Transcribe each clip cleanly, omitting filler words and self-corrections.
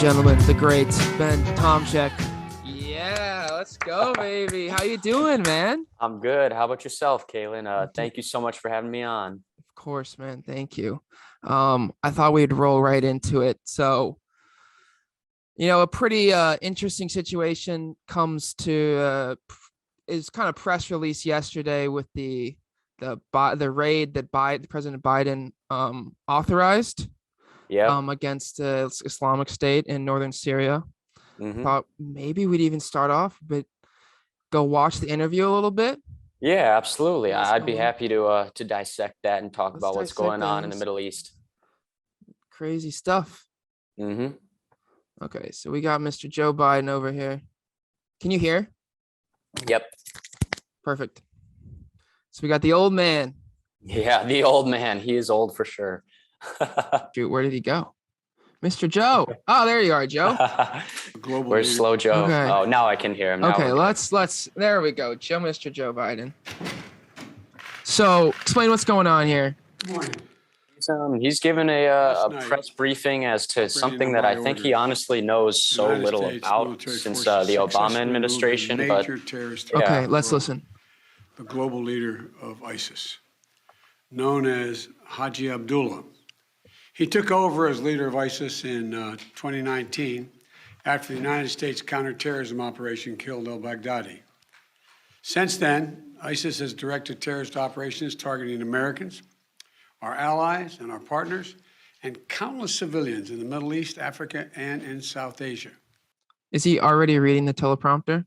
gentlemen, the great Ben Tomchek. Yeah, let's go, baby. How you doing, man? I'm good. How about yourself, Kalen? Thank you so much for having me on. Of course, man. Thank you. I thought we'd roll right into it. So, a pretty interesting situation comes to is kind of press release yesterday with the raid that President Biden authorized Yep. against the Islamic State in northern Syria. Hmm. Thought maybe we'd even start off, but go watch the interview a little bit. Yeah, absolutely. What's I'd be going? happy to dissect that and talk Let's about what's dissect going that. on in the Middle East. Crazy stuff. Hmm. Okay, so we got Mr. Joe Biden over here. Can you hear? Yep. Perfect. So we got the old man. Yeah, the old man. He is old for sure. Shoot, where did he go? Mr. Joe. Oh, there you are, Joe. Where's Slow Joe? Okay. Oh, now I can hear him. Now Okay, we're good. let's there we go. Mr. Joe Biden. So explain what's going on here. He's given a press briefing as to something that I think he honestly knows so little about since the Obama administration. But Okay, let's listen. The global leader of ISIS, known as Haji Abdullah. He took over as leader of ISIS in 2019 after the United States counterterrorism operation killed al-Baghdadi. Since then, ISIS has directed terrorist operations targeting Americans, our allies and our partners, and countless civilians in the Middle East, Africa, and in South Asia. Is he already reading the teleprompter?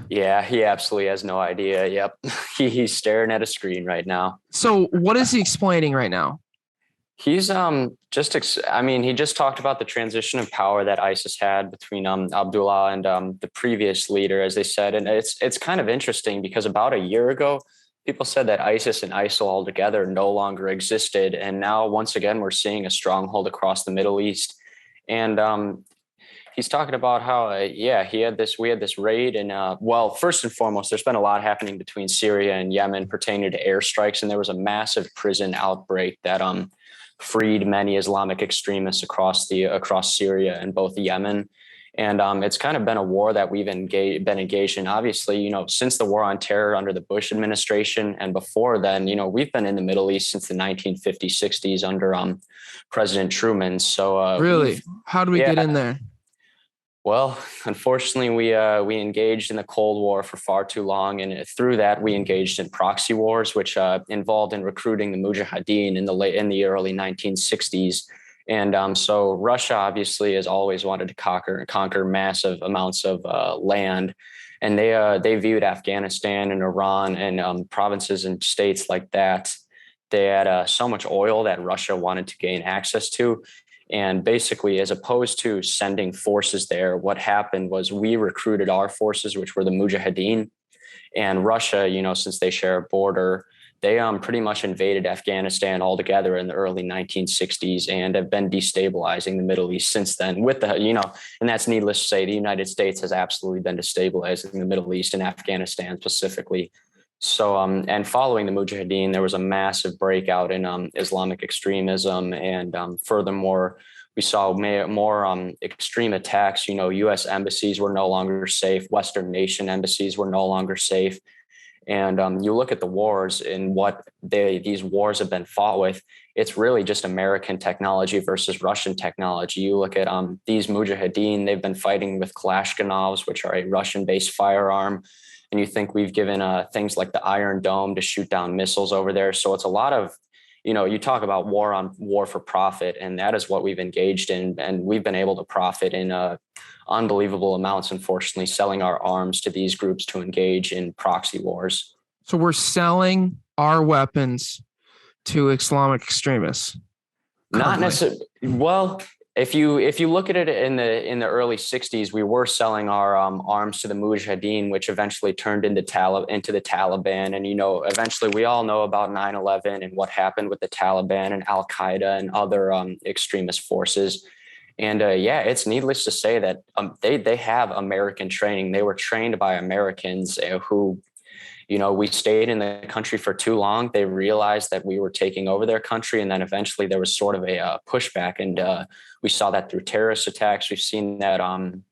Yeah, he absolutely has no idea. Yep. He's staring at a screen right now. So what is he explaining right now? He's he just talked about the transition of power that ISIS had between Abdullah and the previous leader, as they said. And it's kind of interesting because about a year ago, people said that ISIS and ISIL altogether no longer existed. And now, once again, we're seeing a stronghold across the Middle East. And he's talking about how, we had this raid. And first and foremost, there's been a lot happening between Syria and Yemen pertaining to airstrikes. And there was a massive prison outbreak that freed many Islamic extremists across Syria and both Yemen. And it's kind of been a war that we've been engaged in, obviously, since the war on terror under the Bush administration. And before then, we've been in the Middle East since the 1950s, 60s under President Truman. So really, how do we get in there? Well, unfortunately, we engaged in the Cold War for far too long, and through that, we engaged in proxy wars, which involved in recruiting the Mujahideen in the early 1960s. And so Russia obviously has always wanted to conquer massive amounts of land, and they viewed Afghanistan and Iran and provinces and states like that. They had so much oil that Russia wanted to gain access to. And basically, as opposed to sending forces there, what happened was we recruited our forces, which were the Mujahideen. And Russia, since they share a border, they pretty much invaded Afghanistan altogether in the early 1960s and have been destabilizing the Middle East since then. And that's needless to say, the United States has absolutely been destabilizing the Middle East and Afghanistan specifically. So, and following the Mujahideen, there was a massive breakout in Islamic extremism. And furthermore, we saw more extreme attacks. U.S. embassies were no longer safe. Western nation embassies were no longer safe. And you look at the wars and what these wars have been fought with, it's really just American technology versus Russian technology. You look at these Mujahideen, they've been fighting with Kalashnikovs, which are a Russian-based firearm. And you think we've given things like the Iron Dome to shoot down missiles over there. So it's a lot of, you talk about war for profit, and that is what we've engaged in. And we've been able to profit in unbelievable amounts, unfortunately, selling our arms to these groups to engage in proxy wars. So we're selling our weapons to Islamic extremists. Not necessarily. Well, if you look at it in the early 60s, we were selling our arms to the Mujahideen, which eventually turned into the Taliban. And, eventually we all know about 9/11 and what happened with the Taliban and Al-Qaeda and other extremist forces. And it's needless to say that they have American training. They were trained by Americans who, we stayed in the country for too long. They realized that we were taking over their country. And then eventually there was sort of a pushback. And we saw that through terrorist attacks. We've seen that, in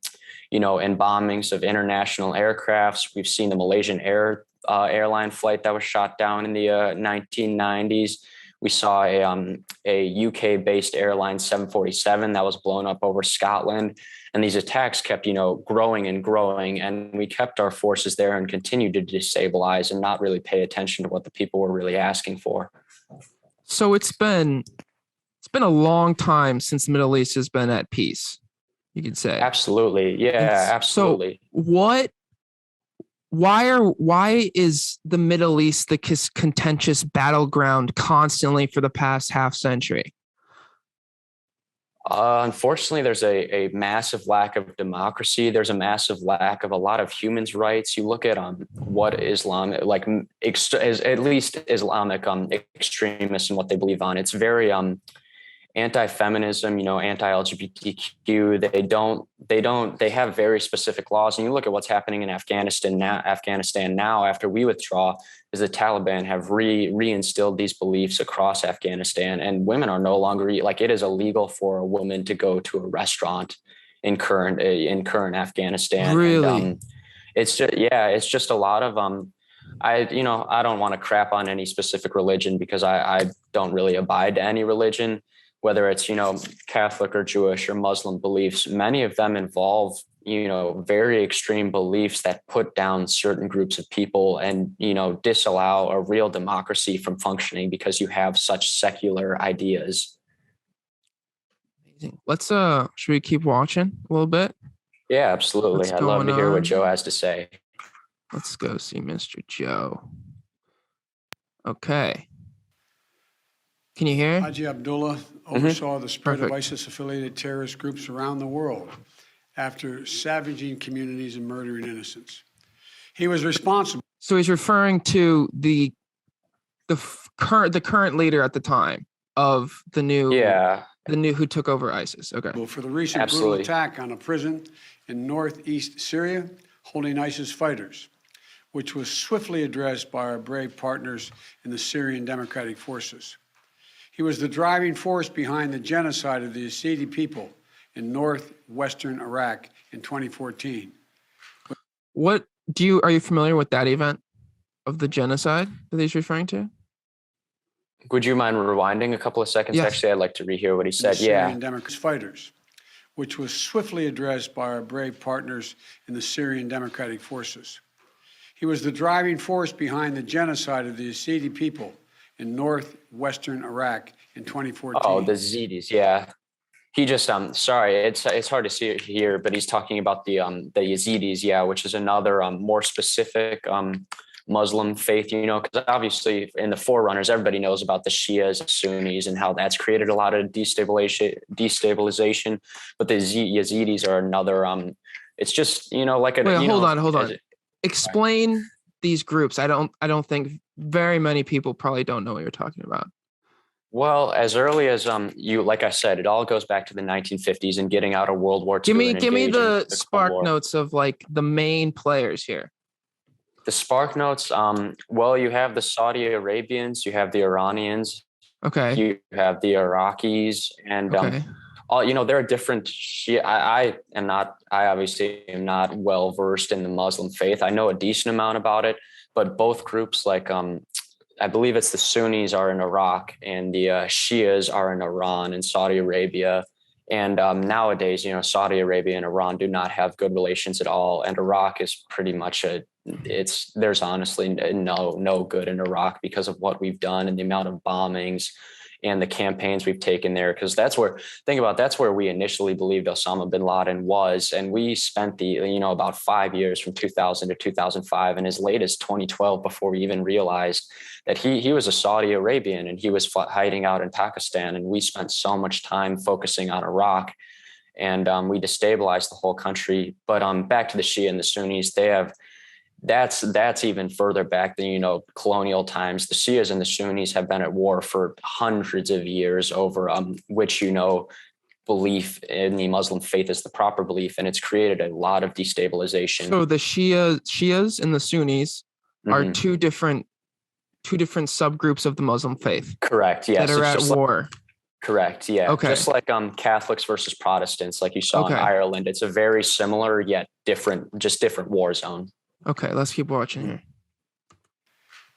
bombings of international aircrafts. We've seen the Malaysian airline flight that was shot down in the 1990s. We saw a UK-based airline 747 that was blown up over Scotland. And these attacks kept, growing and growing. And we kept our forces there and continued to destabilize and not really pay attention to what the people were really asking for. So it's been a long time since the Middle East has been at peace, you could say. Absolutely. Yeah, absolutely. So why is the Middle East the contentious battleground constantly for the past half century? Unfortunately, there's a massive lack of democracy. There's a massive lack of a lot of human rights. You look at what Islam, at least Islamic extremists and what they believe on. It's very anti-feminism, anti-LGBTQ. They have very specific laws. And you look at what's happening in Afghanistan now after we withdraw, is the Taliban have reinstilled these beliefs across Afghanistan, and women are no longer, it is illegal for a woman to go to a restaurant in current Afghanistan. Really? And, it's just a lot of, I don't want to crap on any specific religion because I don't really abide to any religion, whether it's, Catholic or Jewish or Muslim beliefs. Many of them involve, very extreme beliefs that put down certain groups of people and, disallow a real democracy from functioning because you have such secular ideas. Amazing. Let's, should we keep watching a little bit? Yeah, absolutely. I'd love to hear what Joe has to say. Let's go see Mr. Joe. Okay. Can you hear? Haji Abdullah oversaw the spread of ISIS-affiliated terrorist groups around the world after savaging communities and murdering innocents. He was responsible. So he's referring to the current leader at the time of the new who took over ISIS. Okay. For the recent brutal attack on a prison in northeast Syria holding ISIS fighters, which was swiftly addressed by our brave partners in the Syrian Democratic Forces. He was the driving force behind the genocide of the Yazidi people in northwestern Iraq in 2014. Are you familiar with that event of the genocide that he's referring to? Would you mind rewinding a couple of seconds? Yes. Actually, I'd like to rehear what he said. Syrian Democratic fighters, which was swiftly addressed by our brave partners in the Syrian Democratic Forces. He was the driving force behind the genocide of the Yazidi people in northwestern Iraq in 2014. Oh, the Yazidis, yeah. He just, sorry, it's hard to see it here, but he's talking about the Yazidis, yeah, which is another more specific Muslim faith, because obviously in the forerunners, everybody knows about the Shias, Sunnis, and how that's created a lot of destabilization. But the Yazidis are another, it's just, like a... Wait, hold on. Explain these groups. I don't think very many people probably don't know what you're talking about. Well, as early as like I said, it all goes back to the 1950s and getting out of World War II. Give me the spark notes of the main players here. The spark notes. Well, you have the Saudi Arabians, you have the Iranians, okay, you have the Iraqis, and there are different. I obviously am not well versed in the Muslim faith. I know a decent amount about it, but both groups, I believe it's the Sunnis are in Iraq and the Shias are in Iran and Saudi Arabia. And nowadays, Saudi Arabia and Iran do not have good relations at all. And Iraq is pretty much there's honestly no good in Iraq because of what we've done and the amount of bombings and the campaigns we've taken there. Because that's where we initially believed Osama bin Laden was. And we spent about 5 years from 2000 to 2005 and as late as 2012 before we even realized that he was a Saudi Arabian and he was hiding out in Pakistan. And we spent so much time focusing on Iraq and we destabilized the whole country. But back to the Shia and the Sunnis, they have that's even further back than, colonial times. The Shias and the Sunnis have been at war for hundreds of years over which, belief in the Muslim faith is the proper belief. And it's created a lot of destabilization. So the Shias and the Sunnis, are two different subgroups of the Muslim faith. Correct. Yes. That are at war. Correct. Yeah. Okay. Just like Catholics versus Protestants, like you saw in Ireland. It's a very similar yet different war zone. Okay, let's keep watching here.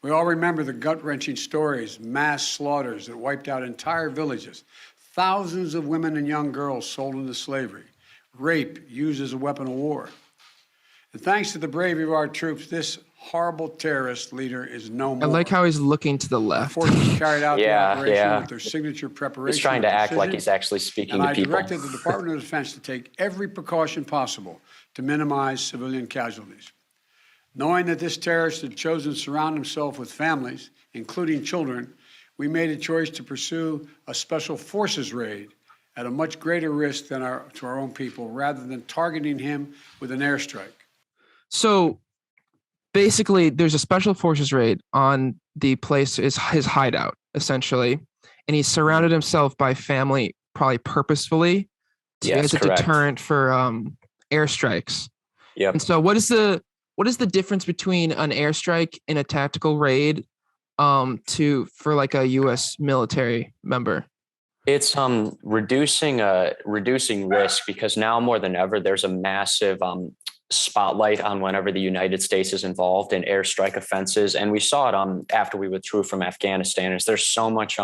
We all remember the gut-wrenching stories, mass slaughters that wiped out entire villages, thousands of women and young girls sold into slavery, rape used as a weapon of war. And thanks to the bravery of our troops, this horrible terrorist leader is no more. I like how he's looking to the left. Our forces carried out the operation with their signature preparation. He's trying to act like he's actually speaking to people. And I directed the Department of Defense to take every precaution possible to minimize civilian casualties. Knowing that this terrorist had chosen to surround himself with families, including children, we made a choice to pursue a special forces raid at a much greater risk than to our own people, rather than targeting him with an airstrike. So basically, there's a special forces raid on the place, is his hideout, essentially, and he surrounded himself by family, probably purposefully, as a deterrent for airstrikes. Yep. And so, what is the difference between an airstrike and a tactical raid, for like a U.S. military member? It's reducing risk, because now more than ever there's a massive spotlight on whenever the United States is involved in airstrike offenses, and we saw it after we withdrew from Afghanistan. Is there's so much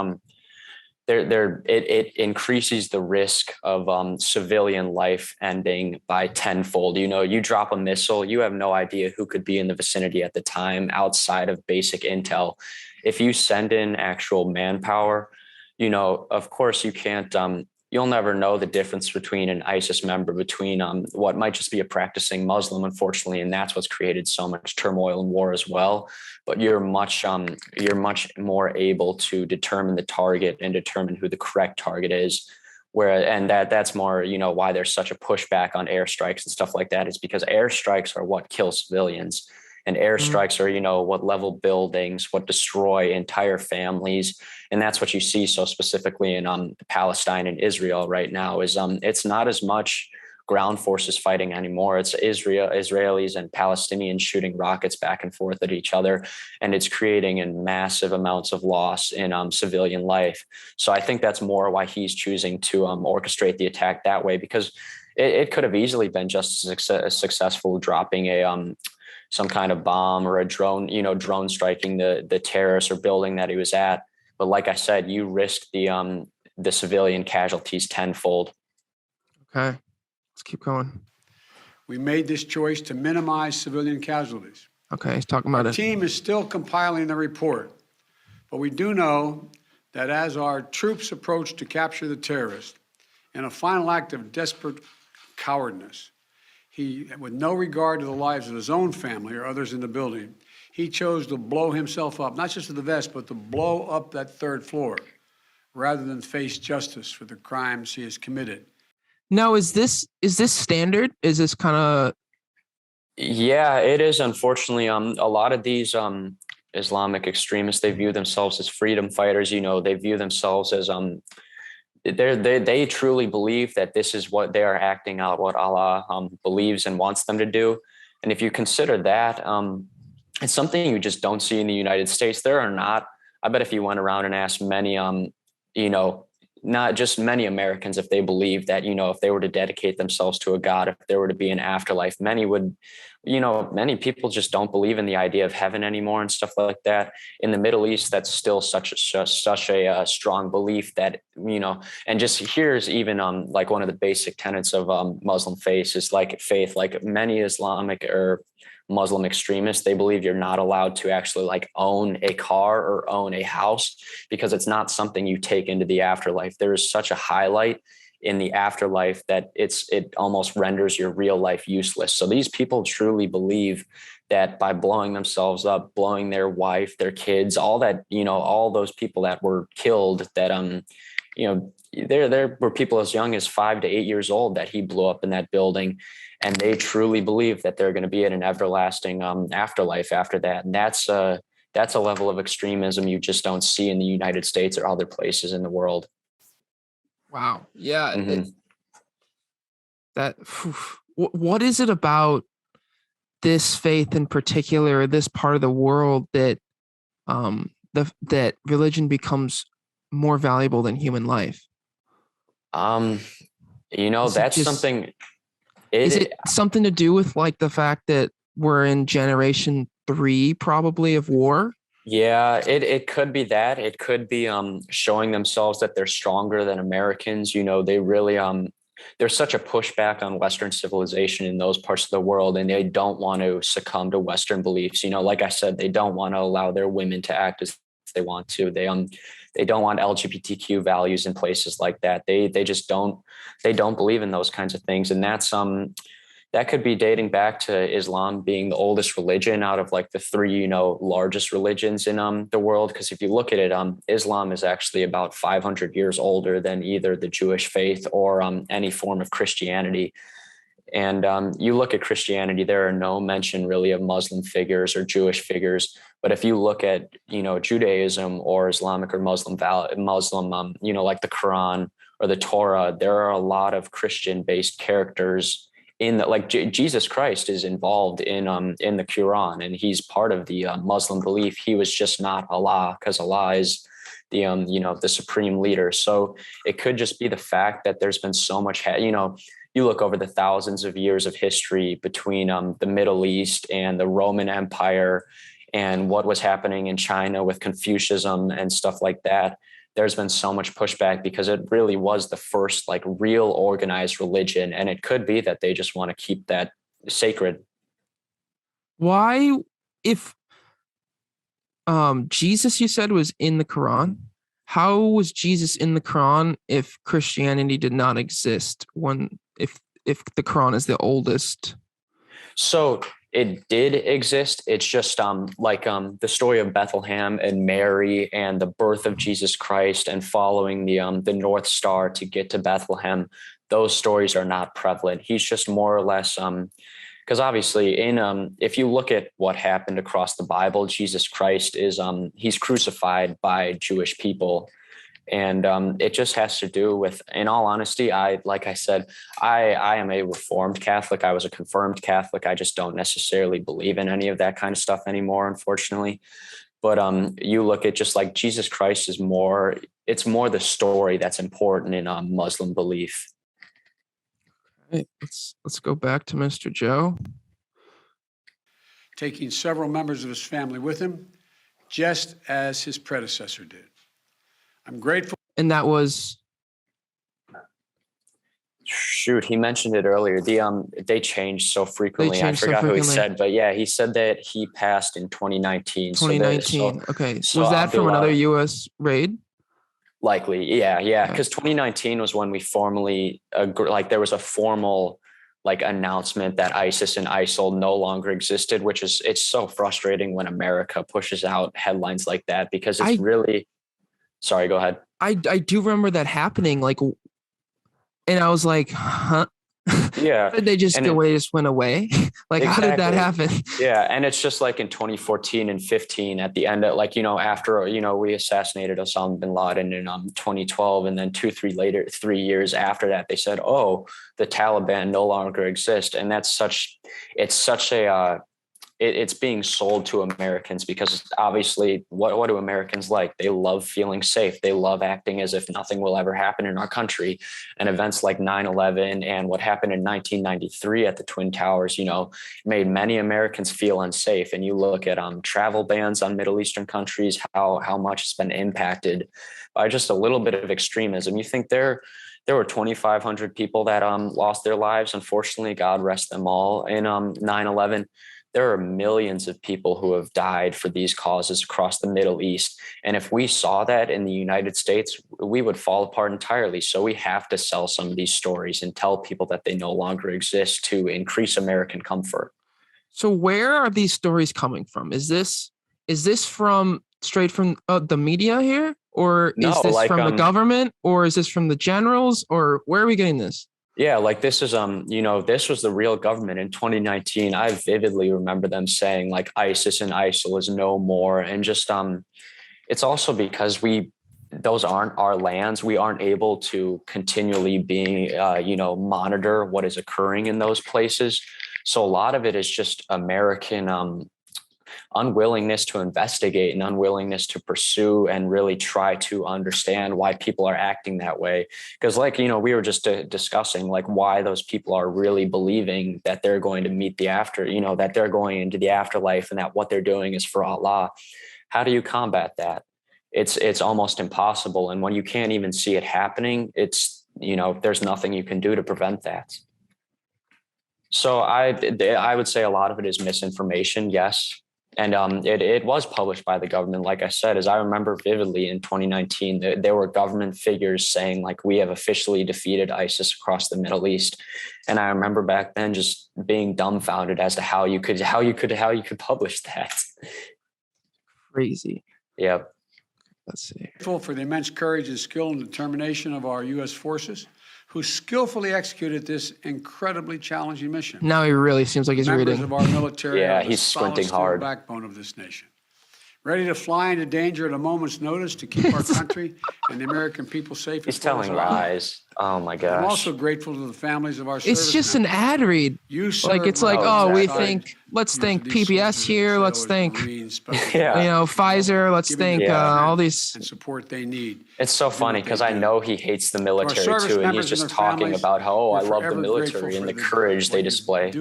it increases the risk of civilian life ending by tenfold. You drop a missile, you have no idea who could be in the vicinity at the time outside of basic intel. If you send in actual manpower, of course you can't, you'll never know the difference between an ISIS member, between what might just be a practicing Muslim, unfortunately, and that's what's created so much turmoil and war as well. But you're much more able to determine the target and determine who the correct target is. That's more, why there's such a pushback on airstrikes and stuff like that, is because airstrikes are what kill civilians. And airstrikes are, what level buildings, what destroy entire families. And that's what you see so specifically in Palestine and Israel right now is it's not as much ground forces fighting anymore. It's Israelis and Palestinians shooting rockets back and forth at each other. And it's creating massive amounts of loss in civilian life. So I think that's more why he's choosing to orchestrate the attack that way, because it could have easily been just as successful dropping some kind of bomb or a drone, drone striking the terrorist or building that he was at. But like I said, you risked the civilian casualties tenfold. Okay, let's keep going. We made this choice to minimize civilian casualties. Okay, he's talking about it. The team is still compiling the report, but we do know that as our troops approach to capture the terrorist, in a final act of desperate cowardness, he, with no regard to the lives of his own family or others in the building, he chose to blow himself up, not just with the vest, but to blow up that third floor, rather than face justice for the crimes he has committed. Now, is this standard? Is this kind of? Yeah, it is. Unfortunately, a lot of these Islamic extremists, they view themselves as freedom fighters. They view themselves as they truly believe that this is what they are acting out, what Allah believes and wants them to do. And if you consider that, it's something you just don't see in the United States. There are not, I bet if you went around and asked many, not just many Americans, if they believe that, if they were to dedicate themselves to a God, if there were to be an afterlife, many would, many people just don't believe in the idea of heaven anymore and stuff like that. In the Middle East, that's still such a strong belief that, and just here's even like one of the basic tenets of Muslim faith is like many Islamic or Muslim extremists, they believe you're not allowed to actually like own a car or own a house because it's not something you take into the afterlife. There is such a highlight in the afterlife that it almost renders your real life useless. So these people truly believe that by blowing themselves up, blowing their wife, their kids, all that, all those people that were killed, that there were people as young as 5 to 8 years old that he blew up in that building. And they truly believe that they're going to be in an everlasting afterlife after that. And that's a level of extremism you just don't see in the United States or other places in the world. Wow. Yeah. Mm-hmm. What is it about this faith in particular, this part of the world, that that religion becomes more valuable than human life? That's something. Is it something to do with like the fact that we're in generation 3 probably of war? Yeah, it could be that. It could be showing themselves that they're stronger than Americans. They really there's such a pushback on Western civilization in those parts of the world, and they don't want to succumb to Western beliefs. Like I said, they don't want to allow their women to act as they want to. They don't want LGBTQ values in places like that. They just don't believe in those kinds of things. And that could be dating back to Islam being the oldest religion out of like the 3, largest religions in the world. Because if you look at it, Islam is actually about 500 years older than either the Jewish faith or any form of Christianity. And you look at Christianity, there are no mention really of Muslim figures or Jewish figures. But if you look at, Judaism or Islamic or Muslim, like the Quran or the Torah, there are a lot of Christian-based characters in that. Like Jesus Christ is involved in the Quran, and he's part of the Muslim belief. He was just not Allah, because Allah is the supreme leader. So it could just be the fact that there's been so much, you look over the thousands of years of history between the Middle East and the Roman Empire and what was happening in China with Confucianism and stuff like that. There's been so much pushback because it really was the first like real organized religion. And it could be that they just want to keep that sacred. Why, if Jesus, you said, was in the Quran, how was Jesus in the Quran if Christianity did not exist, if the Quran is the oldest? So it did exist. It's just the story of Bethlehem and Mary and the birth of Jesus Christ and following the North Star to get to Bethlehem. Those stories are not prevalent. He's just more or less because obviously if you look at what happened across the Bible, Jesus Christ is he's crucified by Jewish people. And it just has to do with, in all honesty, like I said, I am a Reformed Catholic. I was a confirmed Catholic. I just don't necessarily believe in any of that kind of stuff anymore, unfortunately. But you look at just like Jesus Christ it's more the story that's important in Muslim belief. Right, let's go back to Mr. Joe. Taking several members of his family with him, just as his predecessor did. I'm grateful. And that was, shoot, he mentioned it earlier. They changed so frequently. I forgot who he said, but yeah, he said that he passed in 2019. 2019. Okay. So was that from another U.S. raid? Likely. Yeah. Because 2019 was when we formally there was a formal announcement that ISIS and ISIL no longer existed, it's so frustrating when America pushes out headlines like that, because it's really. Sorry, go ahead. I do remember that happening, and I was like, huh? Yeah. They just went away. Exactly. How did that happen? Yeah. And it's just like in 2014 and 15 at the end of after, we assassinated Osama bin Laden in 2012. And then 3 years after that, they said, oh, the Taliban no longer exist. And it's being sold to Americans, because obviously what do Americans like? They love feeling safe. They love acting as if nothing will ever happen in our country. And events like 9/11 and what happened in 1993 at the Twin Towers, made many Americans feel unsafe. And you look at travel bans on Middle Eastern countries, how much it's been impacted by just a little bit of extremism. You think there were 2,500 people that lost their lives. Unfortunately, God rest them all, in 9/11. There are millions of people who have died for these causes across the Middle East. And if we saw that in the United States, we would fall apart entirely. So we have to sell some of these stories and tell people that they no longer exist to increase American comfort. So where are these stories coming from? Is this straight from the media here? Or is this from the government? Or is this from the generals? Or where are we getting this? Yeah, this is, this was the real government in 2019. I vividly remember them saying ISIS and ISIL is no more. And just, it's also because those aren't our lands. We aren't able to continually monitor what is occurring in those places. So a lot of it is just American unwillingness to investigate and unwillingness to pursue and really try to understand why people are acting that way. Because like, we were just discussing like why those people are really believing that they're going to meet the after, that they're going into the afterlife and that what they're doing is for Allah. How do you combat that? It's almost impossible. And when you can't even see it happening, it's, there's nothing you can do to prevent that. So I would say a lot of it is misinformation. Yes. And it was published by the government. Like I said, as I remember vividly in 2019, there were government figures saying like, we have officially defeated ISIS across the Middle East. And I remember back then just being dumbfounded as to how you could publish that. Crazy. Yeah. Let's see. For the immense courage and skill and determination of our U.S. forces, who skillfully executed this incredibly challenging mission. Now he really seems like he's Members reading. of our military Yeah, are the he's squinting hard. backbone of this nation. Ready to fly into danger at a moment's notice to keep our country and the American people safe. He's telling lies. Oh my gosh. I'm also grateful to the families of our It's just an ad read. It's like, let's think PBS here. Let's think, Pfizer. Let's think all these. And support they need. It's so funny because I know he hates the military too. And he's just talking about how, I love the military and the courage they display.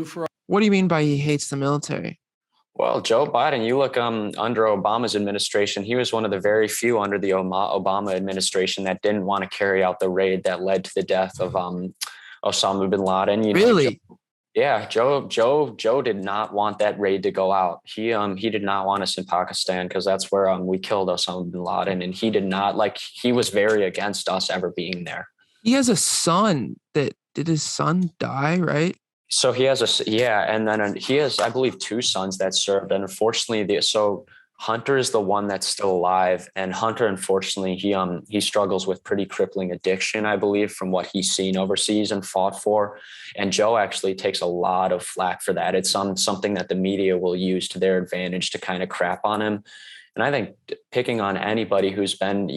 What do you mean by he hates the military? Well, Joe Biden, you look under Obama's administration, he was one of the very few under the Obama administration that didn't want to carry out the raid that led to the death of Osama bin Laden. Really? Joe did not want that raid to go out. He did not want us in Pakistan because that's where we killed Osama bin Laden, and he did not he was very against us ever being there. He has a son did his son die, right? So he has and then he has, I believe, 2 sons that served. And unfortunately, Hunter is the one that's still alive. And Hunter, unfortunately, he struggles with pretty crippling addiction, I believe, from what he's seen overseas and fought for. And Joe actually takes a lot of flack for that. It's something that the media will use to their advantage to kind of crap on him. And I think picking on anybody who's been,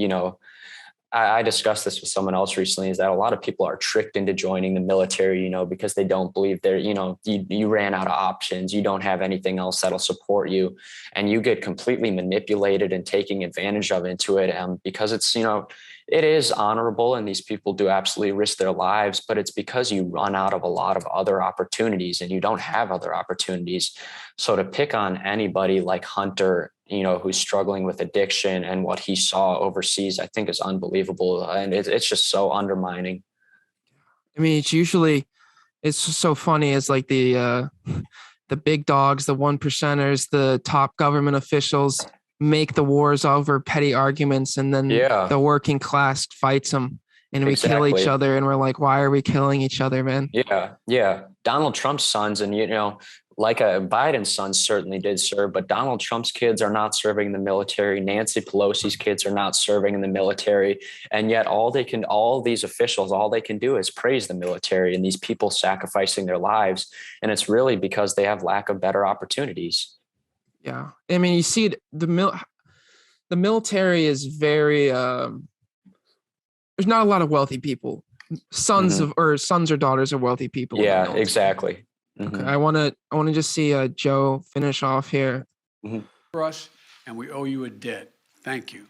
I discussed this with someone else recently, is that a lot of people are tricked into joining the military, because they don't believe they're, you ran out of options. You don't have anything else that'll support you. And you get completely manipulated and taking advantage of into it. Because it's, it is honorable and these people do absolutely risk their lives, but it's because you run out of a lot of other opportunities and you don't have other opportunities. So to pick on anybody like Hunter, who's struggling with addiction and what he saw overseas, I think is unbelievable. And it's just so undermining. I mean, it's so funny as like the big dogs, the 1%ers, the top government officials make the wars over petty arguments. And then the working class fights them and we kill each other. And we're like, why are we killing each other, man? Yeah. Donald Trump's sons and, like Biden's sons certainly did serve, but Donald Trump's kids are not serving in the military. Nancy Pelosi's kids are not serving in the military. And yet all these officials, all they can do is praise the military and these people sacrificing their lives. And it's really because they have lack of better opportunities. Yeah. I mean, you see the military is very, there's not a lot of wealthy people. Sons or daughters of wealthy people. Yeah, exactly. Okay, I want to just see Joe finish off here. For us, and we owe you a debt. Thank you.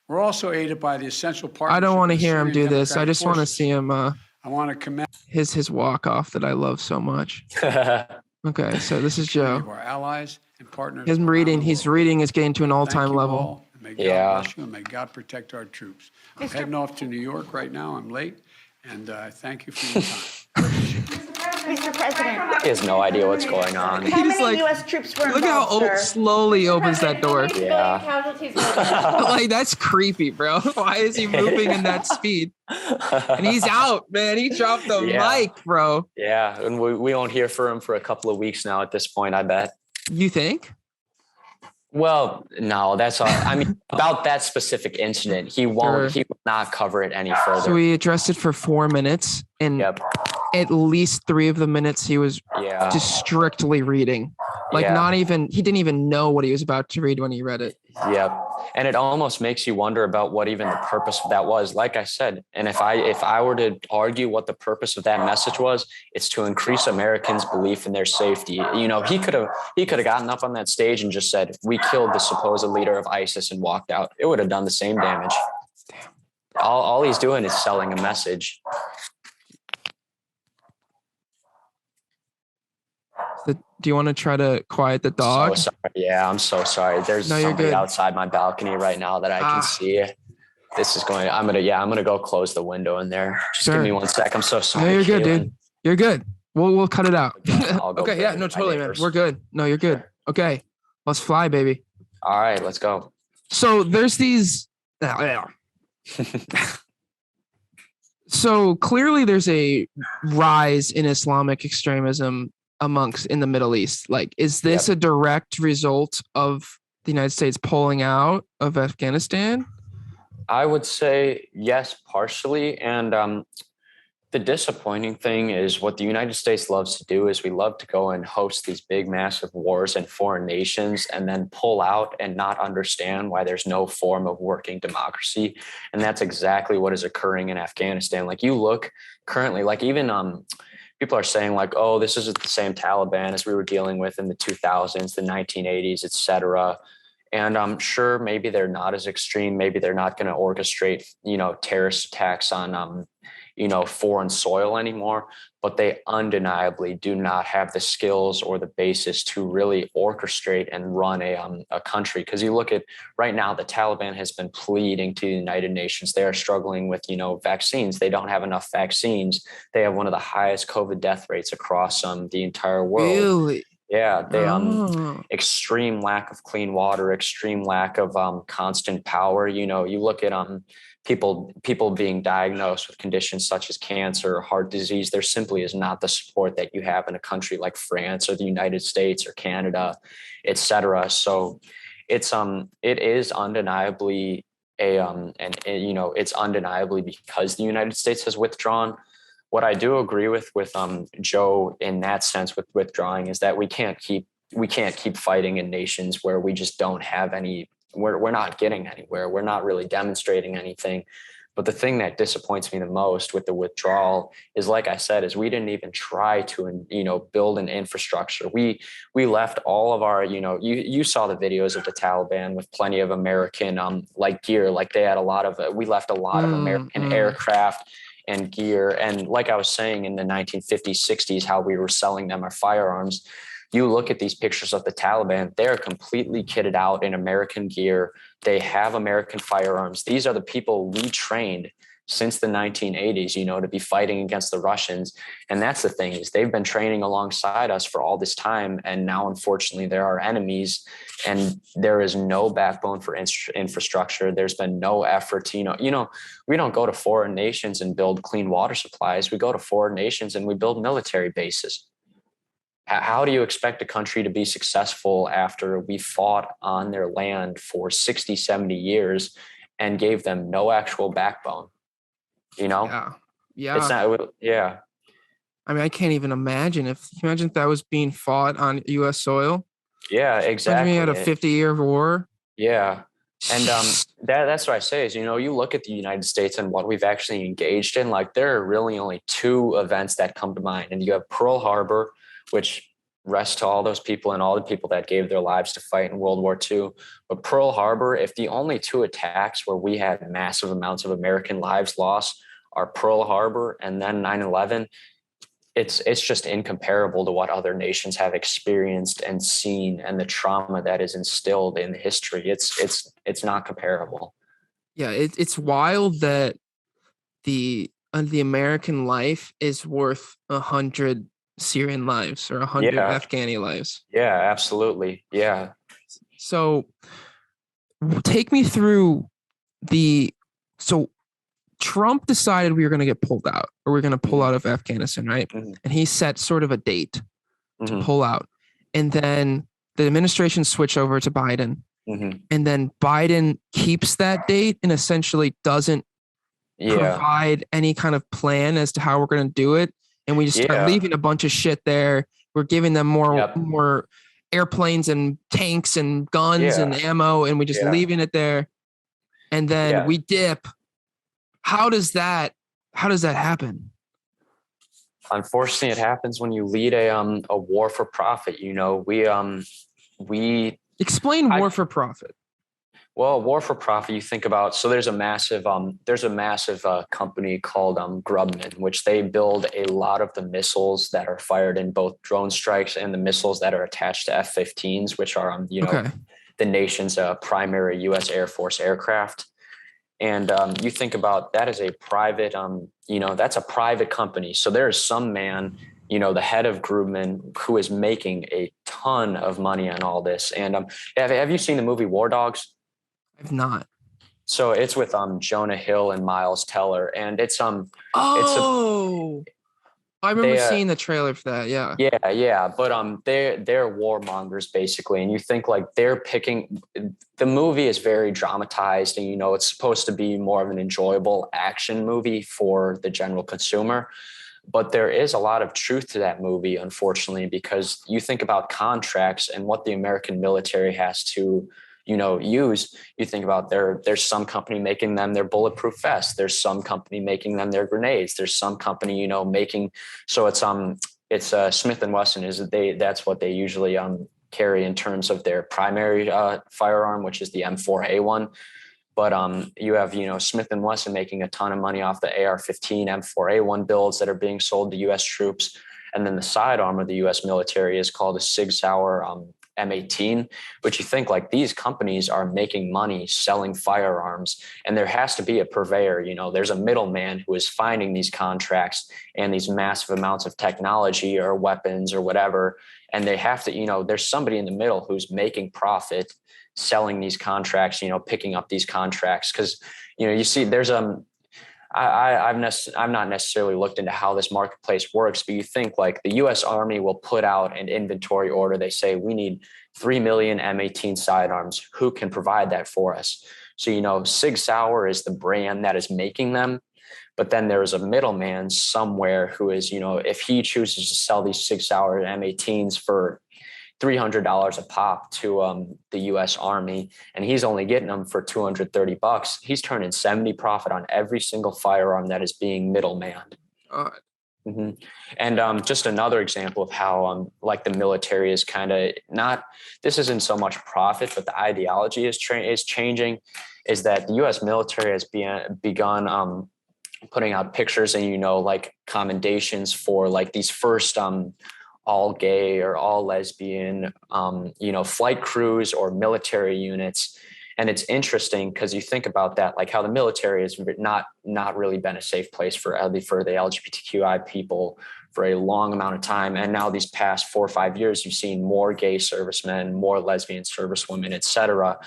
We're also aided by the essential partnership. I don't want to hear him do this. I just want to see him. I want to commend his walk off that I love so much. Okay, so this is Joe. Our allies and partners. He's reading is getting to an all-time level. May God bless you and may God protect our troops. I'm heading off to New York right now. I'm late, and thank you for your time. Mr. President. He has no idea what's going on. How many U.S. troops were involved, look how slowly opens that door. Yeah. Like, that's creepy, bro. Why is he moving in that speed? And he's out, man. He dropped the mic, bro. Yeah, and we won't hear from him for a couple of weeks now at this point, I bet. You think? Well, no, that's all. I mean, about that specific incident, he won't. He will not cover it any further. So he addressed it for 4 minutes, and at least 3 of the minutes he was just strictly reading. Like Yeah. he didn't even know what he was about to read when he read it. Yep. And it almost makes you wonder about what even the purpose of that was. Like I said, and if I were to argue what the purpose of that message was, it's to increase Americans' belief in their safety. You know, he could have gotten up on that stage and just said, "We killed the supposed leader of ISIS," and walked out. It would have done the same damage. Damn. All he's doing is selling a message. Do you want to try to quiet the dog? So sorry. Yeah, I'm so sorry. There's somebody outside my balcony right now that I can see. This is going. I'm gonna go close the window in there. Just give me 1 sec. I'm so sorry. No, you're good, dude. You're good. We'll cut it out. Okay. Yeah. No, totally, man. We're good. No, you're good. Okay. Let's fly, baby. All right. Let's go. So there's these. So clearly, there's a rise in Islamic extremism in the Middle East. Like, is this a direct result of the United States pulling out of Afghanistan? I would say yes, partially. And the disappointing thing is what the United States loves to do is we love to go and host these big, massive wars in foreign nations and then pull out and not understand why there's no form of working democracy. And that's exactly what is occurring in Afghanistan. Like, you look currently, like, even people are saying, like, oh, this isn't the same Taliban as we were dealing with in the 2000s, the 1980s, et cetera. And I'm sure maybe they're not as extreme. Maybe they're not going to orchestrate, terrorist attacks on, foreign soil anymore. But they undeniably do not have the skills or the basis to really orchestrate and run a country. Because you look at right now, the Taliban has been pleading to the United Nations. They are struggling with, vaccines. They don't have enough vaccines. They have one of the highest COVID death rates across the entire world. Really? Yeah, they extreme lack of clean water, extreme lack of constant power. You look at people being diagnosed with conditions such as cancer or heart disease. There simply is not the support that you have in a country like France or the United States or Canada, et cetera. So it is undeniably it's undeniably because the United States has withdrawn. What I do agree with Joe in that sense with withdrawing is that we can't keep fighting in nations where we just don't have any. We're not getting anywhere. We're not really demonstrating anything. But the thing that disappoints me the most with the withdrawal is, like I said, is we didn't even try to, build an infrastructure. We left all of our, you saw the videos of the Taliban with plenty of American gear. Like, they had we left a lot of American aircraft and gear. And like I was saying, in the 1950s, 60s, how we were selling them our firearms. You look at these pictures of the Taliban, they're completely kitted out in American gear. They have American firearms. These are the people we trained since the 1980s, to be fighting against the Russians. And that's the thing, is they've been training alongside us for all this time. And now, unfortunately, they're our enemies, and there is no backbone for infrastructure. There's been no effort to, we don't go to foreign nations and build clean water supplies. We go to foreign nations and we build military bases. How do you expect a country to be successful after we fought on their land for 60, 70 years and gave them no actual backbone? Yeah. It's not, yeah. I mean, I can't even imagine if that was being fought on U.S. soil. Yeah, exactly. We had a 50-year war. Yeah. And that's what I say is, you look at the United States and what we've actually engaged in, like, there are really only two events that come to mind. And you have Pearl Harbor, which rest to all those people and all the people that gave their lives to fight in World War II. But Pearl Harbor, if the only two attacks where we had massive amounts of American lives lost are Pearl Harbor and then 9/11, it's just incomparable to what other nations have experienced and seen, and the trauma that is instilled in history. It's not comparable. Yeah, it's wild that the American life is worth 100 Syrian lives or 100 Afghani lives. Yeah, absolutely. Yeah. So take me through so Trump decided we were going to get pulled out, or we're going to pull out of Afghanistan, right? Mm-hmm. And he set sort of a date to pull out. And then the administration switched over to Biden. Mm-hmm. And then Biden keeps that date and essentially doesn't provide any kind of plan as to how we're going to do it. And we just start leaving a bunch of shit there. We're giving them more airplanes and tanks and guns and ammo, and we just leaving it there, and then we dip. How does that happen? Unfortunately, it happens when you lead a war for profit. You know, we explain war for profit. Well, war for profit, you think about, so there's a massive company called Grumman, which they build a lot of the missiles that are fired in both drone strikes and the missiles that are attached to F-15s, which are, the nation's primary U.S. Air Force aircraft. And you think about that as a private, that's a private company. So there is some man, the head of Grumman, who is making a ton of money on all this. And have you seen the movie War Dogs? I've not. So it's with Jonah Hill and Miles Teller, and it's I remember seeing the trailer for that. Yeah. But they're warmongers basically, and you think like they're picking. The movie is very dramatized, and it's supposed to be more of an enjoyable action movie for the general consumer. But there is a lot of truth to that movie, unfortunately, because you think about contracts and what the American military has to use. You think about there's some company making them their bulletproof vests. There's some company making them their grenades. There's some company, making, so it's Smith & Wesson that's what they usually carry in terms of their primary firearm, which is the M4A1. But you have, Smith & Wesson making a ton of money off the AR-15 M4A1 builds that are being sold to U.S. troops. And then the sidearm of the U.S. military is called a Sig Sauer M18, which you think like these companies are making money selling firearms, and there has to be a purveyor. There's a middleman who is finding these contracts and these massive amounts of technology or weapons or whatever. And they have to, there's somebody in the middle who's making profit selling these contracts, picking up these contracts. Cause you see there's I've not necessarily looked into how this marketplace works, but you think like the U.S. Army will put out an inventory order. They say we need 3 million M18 sidearms. Who can provide that for us? So, Sig Sauer is the brand that is making them. But then there's a middleman somewhere who is, if he chooses to sell these Sig Sauer M18s for $300 a pop to the U.S. Army, and he's only getting them for $230. He's turning 70 profit on every single firearm that is being middlemanned. Mm-hmm. And just another example of how like the military is kind of not. This isn't so much profit, but the ideology is changing. Is that the U.S. military has begun putting out pictures and like commendations for like these first all gay or all lesbian, flight crews or military units. And it's interesting because you think about that, like how the military has not really been a safe place for the LGBTQI people for a long amount of time. And now these past 4 or 5 years, you've seen more gay servicemen, more lesbian servicewomen, et cetera.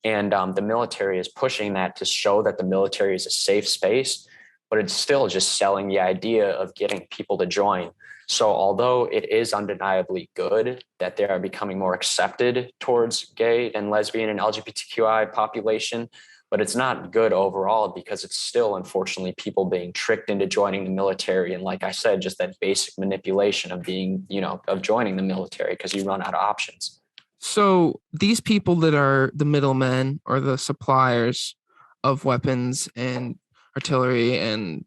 And the military is pushing that to show that the military is a safe space, but it's still just selling the idea of getting people to join. So although it is undeniably good that they are becoming more accepted towards gay and lesbian and LGBTQI population, but it's not good overall because it's still, unfortunately, people being tricked into joining the military. And like I said, just that basic manipulation of being, of joining the military because you run out of options. So these people that are the middlemen or the suppliers of weapons and artillery and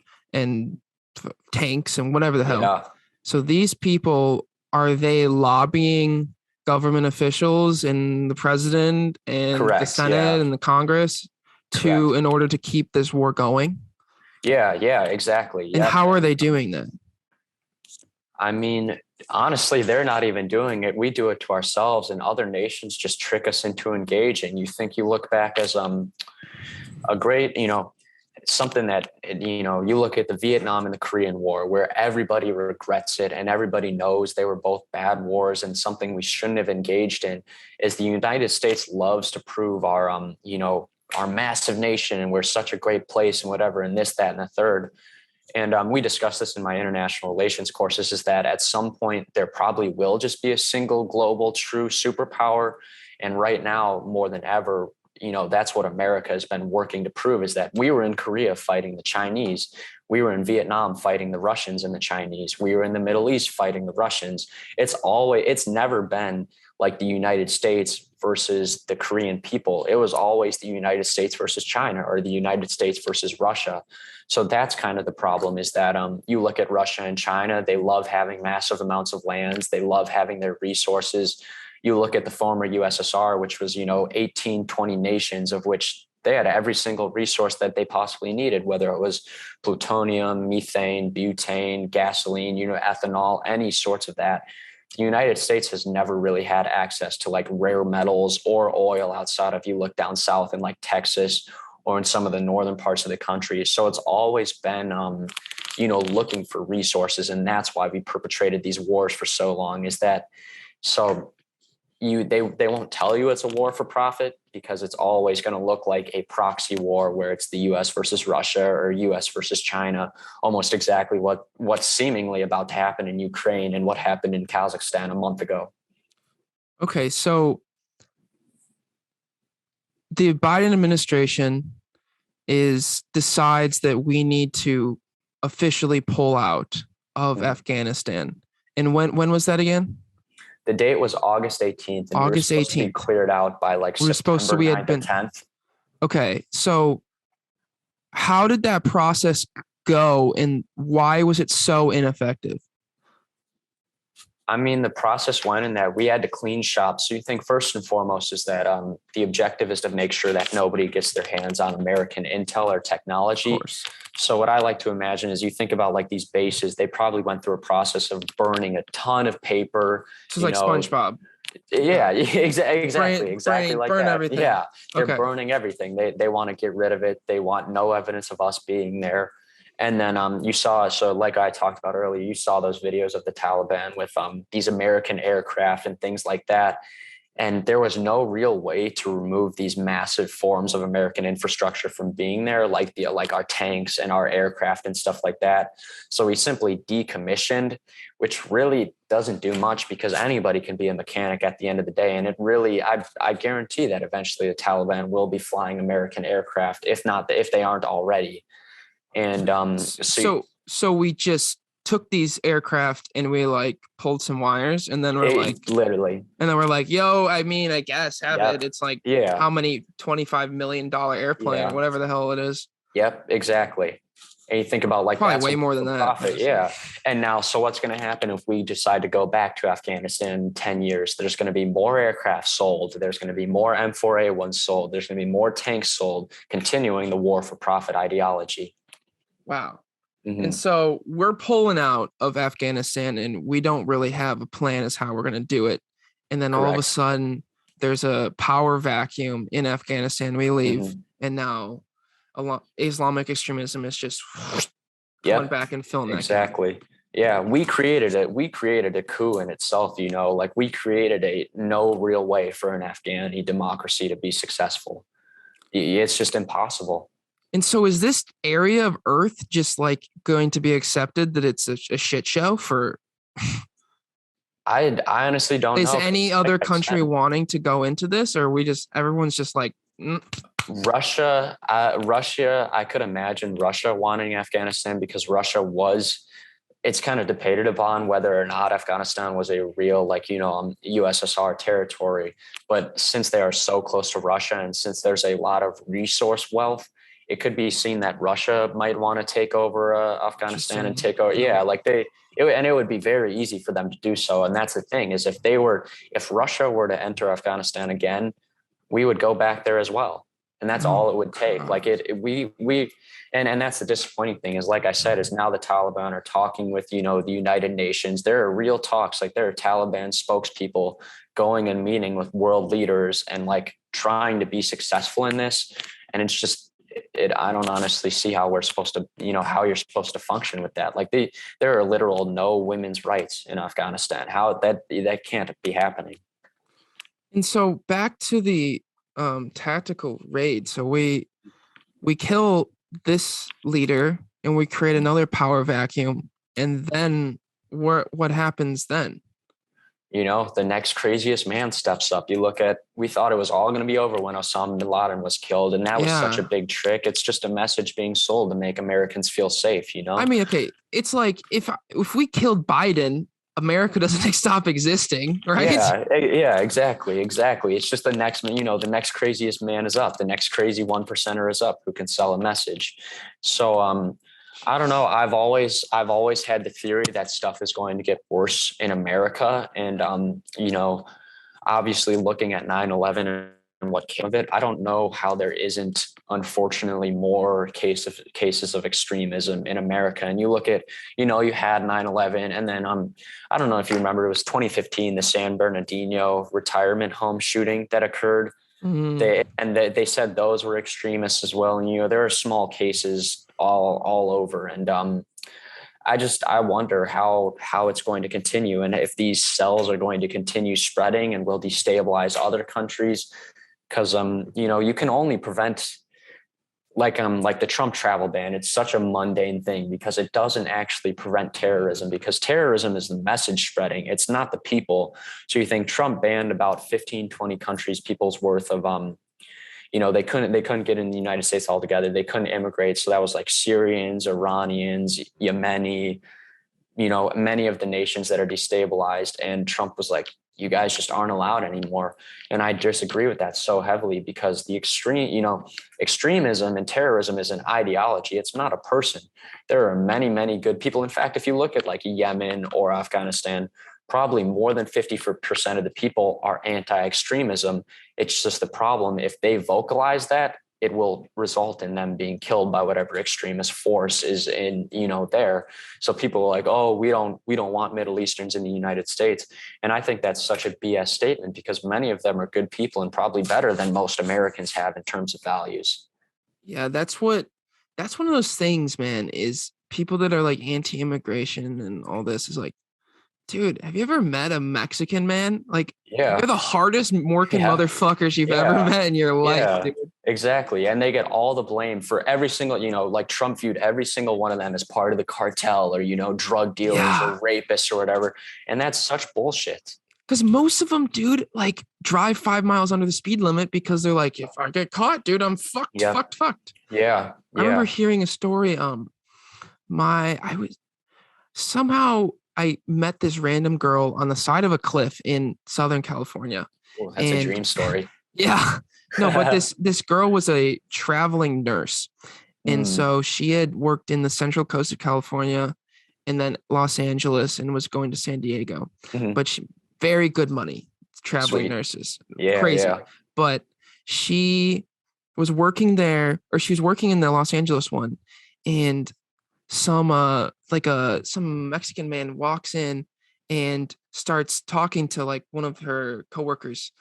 tanks and whatever the hell. Yeah. So these people, are they lobbying government officials and the president and the Senate and the Congress in order to keep this war going? Yeah, exactly. And how are they doing that? I mean, honestly, they're not even doing it. We do it to ourselves, and other nations just trick us into engaging. You think you look back as a great, something that, you look at the Vietnam and the Korean War, where everybody regrets it and everybody knows they were both bad wars and something we shouldn't have engaged in, is the United States loves to prove our, our massive nation and we're such a great place and whatever, and this, that, and the third. And we discussed this in my international relations courses, is that at some point there probably will just be a single global true superpower. And right now, more than ever, that's what America has been working to prove, is that we were in Korea fighting the Chinese. We were in Vietnam fighting the Russians and the Chinese. We were in the Middle East fighting the Russians. It's never been like the United States versus the Korean people. It was always the United States versus China or the United States versus Russia. So that's kind of the problem, is that you look at Russia and China, they love having massive amounts of lands. They love having their resources. You look at the former USSR, which was, 18, 20 nations, of which they had every single resource that they possibly needed, whether it was plutonium, methane, butane, gasoline, ethanol, any sorts of that. The United States has never really had access to like rare metals or oil outside of, you look down south in like Texas or in some of the northern parts of the country. So it's always been, looking for resources. And that's why we perpetrated these wars for so long, is that they won't tell you it's a war for profit, because it's always going to look like a proxy war where it's the US versus Russia or US versus China, almost exactly what's seemingly about to happen in Ukraine and what happened in Kazakhstan a month ago. Okay, so the Biden administration decides that we need to officially pull out of Afghanistan. And when was that again? The date was August 18th. And August we were supposed 18th. to be cleared out by like We were September supposed to, we 9th had been, or 10th. okay, so how did that process go and why was it so ineffective? I mean, the process went in that we had to clean shop. So you think first and foremost is that the objective is to make sure that nobody gets their hands on American intel or technology. Of course. So what I like to imagine is you think about like these bases, they probably went through a process of burning a ton of paper. This is like SpongeBob. Yeah, exactly Brain, like burn that. everything. Yeah, they're Okay. burning everything. They want to get rid of it. They want no evidence of us being there. And then you saw, so like I talked about earlier, you saw those videos of the Taliban with these American aircraft and things like that. And there was no real way to remove these massive forms of American infrastructure from being there, like our tanks and our aircraft and stuff like that. So we simply decommissioned, which really doesn't do much because anybody can be a mechanic at the end of the day. And it really, I guarantee that eventually the Taliban will be flying American aircraft, if they aren't already. And so we just took these aircraft and we like pulled some wires and then we're literally, and then we're like, yo, I mean, I guess have it. It's like, yeah, how many $25 million airplane, whatever the hell it is. Yep, exactly. And you think about like probably way more than that. Profit, yeah. And now, so what's going to happen if we decide to go back to Afghanistan in 10 years? There's going to be more aircraft sold. There's going to be more M4A1 sold. There's going to be more tanks sold, continuing the war for profit ideology. Wow. Mm-hmm. And so we're pulling out of Afghanistan and we don't really have a plan as how we're going to do it. And then all of a sudden there's a power vacuum in Afghanistan. We leave and now Islamic extremism is just going back and filling that. Exactly. Yeah. We created a coup in itself, like we created no real way for an Afghani democracy to be successful. It's just impossible. And so is this area of Earth just like going to be accepted that it's a shit show for? I honestly don't know. Is any other country wanting to go into this, or everyone's just like Russia? I could imagine Russia wanting Afghanistan because it's kind of debated upon whether or not Afghanistan was a real, USSR territory. But since they are so close to Russia and since there's a lot of resource wealth, it could be seen that Russia might want to take over Afghanistan and take over. Yeah, and it would be very easy for them to do so. And that's the thing is if Russia were to enter Afghanistan again, we would go back there as well. And that's all it would take. And that's the disappointing thing is, like I said, is now the Taliban are talking with, the United Nations. There are real talks, there are Taliban spokespeople going and meeting with world leaders and trying to be successful in this. And it's just, I don't honestly see how we're supposed to, how you're supposed to function with that. There are literal no women's rights in Afghanistan. How that can't be happening. And so back to the tactical raid. So we kill this leader and we create another power vacuum. And then what happens then? The next craziest man steps up. We thought it was all going to be over when Osama bin Laden was killed. And that was such a big trick. It's just a message being sold to make Americans feel safe, I mean, okay. It's like if we killed Biden, America doesn't stop existing, right? Yeah, exactly. It's just the next craziest man is up. The next crazy 1%er is up who can sell a message. So, I don't know. I've always had the theory that stuff is going to get worse in America. And, obviously looking at 9/11 and what came of it, I don't know how there isn't, unfortunately, more cases of extremism in America. And you look at, you had 9/11, and then I don't know if you remember, it was 2015, the San Bernardino retirement home shooting that occurred. They said those were extremists as well. And there are small cases all over. And I wonder how it's going to continue, and if these cells are going to continue spreading and will destabilize other countries. Because you can only prevent like the Trump travel ban. It's such a mundane thing because it doesn't actually prevent terrorism, because terrorism is the message spreading. It's not the people. So you think Trump banned about 15, 20 countries people's worth of they couldn't get in the United States altogether. They couldn't immigrate. So that was like Syrians, Iranians, Yemeni, many of the nations that are destabilized. And Trump was like, you guys just aren't allowed anymore. And I disagree with that so heavily, because the extremism and terrorism is an ideology. It's not a person. There are many, many good people. In fact, if you look at like Yemen or Afghanistan, probably more than 50% of the people are anti-extremism. It's just the problem. If they vocalize that, it will result in them being killed by whatever extremist force is in, there. So people are like, oh, we don't want Middle Easterns in the United States. And I think that's such a BS statement, because many of them are good people and probably better than most Americans have in terms of values. Yeah, that's one of those things, man, is people that are like anti-immigration and all this is like, dude, have you ever met a Mexican man? Like, they're the hardest working motherfuckers you've ever met in your life, dude. Exactly. And they get all the blame for every single, like Trump viewed every single one of them as part of the cartel, or, drug dealers or rapists or whatever. And that's such bullshit. Because most of them, dude, like drive 5 miles under the speed limit because they're like, if I get caught, dude, I'm fucked. Yeah. I remember hearing a story. I met this random girl on the side of a cliff in Southern California. Ooh, that's a dream story. Yeah. No, but this girl was a traveling nurse. And so she had worked in the central coast of California and then Los Angeles and was going to San Diego. But very good money, traveling nurses. Yeah, crazy. Yeah. But she was working there, or she was working in the Los Angeles one, and some Mexican man walks in and starts talking to like one of her coworkers,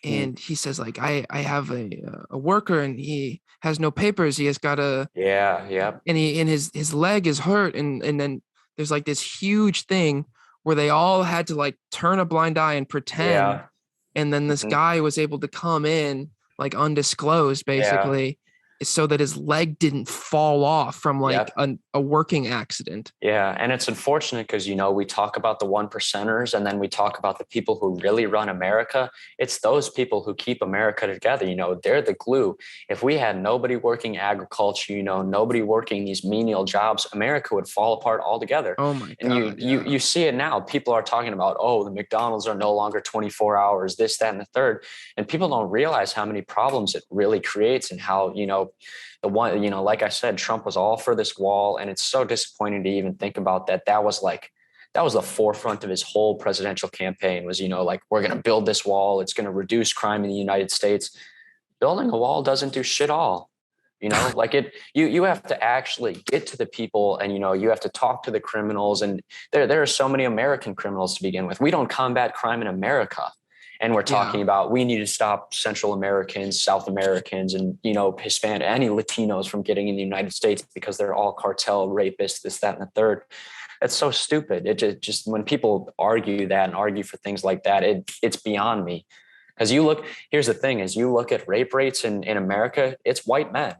and he says like, I have a worker and he has no papers. He has got and his leg is hurt, and then there's like this huge thing where they all had to like turn a blind eye and pretend, and then this guy was able to come in like undisclosed, basically, so that his leg didn't fall off from like a working accident. Yeah. And it's unfortunate because, we talk about the 1%ers and then we talk about the people who really run America. It's those people who keep America together. They're the glue. If we had nobody working agriculture, nobody working these menial jobs, America would fall apart altogether. Oh my God. And you see it now. People are talking about, oh, the McDonald's are no longer 24 hours, this, that, and the third. And people don't realize how many problems it really creates, and how, the one, like I said, Trump was all for this wall. And it's so disappointing to even think about that. That was the forefront of his whole presidential campaign was, like, we're going to build this wall. It's going to reduce crime in the United States. Building a wall doesn't do shit all. Like you have to actually get to the people, and, you have to talk to the criminals. And there are so many American criminals to begin with. We don't combat crime in America. And we're talking about, we need to stop Central Americans, South Americans, and, Hispanic, any Latinos from getting in the United States because they're all cartel rapists, this, that, and the third. That's so stupid. It just when people argue that and argue for things like that, it's beyond me. Because here's the thing is, you look at rape rates in America, it's white men.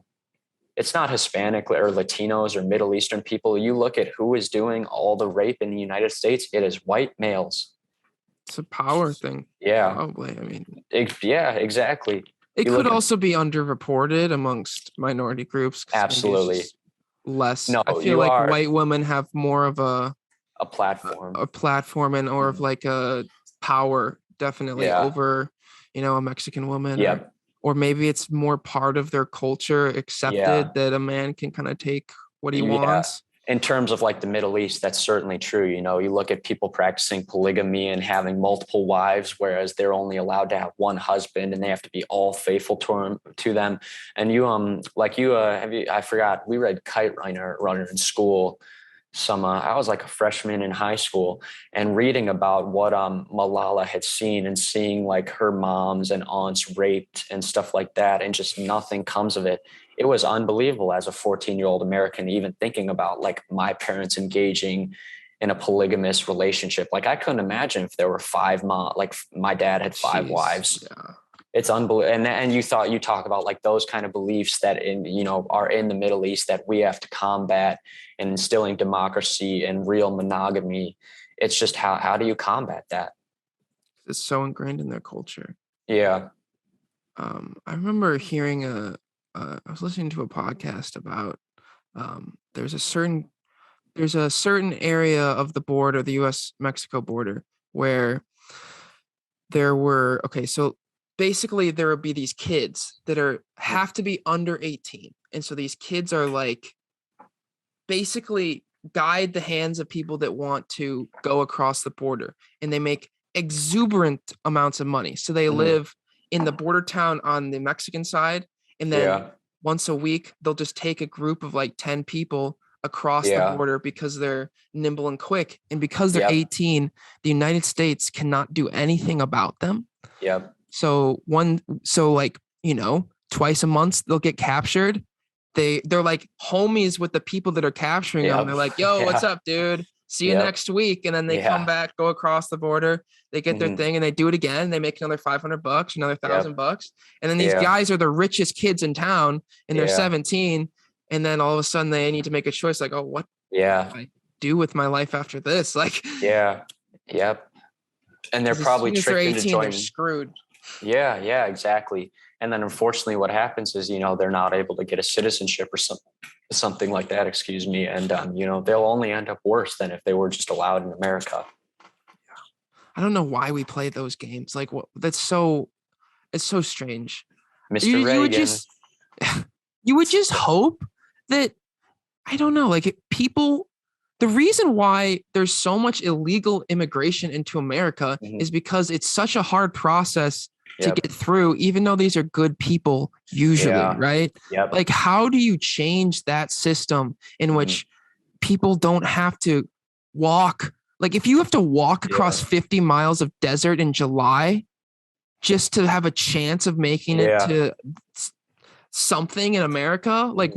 It's not Hispanic or Latinos or Middle Eastern people. You look at who is doing all the rape in the United States, it is white males. It's a power thing. Yeah. Probably. I mean, exactly. It could also be underreported amongst minority groups. Absolutely. Less. No, I feel like white women have more of a a platform. a platform and or of like a power definitely over, a Mexican woman. Yeah. Or maybe it's more part of their culture accepted that a man can kind of take what he wants. In terms of like the Middle East, that's certainly true. You look at people practicing polygamy and having multiple wives, whereas they're only allowed to have one husband and they have to be all faithful to them. And I forgot, we read Kite Runner in school. I was like a freshman in high school and reading about what Malala had seen and seeing like her moms and aunts raped and stuff like that, and just nothing comes of it. It was unbelievable as a 14-year-old American, even thinking about like my parents engaging in a polygamous relationship. Like I couldn't imagine if there were like my dad had 5 wives. Yeah. It's unbelievable. And you talk about like those kind of beliefs that are in the Middle East that we have to combat, and instilling democracy and real monogamy. It's just how do you combat that? It's so ingrained in their culture. Yeah. I remember hearing I was listening to a podcast about there's a certain area of the border, the US-Mexico border, where there were so basically there would be these kids that have to be under 18, and so these kids are like basically guide the hands of people that want to go across the border, and they make exuberant amounts of money. So they live in the border town on the Mexican side, and then once a week they'll just take a group of like 10 people across the border because they're nimble and quick, and because they're 18, the United States cannot do anything about them. So twice a month they'll get captured. They're like homies with the people that are capturing them. They're like, yo, what's up, dude? See you next week. And then they come back, go across the border, they get their thing, and they do it again. They make another $500, another $1,000. And then these guys are the richest kids in town, and they're 17. And then all of a sudden they need to make a choice like, oh, what do I do with my life after this? Like, and they're probably tricked into joining. They're screwed. Yeah, exactly. And then unfortunately what happens is, they're not able to get a citizenship or something like that, excuse me. And, they'll only end up worse than if they were just allowed in America. I don't know why we play those games. Like it's so strange. Mr. Reagan. You would just hope that, I don't know, like people, the reason why there's so much illegal immigration into America is because it's such a hard process to get through, even though these are good people usually, right? Like, how do you change that system in which people don't have to walk? Like, if you have to walk across 50 miles of desert in July just to have a chance of making it to something in America, like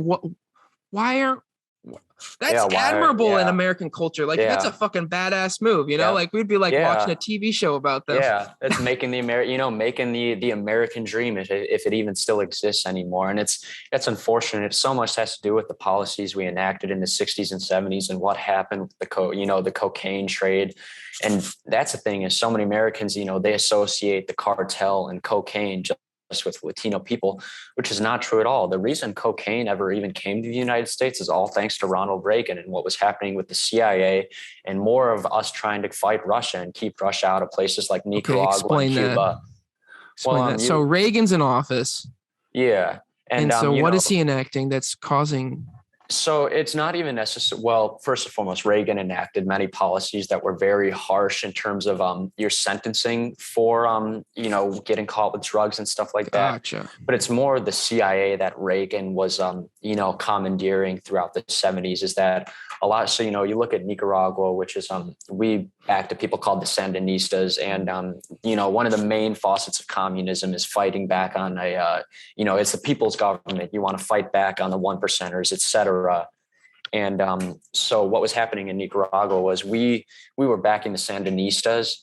that's admirable in American culture. Like that's a fucking badass move, like we'd be like watching a TV show about them. It's making the American dream if it even still exists anymore. And it's unfortunate. So much has to do with the policies we enacted in the 60s and 70s and what happened with the cocaine trade. And that's the thing, is so many Americans, they associate the cartel and cocaine just with Latino people, which is not true at all. The reason cocaine ever even came to the United States is all thanks to Ronald Reagan and what was happening with the CIA, and more of us trying to fight Russia and keep Russia out of places like Nicaragua and Cuba. Explain that. So Reagan's in office. Yeah. And so what is he enacting that's causing? So it's not even necessary. Well, first and foremost, Reagan enacted many policies that were very harsh in terms of your sentencing for, getting caught with drugs and stuff like that. Gotcha. But it's more the CIA that Reagan was, commandeering throughout the 70s, is that a lot. So, you look at Nicaragua, which is we backed a people called the Sandinistas. And, one of the main faucets of communism is fighting back on it's the people's government. You want to fight back on the 1%ers, et cetera. And so what was happening in Nicaragua was we were backing the Sandinistas,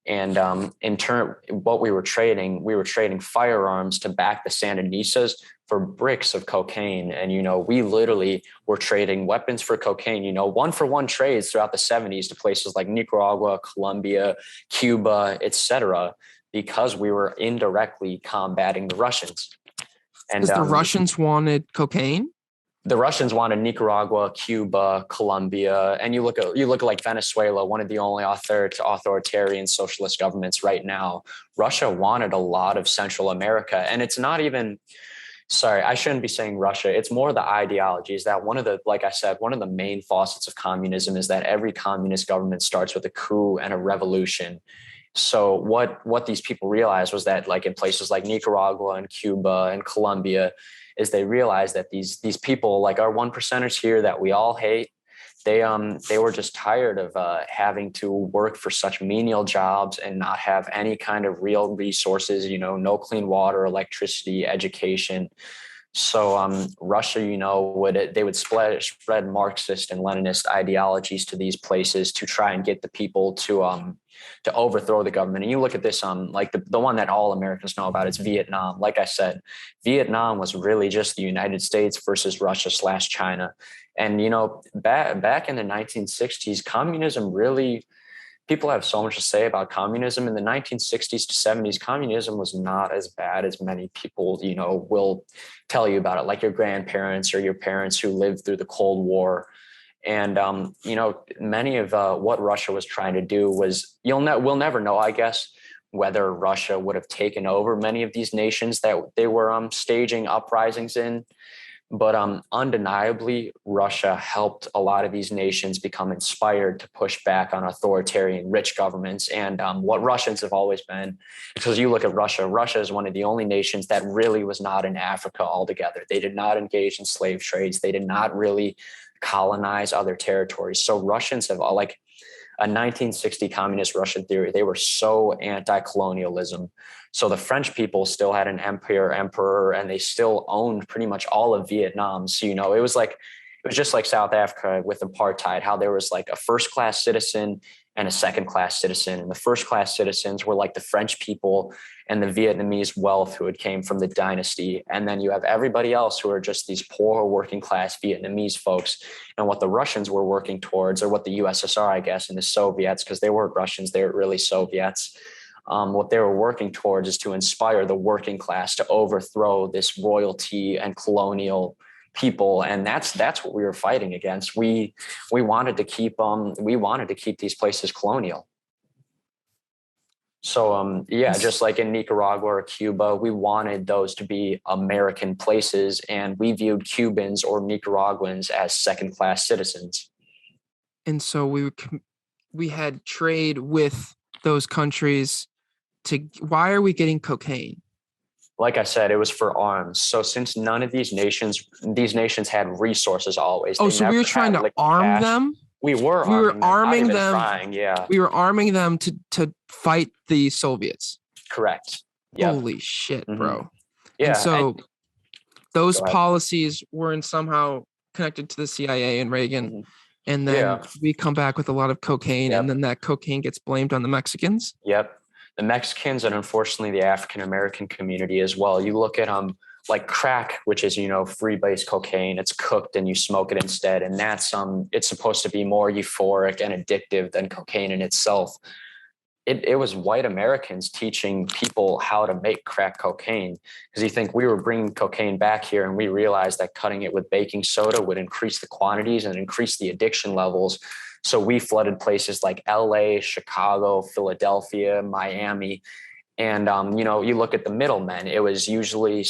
and in turn, what we were trading firearms to back the Sandinistas for bricks of cocaine. And, we literally were trading weapons for cocaine, 1-for-1 trades throughout the 70s to places like Nicaragua, Colombia, Cuba, et cetera, because we were indirectly combating the Russians. And because the Russians wanted cocaine? the Russians wanted Nicaragua, Cuba, Colombia, and you look at like Venezuela, one of the only authoritarian socialist governments right now. Russia wanted a lot of Central America, and it's not even. Sorry, I shouldn't be saying Russia. It's more the ideology. Is that like I said, one of the main faucets of communism is that every communist government starts with a coup and a revolution. So what these people realized was that, like in places like Nicaragua and Cuba and Colombia, is they realized that these people, like our 1%ers here that we all hate, they were just tired of having to work for such menial jobs and not have any kind of real resources, no clean water, electricity, education. So Russia, they would spread Marxist and Leninist ideologies to these places to try and get the people to overthrow the government. And you look at this, like the one that all Americans know about is Vietnam. Like I said, Vietnam was really just the United States versus Russia/China. And, back in the 1960s, communism really, people have so much to say about communism. In the 1960s to 70s, communism was not as bad as many people, will tell you about it, like your grandparents or your parents who lived through the Cold War. And, many of what Russia was trying to do was, we'll never know, I guess, whether Russia would have taken over many of these nations that they were staging uprisings in. But undeniably, Russia helped a lot of these nations become inspired to push back on authoritarian rich governments. And what Russians have always been, because you look at Russia, Russia is one of the only nations that really was not in Africa altogether. They did not engage in slave trades. They did not really colonize other territories. So Russians have like a 1960 communist Russian theory. They were so anti-colonialism. So the French people still had an emperor, and they still owned pretty much all of Vietnam. So, it was just like South Africa with apartheid, how there was like a first-class citizen and a second-class citizen. And the first-class citizens were like the French people and the Vietnamese wealth who had came from the dynasty. And then you have everybody else who are just these poor working-class Vietnamese folks. And what the Russians were working towards, or what the USSR, I guess, and the Soviets, because they weren't Russians, they were really Soviets. What they were working towards is to inspire the working class to overthrow this royalty and colonial people, and that's what we were fighting against. We wanted to keep these places colonial. So just like in Nicaragua or Cuba, we wanted those to be American places, and we viewed Cubans or Nicaraguans as second-class citizens. And so we had trade with those countries. Why are we getting cocaine? Like I said, it was for arms. So since none of these nations had resources always. Oh, so we were trying to arm them? We were arming them. We were arming them to fight the Soviets. Correct. Yep. Holy shit, bro. Mm-hmm. Yeah. And so those policies weren't somehow connected to the CIA and Reagan. Mm-hmm. And then we come back with a lot of cocaine, and then that cocaine gets blamed on the Mexicans. Yep. The Mexicans and unfortunately the African-American community as well. You look at like crack, which is, free-base cocaine. It's cooked and you smoke it instead. And that's it's supposed to be more euphoric and addictive than cocaine in itself. It was white Americans teaching people how to make crack cocaine, because you think we were bringing cocaine back here, and we realized that cutting it with baking soda would increase the quantities and increase the addiction levels. So we flooded places like LA, Chicago, Philadelphia, Miami. And, you look at the middlemen, it was usually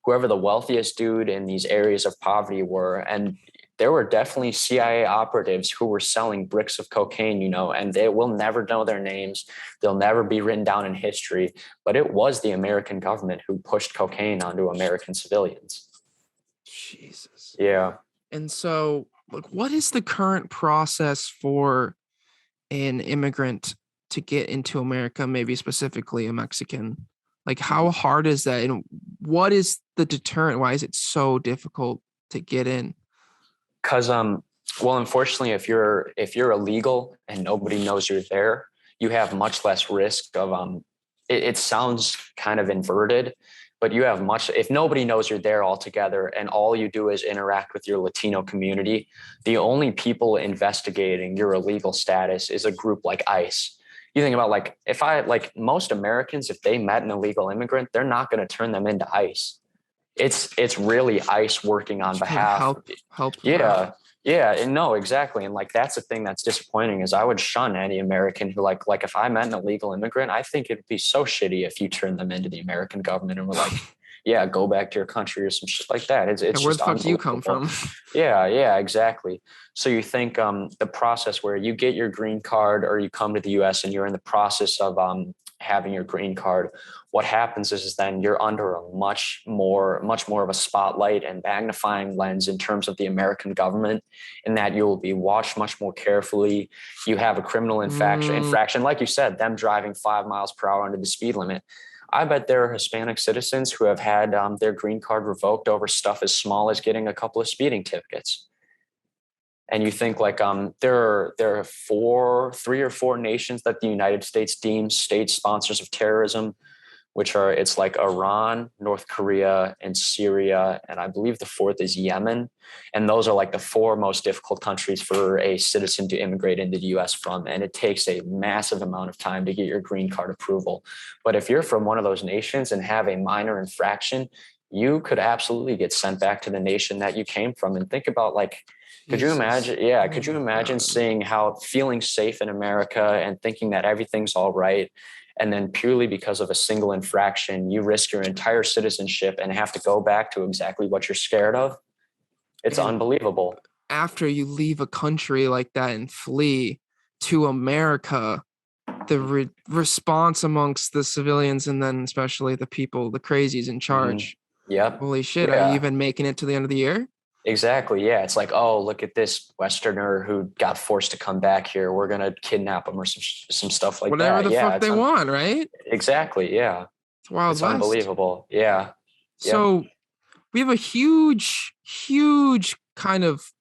whoever the wealthiest dude in these areas of poverty were. And there were definitely CIA operatives who were selling bricks of cocaine, and they will never know their names. They'll never be written down in history. But it was the American government who pushed cocaine onto American civilians. Jesus. Yeah. And so, what is the current process for an immigrant to get into America, maybe specifically a Mexican? Like, how hard is that? And what is the deterrent? Why is it so difficult to get in? Because, unfortunately, if you're illegal and nobody knows you're there, you have much less risk of, it sounds kind of inverted, but you have if nobody knows you're there altogether and all you do is interact with your Latino community, the only people investigating your illegal status is a group like ICE. You think about most Americans, if they met an illegal immigrant, they're not going to turn them into ICE. it's really ICE working on behalf. Help. Yeah. Yeah. And no, exactly. And like, that's the thing that's disappointing is I would shun any American who like if I met an illegal immigrant, I think it'd be so shitty if you turned them into the American government and were like, yeah, go back to your country or some shit like that. It's Where just the fuck do you come from? Yeah, exactly. So you think the process where you get your green card or you come to the US and you're in the process of having your green card, what happens is then you're under a much more of a spotlight and magnifying lens in terms of the American government, in that you will be watched much more carefully. You have a criminal infraction, like you said, them driving 5 miles per hour under the speed limit. I bet there are Hispanic citizens who have had their green card revoked over stuff as small as getting a couple of speeding tickets. And you think like there are 3 or 4 nations that the United States deems state sponsors of terrorism, which are, it's like Iran, North Korea, and Syria. And I believe the 4th is Yemen. And those are like the 4 most difficult countries for a citizen to immigrate into the US from. And it takes a massive amount of time to get your green card approval. But if you're from one of those nations and have a minor infraction, you could absolutely get sent back to the nation that you came from. And think about like, could you imagine? Yeah. Could you imagine seeing feeling safe in America and thinking that everything's all right, and then purely because of a single infraction, you risk your entire citizenship and have to go back to exactly what you're scared of? It's unbelievable. After you leave a country like that and flee to America, the response amongst the civilians, and then especially the people, the crazies in charge. Yep. Holy shit. Yeah. Are you even making it to the end of the year? Exactly. Yeah. It's like, oh, look at this Westerner who got forced to come back here. We're going to kidnap him or some stuff like Whatever that. the fuck they want, right? Exactly. Yeah. It's Wild It's West. unbelievable. Yeah. So we have a huge kind of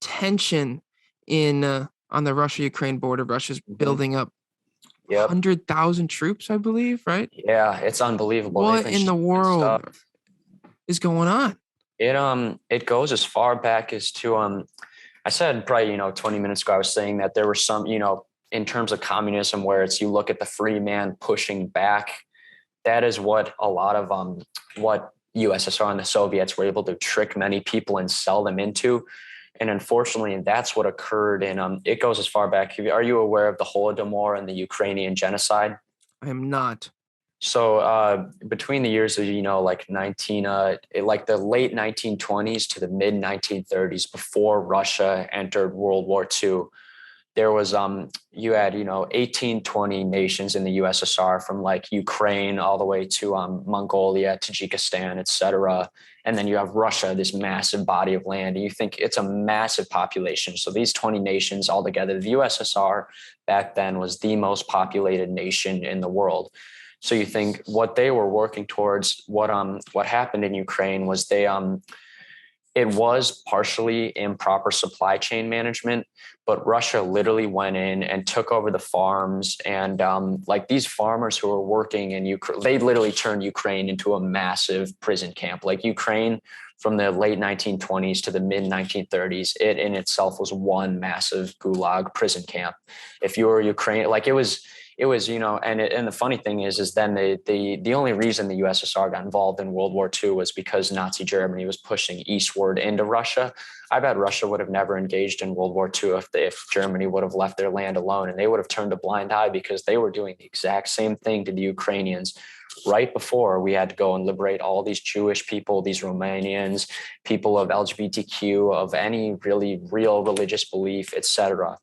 tension in on the Russia-Ukraine border. Russia's building up 100,000 troops, I believe, right? Yeah, it's unbelievable. What in the world is going on? It goes as far back as to I said probably 20 minutes ago I was saying that there were some in terms of communism where it's you look at the free man pushing back. That is what a lot of what USSR and the Soviets were able to trick many people and sell them into. And unfortunately, that's what occurred in it goes as far back. Are you aware of the Holodomor and the Ukrainian genocide? I am not. So between the years of like like the late 1920s to the mid 1930s, before Russia entered World War II, there was you had 18, 20 nations in the USSR, from like Ukraine all the way to Mongolia, Tajikistan, etc. And then you have Russia, this massive body of land, and you think it's a massive population. So these 20 nations all together, the USSR back then was the most populated nation in the world. So you think what they were working towards, what happened in Ukraine was it was partially improper supply chain management, but Russia literally went in and took over the farms, and like these farmers who were working in Ukraine, they literally turned Ukraine into a massive prison camp. Like Ukraine from the late 1920s to the mid 1930s, it in itself was one massive gulag prison camp. If you were Ukraine, like it was, and the funny thing is then the only reason the USSR got involved in World War II was because Nazi Germany was pushing eastward into Russia. I bet Russia would have never engaged in World War II if Germany would have left their land alone, and they would have turned a blind eye, because they were doing the exact same thing to the Ukrainians right before we had to go and liberate all these Jewish people, these Romanians, people of LGBTQ, of any really real religious belief, etc.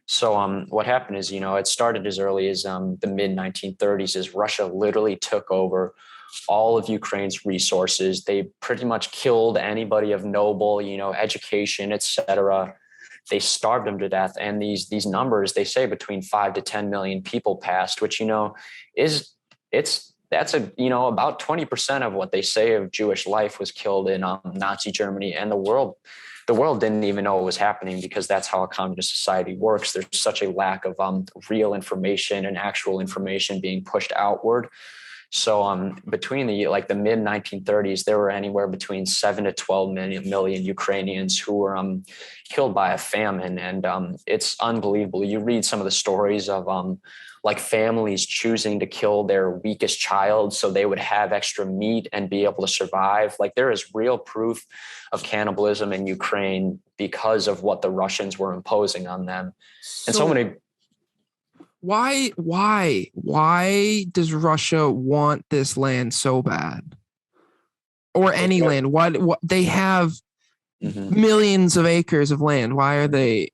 So what happened is, it started as early as the mid 1930s, as Russia literally took over all of Ukraine's resources. They pretty much killed anybody of noble, education, etc. They starved them to death. And these numbers, they say between 5 to 10 million people passed, which, that's about 20% of what they say of Jewish life was killed in Nazi Germany. And the world didn't even know what was happening, because that's how a communist society works. There's such a lack of real information and actual information being pushed outward. So between the mid 1930s, there were anywhere between 7 to 12 million Ukrainians who were killed by a famine. And it's unbelievable. You read some of the stories of like families choosing to kill their weakest child so they would have extra meat and be able to survive. Like there is real proof of cannibalism in Ukraine because of what the Russians were imposing on them. And so many. Why does Russia want this land so bad? Or any land? What they have millions of acres of land. Why are they?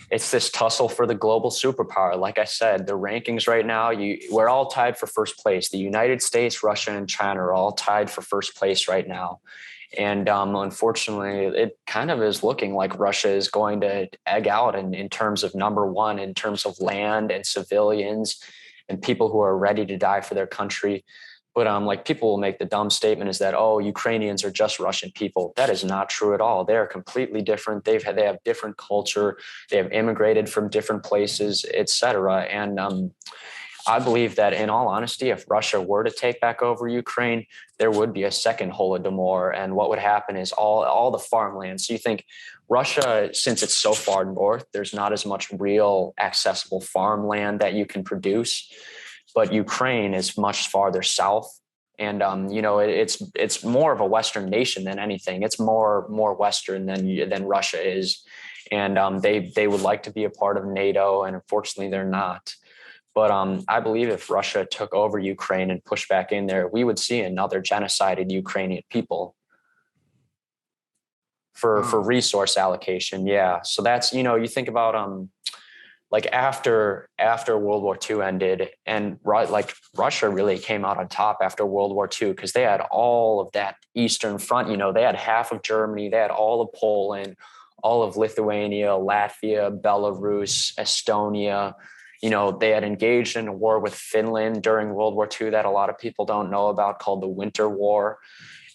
It's this tussle for the global superpower. Like I said, the rankings right now, we're all tied for first place. The United States, Russia, and China are all tied for first place right now. And unfortunately, it kind of is looking like Russia is going to egg out in terms of number one, in terms of land and civilians and people who are ready to die for their country. But like people will make the dumb statement is that, oh, Ukrainians are just Russian people. That is not true at all. They are completely different. They have different culture. They have immigrated from different places, et cetera. And I believe that in all honesty, if Russia were to take back over Ukraine, there would be a second Holodomor. And what would happen is all the farmland. So you think Russia, since it's so far north, there's not as much real accessible farmland that you can produce. But Ukraine is much farther south. And, it's more of a Western nation than anything. It's more Western than Russia is. And they would like to be a part of NATO. And unfortunately, they're not. But I believe if Russia took over Ukraine and pushed back in there, we would see another genocided Ukrainian people for resource allocation. Yeah. So that's, you think about like after World War II ended, and like Russia really came out on top after World War II because they had all of that Eastern Front. They had half of Germany, they had all of Poland, all of Lithuania, Latvia, Belarus, Estonia. They had engaged in a war with Finland during World War II that a lot of people don't know about, called the Winter War.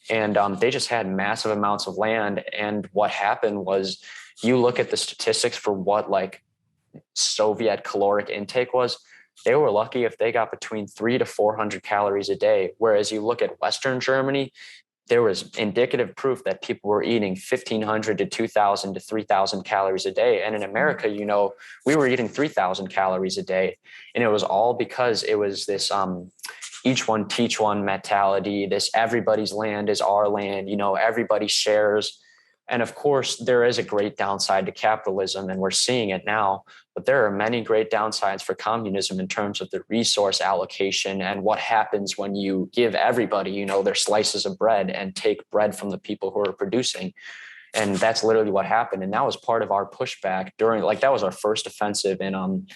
And they just had massive amounts of land. And what happened was, you look at the statistics for what like Soviet caloric intake was, they were lucky if they got between 300 to 400 calories a day. Whereas you look at Western Germany, there was indicative proof that people were eating 1,500 to 2,000 to 3,000 calories a day. And in America, we were eating 3,000 calories a day. And it was all because it was this each one teach one mentality, this everybody's land is our land, everybody shares. And of course, there is a great downside to capitalism, and we're seeing it now. But there are many great downsides for communism in terms of the resource allocation and what happens when you give everybody, their slices of bread and take bread from the people who are producing. And that's literally what happened. And that was part of our pushback that was our first offensive in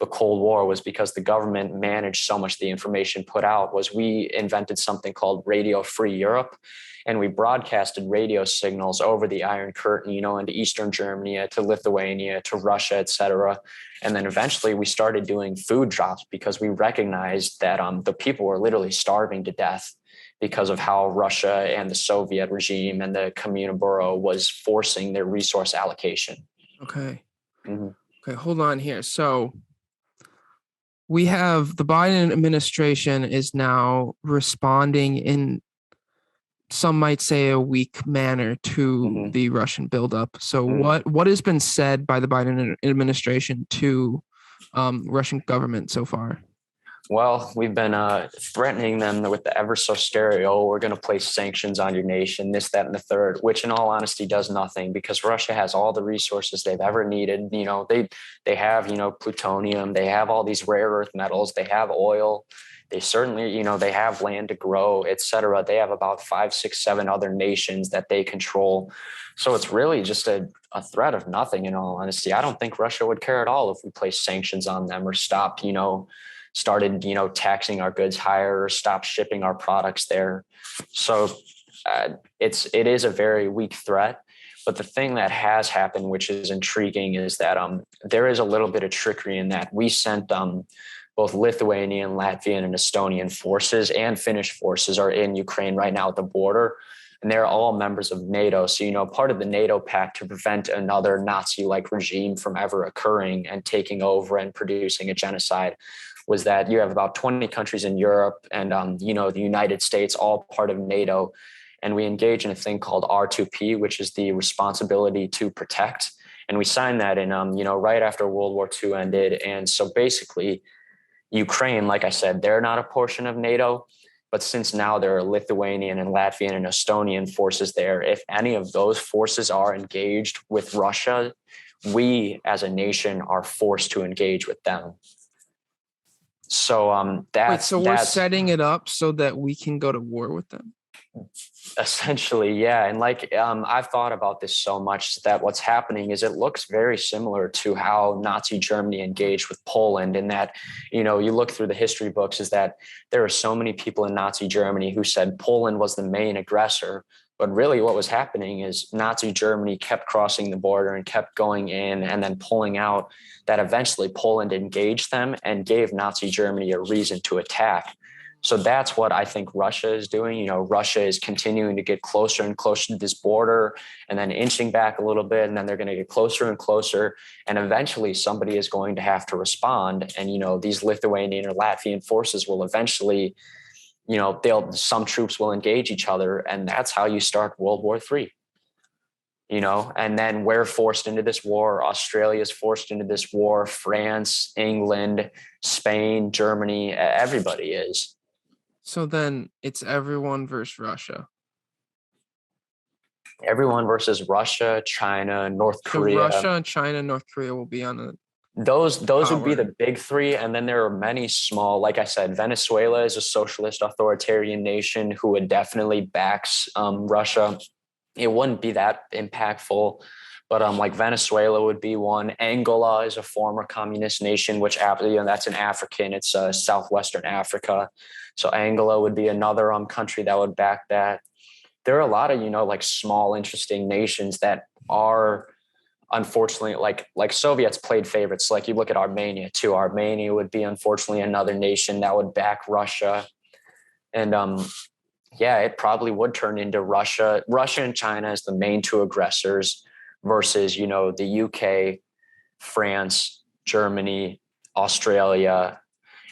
the Cold War, was because the government managed so much the information put out. Was we invented something called Radio Free Europe. And we broadcasted radio signals over the Iron Curtain, into Eastern Germany, to Lithuania, to Russia, et cetera. And then eventually we started doing food drops because we recognized that the people were literally starving to death because of how Russia and the Soviet regime and the Kommuniburo was forcing their resource allocation. Okay. Mm-hmm. Okay, hold on here. So we have the Biden administration is now responding in, some might say, a weak manner to the Russian buildup. So what has been said by the Biden administration to Russian government so far? Well, we've been threatening them with the ever so stereo, we're going to place sanctions on your nation, this, that, and the third, which in all honesty does nothing, because Russia has all the resources they've ever needed. They have, plutonium, they have all these rare earth metals, they have oil. They certainly, they have land to grow, et cetera. They have about 5, 6, 7 other nations that they control. So it's really just a threat of nothing, in all honesty. I don't think Russia would care at all if we placed sanctions on them or started taxing our goods higher or stopped shipping our products there. So it is a very weak threat. But the thing that has happened, which is intriguing, is that there is a little bit of trickery in that we sent both Lithuanian, Latvian, and Estonian forces and Finnish forces are in Ukraine right now at the border. And they're all members of NATO. So, part of the NATO pact to prevent another Nazi-like regime from ever occurring and taking over and producing a genocide. was that you have about 20 countries in Europe and, the United States, all part of NATO. And we engage in a thing called R2P, which is the responsibility to protect. And we signed that in, right after World War II ended. And so basically, Ukraine, like I said, they're not a portion of NATO. But since now there are Lithuanian and Latvian and Estonian forces there, if any of those forces are engaged with Russia, we as a nation are forced to engage with them. So we're setting it up so that we can go to war with them. Essentially, yeah. And I've thought about this so much that what's happening is it looks very similar to how Nazi Germany engaged with Poland, in that, you look through the history books, is that there are so many people in Nazi Germany who said Poland was the main aggressor. But really what was happening is Nazi Germany kept crossing the border and kept going in and then pulling out, that eventually Poland engaged them and gave Nazi Germany a reason to attack. So that's what I think Russia is doing. Russia is continuing to get closer and closer to this border and then inching back a little bit. And then they're going to get closer and closer. And eventually somebody is going to have to respond. And, these Lithuanian or Latvian forces will eventually, some troops will engage each other. And that's how you start World War III. And then we're forced into this war. Australia is forced into this war. France, England, Spain, Germany, everybody is. So then it's everyone versus Russia. Everyone versus Russia, China, North Korea. So Russia and China and North Korea will be on a Those would be the big three. And then there are many small, like I said, Venezuela is a socialist authoritarian nation who would definitely backs Russia. It wouldn't be that impactful, but like Venezuela would be one. Angola is a former communist nation, which that's an African. It's southwestern Africa. So Angola would be another country that would back that. There are a lot of small interesting nations that are unfortunately like Soviets played favorites. Like you look at Armenia too. Armenia would be unfortunately another nation that would back Russia, and it probably would turn into Russia and China as the main two aggressors versus, the UK, France, Germany, Australia.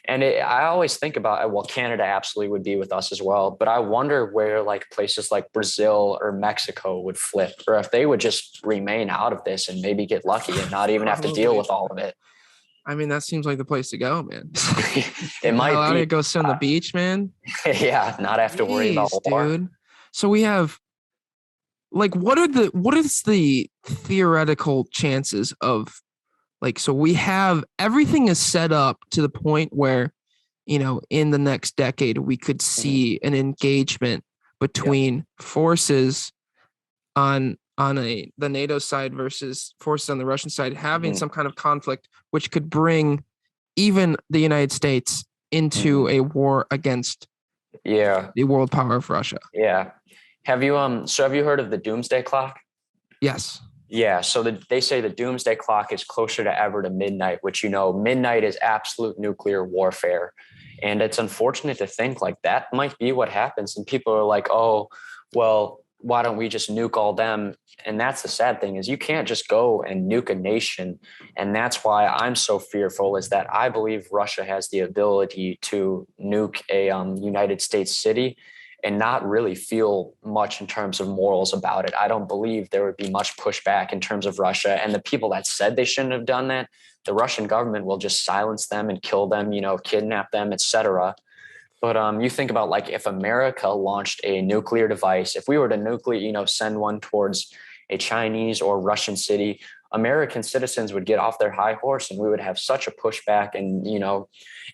And I always think about, Canada absolutely would be with us as well. But I wonder where places like Brazil or Mexico would flip, or if they would just remain out of this and maybe get lucky and not even have to deal with all of it. I mean, that seems like the place to go, man. It might be. Go sit on the beach, man. Yeah, not have to worry about war. Dude. So we have, what is the theoretical chances of, so we have, everything is set up to the point where, in the next decade, we could see an engagement between forces on the NATO side versus forces on the Russian side, having some kind of conflict, which could bring even the United States into a war against the world power of Russia. Yeah. Have you heard of the doomsday clock? Yes. Yeah. So they say the doomsday clock is closer to ever to midnight, which, midnight is absolute nuclear warfare. And it's unfortunate to think that might be what happens. And people are like, oh, well, why don't we just nuke all them? And that's the sad thing, is you can't just go and nuke a nation. And that's why I'm so fearful, is that I believe Russia has the ability to nuke a United States city and not really feel much in terms of morals about it. I don't believe there would be much pushback in terms of Russia. And the people that said they shouldn't have done that, the Russian government will just silence them and kill them, kidnap them, etc. But you think about if America launched a nuclear device, if we were to send one towards a Chinese or Russian city, American citizens would get off their high horse and we would have such a pushback. And,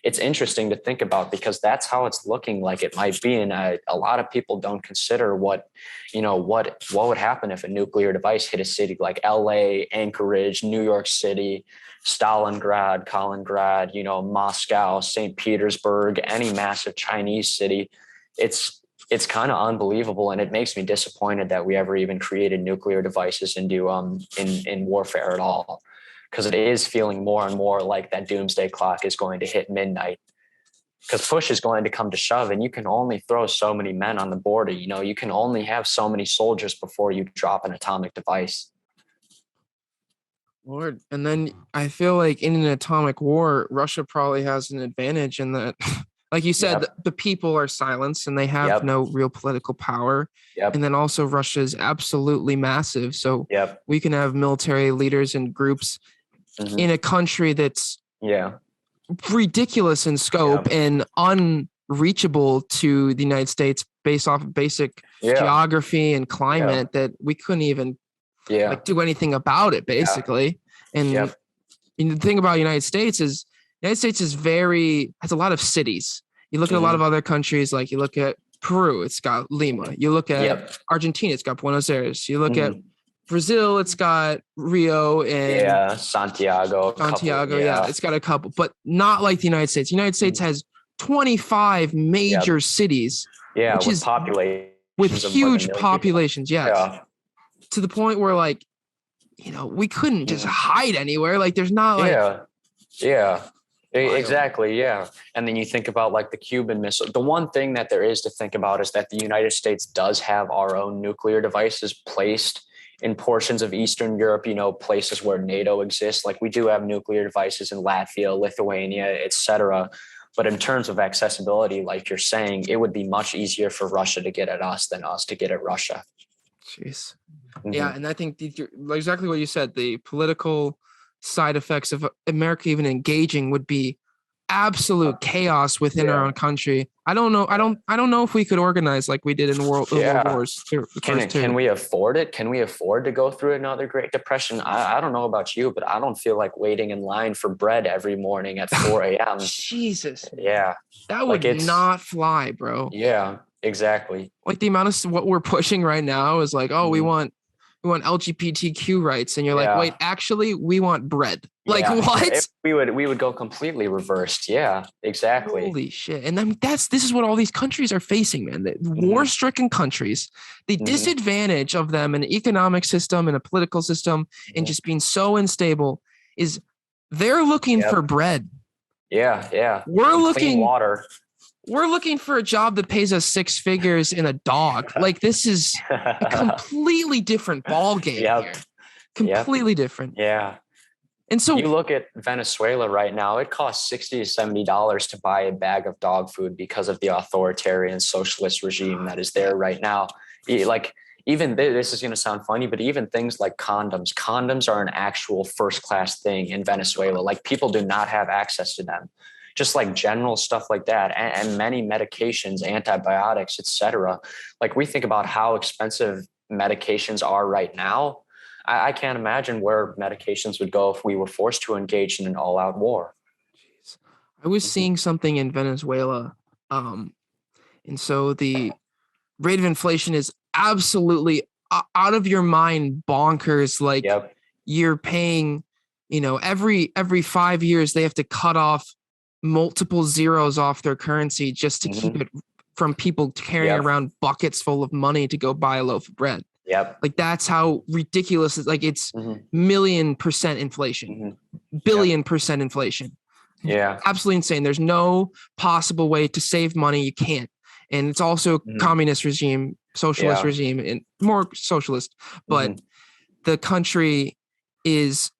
it's interesting to think about, because that's how it's looking like it might be. And a lot of people don't consider what would happen if a nuclear device hit a city like LA, Anchorage, New York City, Stalingrad, Kaliningrad, Moscow, St. Petersburg, any massive Chinese city. It's kind of unbelievable, and it makes me disappointed that we ever even created nuclear devices into in warfare at all, because it is feeling more and more like that doomsday clock is going to hit midnight, because push is going to come to shove, and you can only throw so many men on the border. You can only have so many soldiers before you drop an atomic device. Lord. And then I feel like in an atomic war, Russia probably has an advantage in that, like you said, Yep. the people are silenced and they have Yep. no real political power. Yep. And then also Russia is absolutely massive. So Yep. we can have military leaders and groups Mhm. in a country that's Yeah. ridiculous in scope and unreachable to the United States based off of basic Yeah. geography and climate that we couldn't even Yeah. like do anything about it basically. And Yep. the thing about United States is has a lot of cities. You look at a lot of other countries, like you look at Peru, it's got Lima. You look at Argentina, it's got Buenos Aires. You look at Brazil, it's got Rio and Santiago. It's got a couple, but not like the United States. The United States has 25 major cities. Yeah, which with is populations with of more than huge 1 million populations. people. Yes. To the point where like, we couldn't just hide anywhere. Like there's not like Exactly. Yeah. And then you think about like the Cuban Missile. The one thing that there is to think about is that the United States does have our own nuclear devices placed in portions of Eastern Europe, places where NATO exists. Like we do have nuclear devices in Latvia, Lithuania, etc. But in terms of accessibility, like you're saying, it would be much easier for Russia to get at us than us to get at Russia. Jeez. Yeah. And I think exactly what you said, the political side effects of America even engaging would be absolute chaos within our own country. I don't know if we could organize like we did in World Wars. Can we afford it? Can we afford to go through another Great Depression? I don't know about you, but I don't feel like waiting in line for bread every morning at 4 a.m. Jesus. Yeah. That would not fly, bro. Yeah, exactly. Like the amount of what we're pushing right now is like, we want LGBTQ rights, and you're like, wait, actually, we want bread. Like what? We would go completely reversed. Yeah, exactly. Holy shit! And then this is what all these countries are facing, man. The war-stricken countries, the disadvantage of them in an economic system and a political system, and just being so unstable is they're looking for bread. Yeah. We're looking water. We're looking for a job that pays us 6 figures in a dog. Like this is a completely different ball game here. Completely different. Yeah. And so you look at Venezuela right now, it costs $60 to $70 to buy a bag of dog food because of the authoritarian socialist regime that is there right now. Like even this is going to sound funny, but even things like condoms are an actual first-class thing in Venezuela. Like people do not have access to them. Just like general stuff like that, and many medications, antibiotics, etc. Like we think about how expensive medications are right now. I can't imagine where medications would go if we were forced to engage in an all-out war. Jeez. I was seeing something in Venezuela, and so the rate of inflation is absolutely out of your mind bonkers. Like you're paying, every 5 years they have to cut off multiple zeros off their currency just to keep it from people carrying around buckets full of money to go buy a loaf of bread. Like that's how ridiculous it's like. It's million% inflation, billion% inflation. Yeah. Absolutely insane. There's no possible way to save money. You can't. And it's also communist regime, socialist regime, and more socialist, but the country is,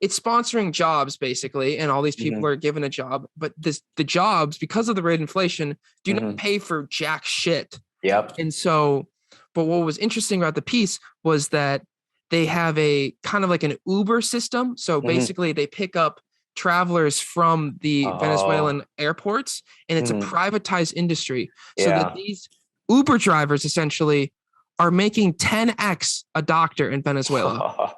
it's sponsoring jobs basically, and all these people are given a job, but the jobs, because of the rate of inflation, do not pay for jack shit. And so, but what was interesting about the piece was that they have a kind of like an Uber system. So basically they pick up travelers from the Venezuelan airports, and it's a privatized industry. So that these Uber drivers essentially are making 10x a doctor in Venezuela.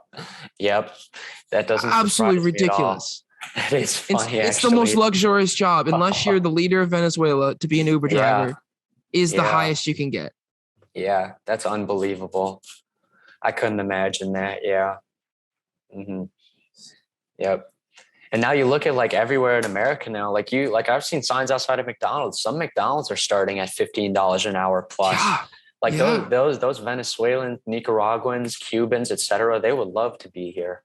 That doesn't absolutely ridiculous. That is funny. It's the most luxurious job, unless you're the leader of Venezuela, to be an Uber driver is the highest you can get. Yeah, that's unbelievable. I couldn't imagine that. Yeah. Yep. And now you look at like everywhere in America now, like I've seen signs outside of McDonald's. Some McDonald's are starting at $15 an hour plus. Like those Venezuelans, Nicaraguans, Cubans, etc. They would love to be here.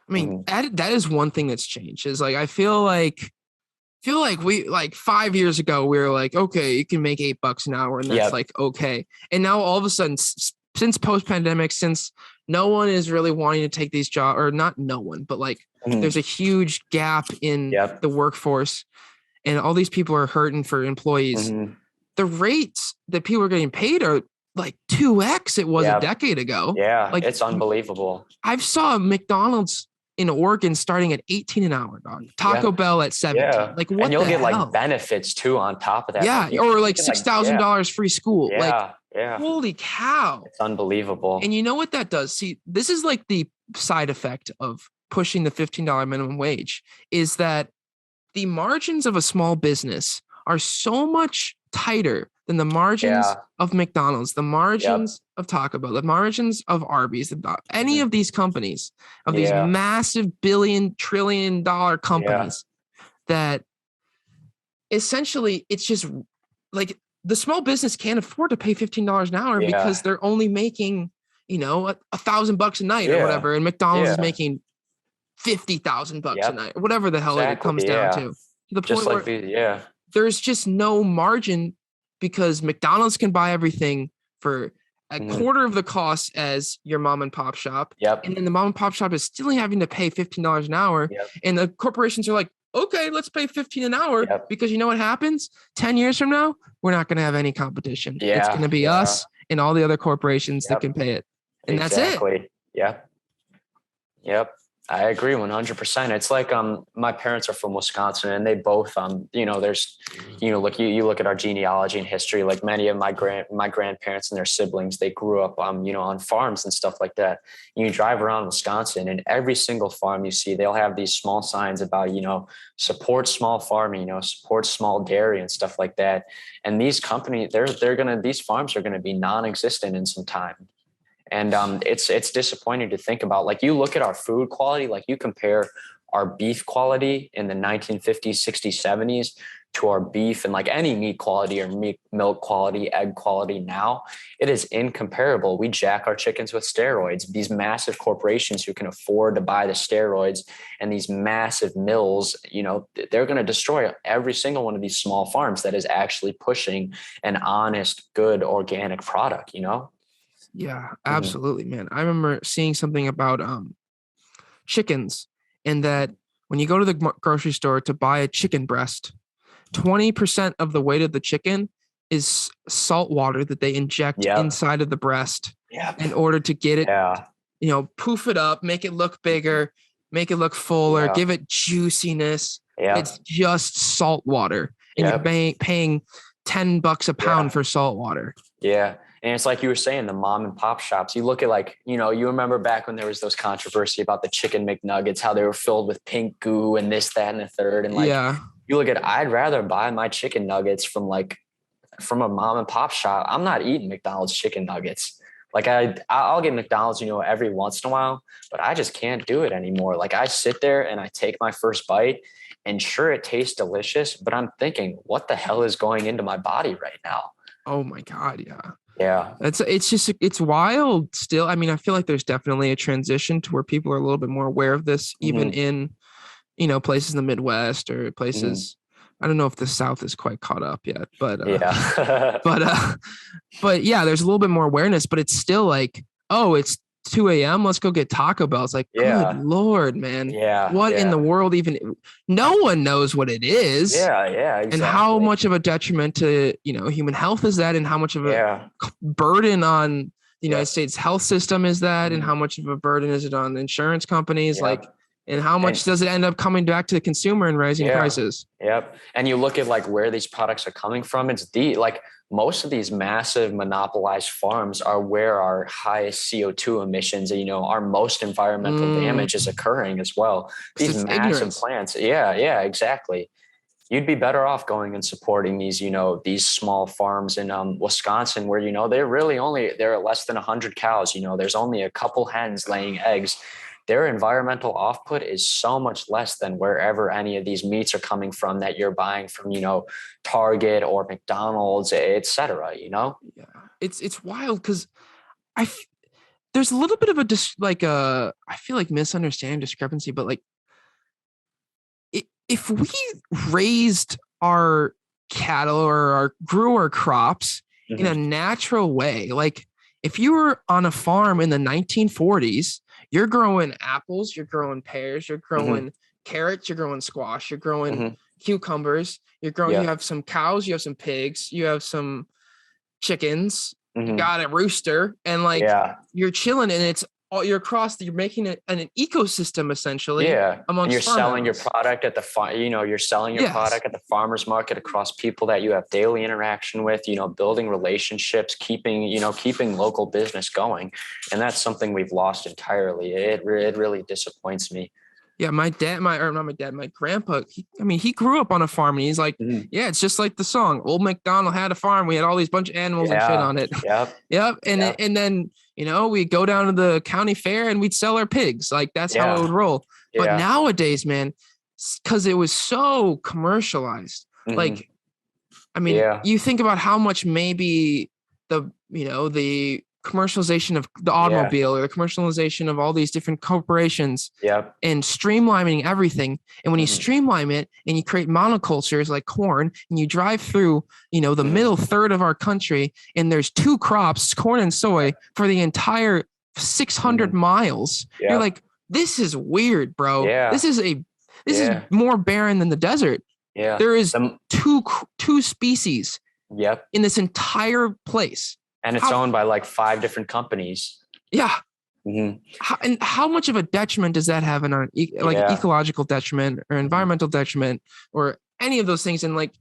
I mean, that is one thing that's changed. Is like I feel like we, like 5 years ago we were like, okay, you can make $8 an hour, and that's like okay. And now all of a sudden, since post pandemic, since no one is really wanting to take these jobs, or not no one, but like there's a huge gap in the workforce, and all these people are hurting for employees. The rates that people are getting paid are like 2x it was a decade ago. Yeah, like it's unbelievable. I've saw McDonald's in Oregon starting at 18 an hour, dog. Taco Bell at 17. Yeah. Like what? And you'll get hell? like benefits too on top of that. Yeah, or like $6,000 free school. Yeah, like yeah. Holy cow. It's unbelievable. And you know what that does? See, this is like the side effect of pushing the $15 minimum wage, is that the margins of a small business are so much tighter than the margins of McDonald's, the margins of Taco Bell, the margins of Arby's, any of these companies, of these massive billion-trillion-dollar companies, that essentially it's just like the small business can't afford to pay $15 an hour because they're only making, you know, $1,000 a night or whatever, and McDonald's is making $50,000 a night, or whatever the hell it comes down to. The point just like where there's just no margin, because McDonald's can buy everything for a quarter of the cost as your mom and pop shop. And then the mom and pop shop is still having to pay $15 an hour. And the corporations are like, okay, let's pay $15 an hour, because you know what happens? 10 years from now, we're not going to have any competition. It's going to be us and all the other corporations that can pay it. And that's it. Yep. I agree 100%. It's like my parents are from Wisconsin, and they both there's you look at our genealogy and history, like many of my grandparents and their siblings, they grew up on farms and stuff like that. You drive around Wisconsin, and every single farm you see, they'll have these small signs about support small farming, support small dairy and stuff like that. And these companies, these farms are gonna be non-existent in some time. And it's disappointing to think about. Like, you look at our food quality, like you compare our beef quality in the 1950s, 60s, 70s to our beef and like any meat quality or milk quality, egg quality now, it is incomparable. We jack our chickens with steroids. These massive corporations who can afford to buy the steroids, and these massive mills, they're going to destroy every single one of these small farms that is actually pushing an honest, good, organic product, Yeah, absolutely, man. I remember seeing something about chickens, and that when you go to the grocery store to buy a chicken breast, 20% of the weight of the chicken is salt water that they inject inside of the breast in order to get it, poof it up, make it look bigger, make it look fuller, give it juiciness. It's just salt water, and you're paying $10 a pound for salt water. And it's like you were saying, the mom and pop shops, you look at you remember back when there was those controversy about the chicken McNuggets, how they were filled with pink goo and this, that, and the third. And you look at, I'd rather buy my chicken nuggets from a mom and pop shop. I'm not eating McDonald's chicken nuggets. Like I'll get McDonald's, every once in a while, but I just can't do it anymore. Like, I sit there and I take my first bite, and sure, it tastes delicious, but I'm thinking, what the hell is going into my body right now? Oh my God. Yeah. It's wild still. I mean, I feel like there's definitely a transition to where people are a little bit more aware of this, even in, places in the Midwest or places. I don't know if the South is quite caught up yet, but but yeah, there's a little bit more awareness, but it's still like, oh, it's 2 a.m. Let's go get Taco Bell. It's like, good Lord, man. What in the world even? No one knows what it is. Exactly. And how much of a detriment to, human health is that, and how much of a burden on the United States health system is that, and how much of a burden is it on insurance companies? And how much does it end up coming back to the consumer and rising prices? And you look at where these products are coming from. It's most of these massive monopolized farms are where our highest CO2 emissions, our most environmental damage is occurring as well. These massive plants. Exactly. You'd be better off going and supporting these, these small farms in Wisconsin, where, they're less than 100 cows. There's only a couple hens laying eggs. Their environmental output is so much less than wherever any of these meats are coming from that you're buying from, Target or McDonald's, et cetera, Yeah, it's wild, because there's a little bit of I feel like misunderstanding, discrepancy, but if we raised our cattle or grew our crops in a natural way, if you were on a farm in the 1940s, you're growing apples, you're growing pears, you're growing carrots, you're growing squash, you're growing cucumbers, you have some cows, you have some pigs, you have some chickens, you got a rooster, and like you're chilling, and it's all you're making an ecosystem essentially. Yeah. And you're selling your animals. product at the you're selling your product at the farmer's market across people that you have daily interaction with, building relationships, keeping local business going. And that's something we've lost entirely. It really disappoints me. Yeah, my grandpa, he grew up on a farm, and he's like, yeah, it's just like the song, Old MacDonald had a farm. We had all these bunch of animals and shit on it. Yep. And then, we'd go down to the county fair and we'd sell our pigs. Like that's how it would roll. But nowadays, man, because it was so commercialized, like, you think about how much maybe the commercialization of the automobile or the commercialization of all these different corporations and streamlining everything. And when you streamline it and you create monocultures like corn, and you drive through, the middle third of our country, and there's 2 crops, corn and soy, for the entire 600 miles, you're like, this is weird, bro. This is more barren than the desert. There is two species in this entire place. And it's owned by like 5 different companies. Yeah. How much of a detriment does that have in our ecological detriment or environmental detriment or any of those things? And like,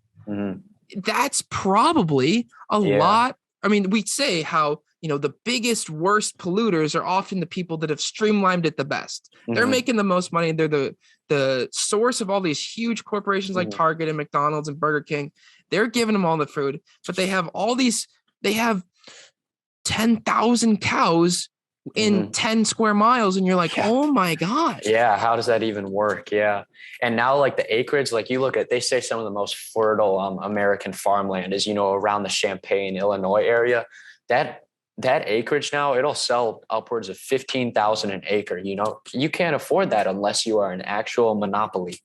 that's probably a lot. I mean, we say how, the biggest, worst polluters are often the people that have streamlined it the best. They're making the most money. They're the source of all these huge corporations like Target and McDonald's and Burger King. They're giving them all the food, but they have 10,000 cows in 10 square miles. And you're like, oh my God. Yeah. How does that even work? Yeah. And now like the acreage, like they say some of the most fertile American farmland is, around the Champaign, Illinois area. That acreage now, it'll sell upwards of $15,000 an acre. You can't afford that unless you are an actual monopoly.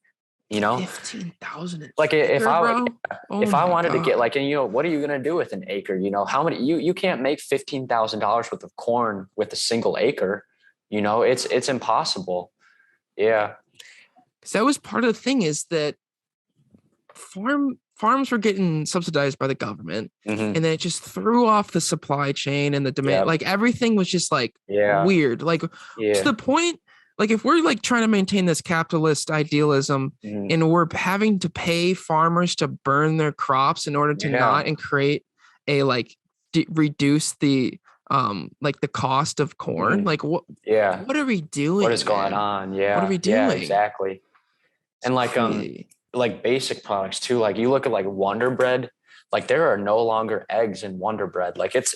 15,000. Like if I wanted to get like, and what are you going to do with an acre? How many, you can't make $15,000 worth of corn with a single acre. It's impossible. Yeah. Because that was part of the thing, is that farms were getting subsidized by the government, and then it just threw off the supply chain and the demand. Like everything was just like weird, like to the point. Like if we're like trying to maintain this capitalist idealism, and we're having to pay farmers to burn their crops in order to not and create a reduce the like the cost of corn, like what are we doing? What is going on? Yeah. What are we doing? Yeah, exactly. And like basic products too. Like you look at like Wonder Bread, like there are no longer eggs in Wonder Bread. Like it's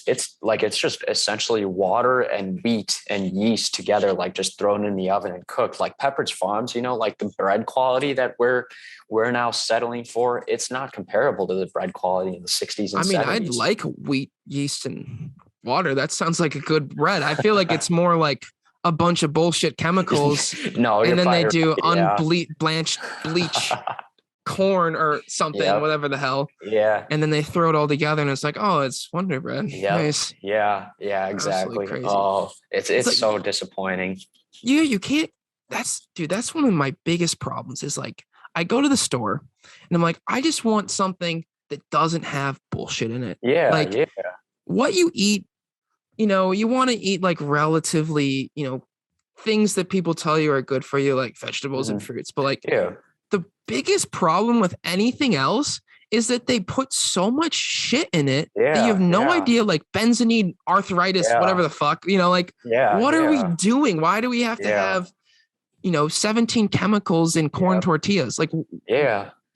just essentially water and wheat and yeast together, like just thrown in the oven and cooked. Like Pepperidge Farms, like the bread quality that we're now settling for, it's not comparable to the bread quality in the 60s and 70s. I'd like wheat, yeast, and water. That sounds like a good bread. I feel like it's more like a bunch of bullshit chemicals. No, and then they do blanched bleach corn or something, whatever the hell. Yeah. And then they throw it all together, and it's like, oh, it's Wonder Bread. Nice. Yeah, exactly. Oh, it's like, so disappointing. You can't. That's one of my biggest problems is like, I go to the store and I'm like, I just want something that doesn't have bullshit in it. What you eat, you want to eat like relatively, things that people tell you are good for you, like vegetables and fruits. But like, the biggest problem with anything else is that they put so much shit in it that you have no idea, like benzoate, arthritis, whatever the fuck, what are we doing? Why do we have to have, 17 chemicals in corn tortillas? Like,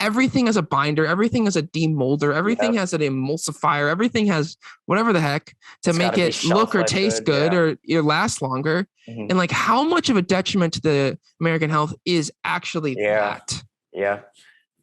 everything has a binder, everything has a demolder, everything has an emulsifier, everything has whatever the heck to make it look or taste good or last longer. And like, how much of a detriment to the American health is actually that? Yeah.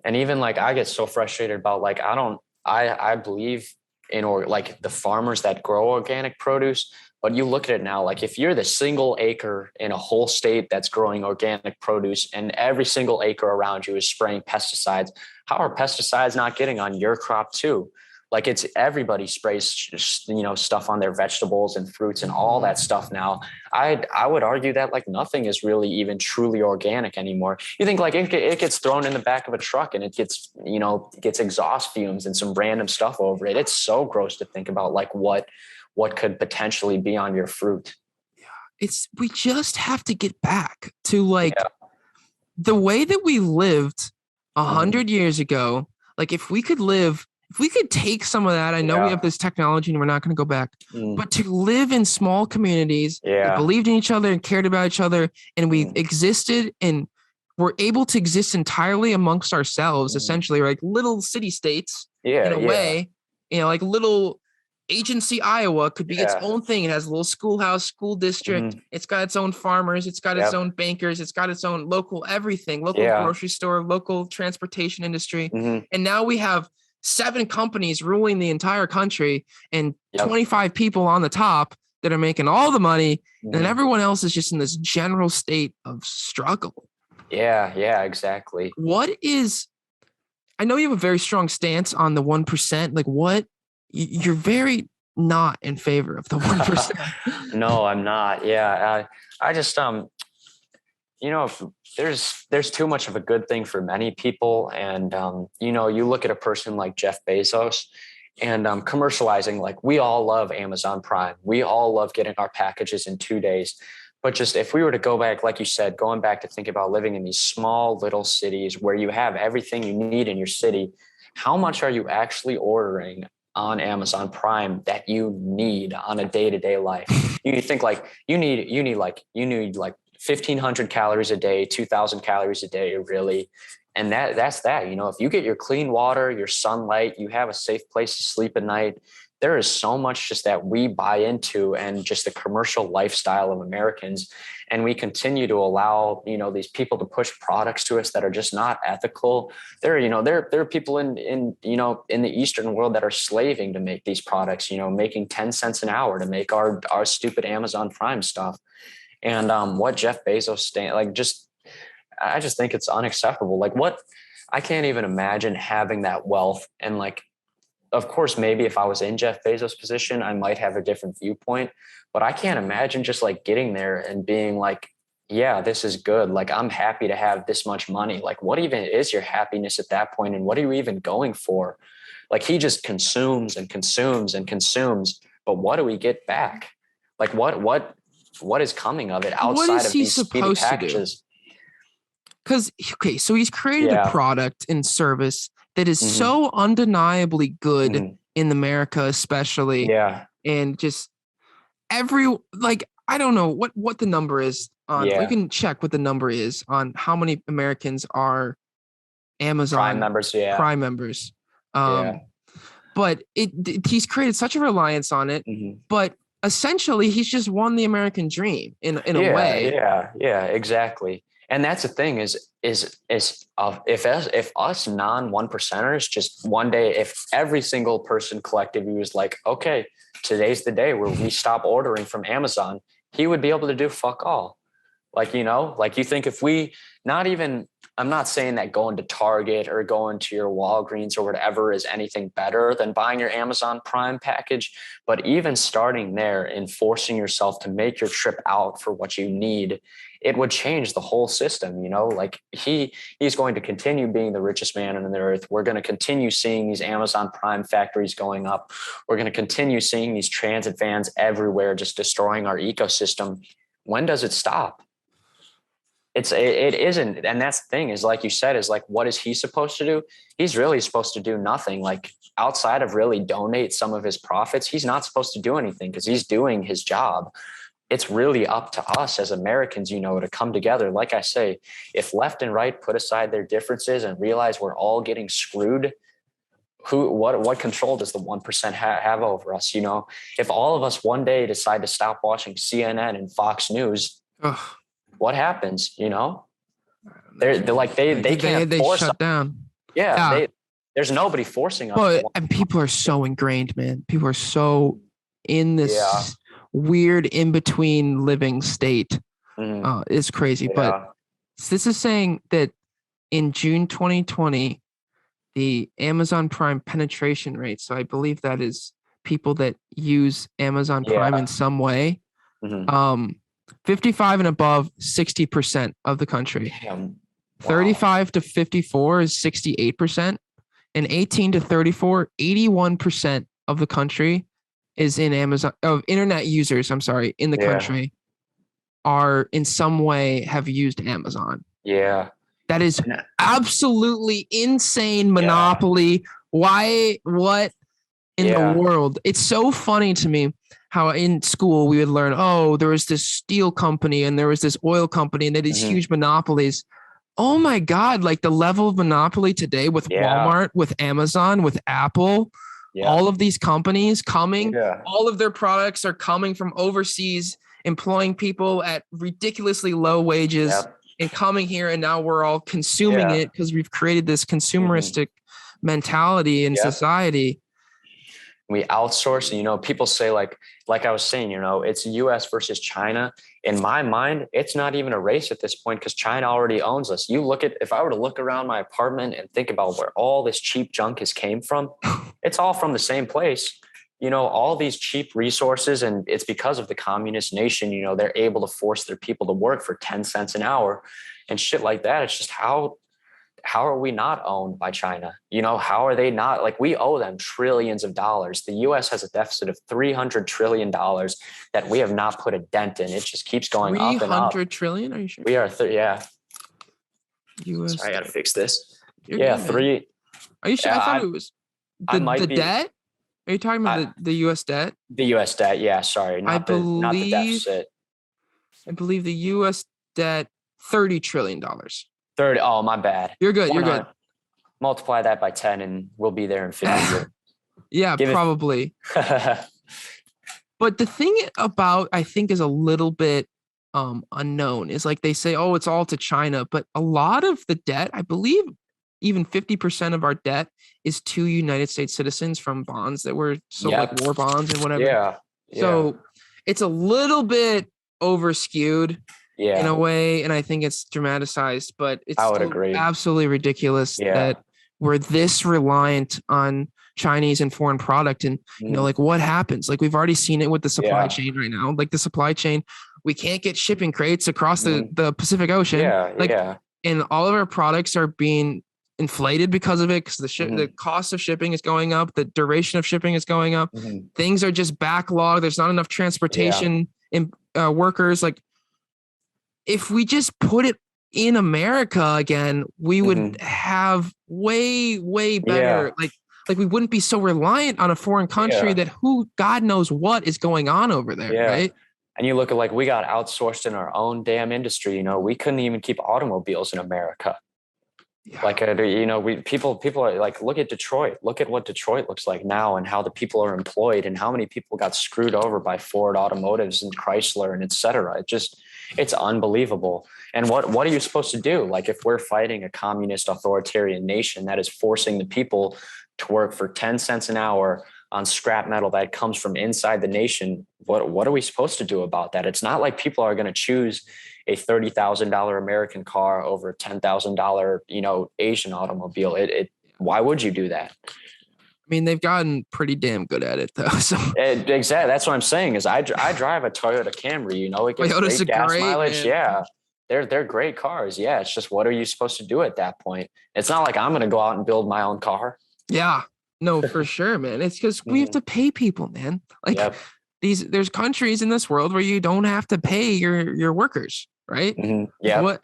And even like, I get so frustrated about like, I believe in like the farmers that grow organic produce, but you look at it now, like if you're the single acre in a whole state that's growing organic produce and every single acre around you is spraying pesticides, how are pesticides not getting on your crop too? Like it's everybody sprays, stuff on their vegetables and fruits and all that stuff now. I would argue that like nothing is really even truly organic anymore. You think like it gets thrown in the back of a truck and it gets, gets exhaust fumes and some random stuff over it. It's so gross to think about like what could potentially be on your fruit. We just have to get back to like the way that we lived 100 years ago. Like if we could take some of that, I know we have this technology and we're not going to go back, but to live in small communities that believed in each other and cared about each other, and we existed and were able to exist entirely amongst ourselves, essentially, like little city states in a way, like little agency Iowa could be its own thing. It has a little schoolhouse, school district. It's got its own farmers. It's got its own bankers. It's got its own local everything, local grocery store, local transportation industry. And now we have 7 companies ruling the entire country and 25 people on the top that are making all the money. And everyone else is just in this general state of struggle. Yeah, exactly. I know you have a very strong stance on the 1%. Like you're very not in favor of the 1%. No, I'm not. Yeah. I just, there's too much of a good thing for many people. And, you look at a person like Jeff Bezos and commercializing, like we all love Amazon Prime. We all love getting our packages in 2 days. But just if we were to go back, like you said, going back to think about living in these small little cities where you have everything you need in your city, how much are you actually ordering on Amazon Prime that you need on a day-to-day life? You think like you need like 1,500 calories a day, 2,000 calories a day, really. And that's that, if you get your clean water, your sunlight, you have a safe place to sleep at night. There is so much just that we buy into and just the commercial lifestyle of Americans. And we continue to allow, these people to push products to us that are just not ethical. There are people in the Eastern world that are slaving to make these products, making 10 cents an hour to make our stupid Amazon Prime stuff. And what Jeff Bezos I just think it's unacceptable. Like I can't even imagine having that wealth. And like, of course, maybe if I was in Jeff Bezos' position, I might have a different viewpoint, but I can't imagine just like getting there and being like, yeah, this is good. Like, I'm happy to have this much money. Like, what even is your happiness at that point? And what are you even going for? Like, he just consumes and consumes and consumes, but what do we get back? Like, what is coming of it outside of these speedy packages? Because, okay, so he's created a product and service that is so undeniably good in America, especially. Yeah. And just I don't know what the number is on, we can check what the number is on how many Americans are Amazon Prime members. But he's created such a reliance on it, but essentially he's just won the American dream in a way. Yeah, exactly. And that's the thing is if us non 1%ers just one day, if every single person collectively was like, okay, today's the day where we stop ordering from Amazon, he would be able to do fuck all. Like, you think if we I'm not saying that going to Target or going to your Walgreens or whatever is anything better than buying your Amazon Prime package, but even starting there and forcing yourself to make your trip out for what you need, it would change the whole system. Like he's going to continue being the richest man on the earth. We're going to continue seeing these Amazon Prime factories going up. We're going to continue seeing these transit vans everywhere, just destroying our ecosystem. When does it stop? It isn't. And that's the thing is, like you said, is like, what is he supposed to do? He's really supposed to do nothing. Like outside of really donate some of his profits, he's not supposed to do anything because he's doing his job. It's really up to us as Americans, to come together. Like I say, if left and right put aside their differences and realize we're all getting screwed, what control does the 1% have over us? If all of us one day decide to stop watching CNN and Fox News, what happens? They're like they can't force shut down. Yeah. There's nobody forcing us. And people are so ingrained, man. People are so in this weird in between living state. It's crazy. But this is saying that in June 2020, the Amazon Prime penetration rate. So I believe that is people that use Amazon Prime in some way. 55 and above, 60% of the country. Damn. Wow. 35 to 54 is 68%. And 18 to 34, 81% of the country is in Amazon, of internet users, in the country are in some way have used Amazon. Yeah. That is absolutely insane monopoly. Why? What in the world? It's so funny to me how in school we would learn, oh, there was this steel company and there was this oil company and they had these huge monopolies. Oh my God, like the level of monopoly today with Walmart, with Amazon, with Apple, all of these companies coming, all of their products are coming from overseas, employing people at ridiculously low wages and coming here. And now we're all consuming it because we've created this consumeristic mentality in society. We outsource, and people say like I was saying, it's US versus China. In my mind, it's not even a race at this point because China already owns us. If I were to look around my apartment and think about where all this cheap junk has came from, it's all from the same place. All these cheap resources, and it's because of the communist nation, they're able to force their people to work for 10 cents an hour and shit like that. It's just how are we not owned by China? How are they not? Like, we owe them trillions of dollars. The US has a deficit of $300 trillion that we have not put a dent in. It just keeps going up and up. 300 trillion? Are you sure? We are, US. Sorry, I got to fix this. You're good, three. Are you sure? I thought it was the debt. Are you talking about the US debt? The US debt, yeah, sorry. Not the deficit. I believe the US debt, $30 trillion. 30. Oh, my bad. You're good. You're good. Multiply that by 10 and we'll be there in 50 years. Yeah, probably. But the thing about, I think, is a little bit unknown is like they say, oh, it's all to China. But a lot of the debt, I believe even 50% of our debt is to United States citizens from bonds that were like war bonds and whatever. Yeah. So it's a little bit over skewed. In a way, and I think it's dramatized, but it's absolutely ridiculous that we're this reliant on Chinese and foreign product. And like what happens? Like we've already seen it with the supply chain right now. Like the supply chain, we can't get shipping crates across the Pacific Ocean. And all of our products are being inflated because of it, because the cost of shipping is going up, the duration of shipping is going up. Things are just backlogged. There's not enough transportation and workers. Like, if we just put it in America again, we would have way better. Like we wouldn't be so reliant on a foreign country that God knows what is going on over there, right? And you look at we got outsourced in our own damn industry. We couldn't even keep automobiles in America. People are like, look at Detroit. Look at what Detroit looks like now and how the people are employed and how many people got screwed over by Ford Automotives and Chrysler and et cetera. It's unbelievable. And what are you supposed to do? Like, if we're fighting a communist authoritarian nation that is forcing the people to work for 10 cents an hour on scrap metal that comes from inside the nation, what are we supposed to do about that? It's not like people are going to choose a $30,000 American car over a $10,000, Asian automobile. Why would you do that? I mean, they've gotten pretty damn good at it, though. So exactly, that's what I'm saying. Is I drive a Toyota Camry. It gets Toyota's great gas mileage. Man. Yeah, they're great cars. Yeah, it's just what are you supposed to do at that point? It's not like I'm going to go out and build my own car. Yeah, no, for sure, man. It's because we have to pay people, man. Like there's countries in this world where you don't have to pay your workers, right? Yeah. What?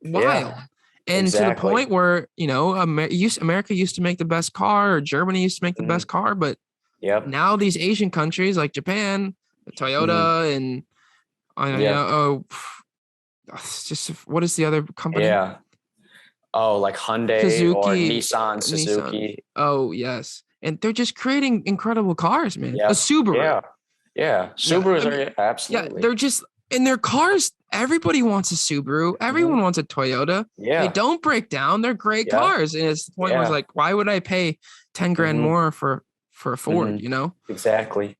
Wild. And to the point where, America used to make the best car, or Germany used to make the best car, but now these Asian countries like Japan, Toyota, and it's just, what is the other company? Yeah. Oh, like Hyundai, Suzuki, or Nissan, Suzuki. Oh, yes. And they're just creating incredible cars, man. A Subaru. Yeah. Subarus are absolutely. Yeah, they're just, and their cars, everybody wants a Subaru. Everyone wants a Toyota. Yeah. They don't break down. They're great cars. And it's the point was like, why would I pay 10 grand more for a Ford, Exactly.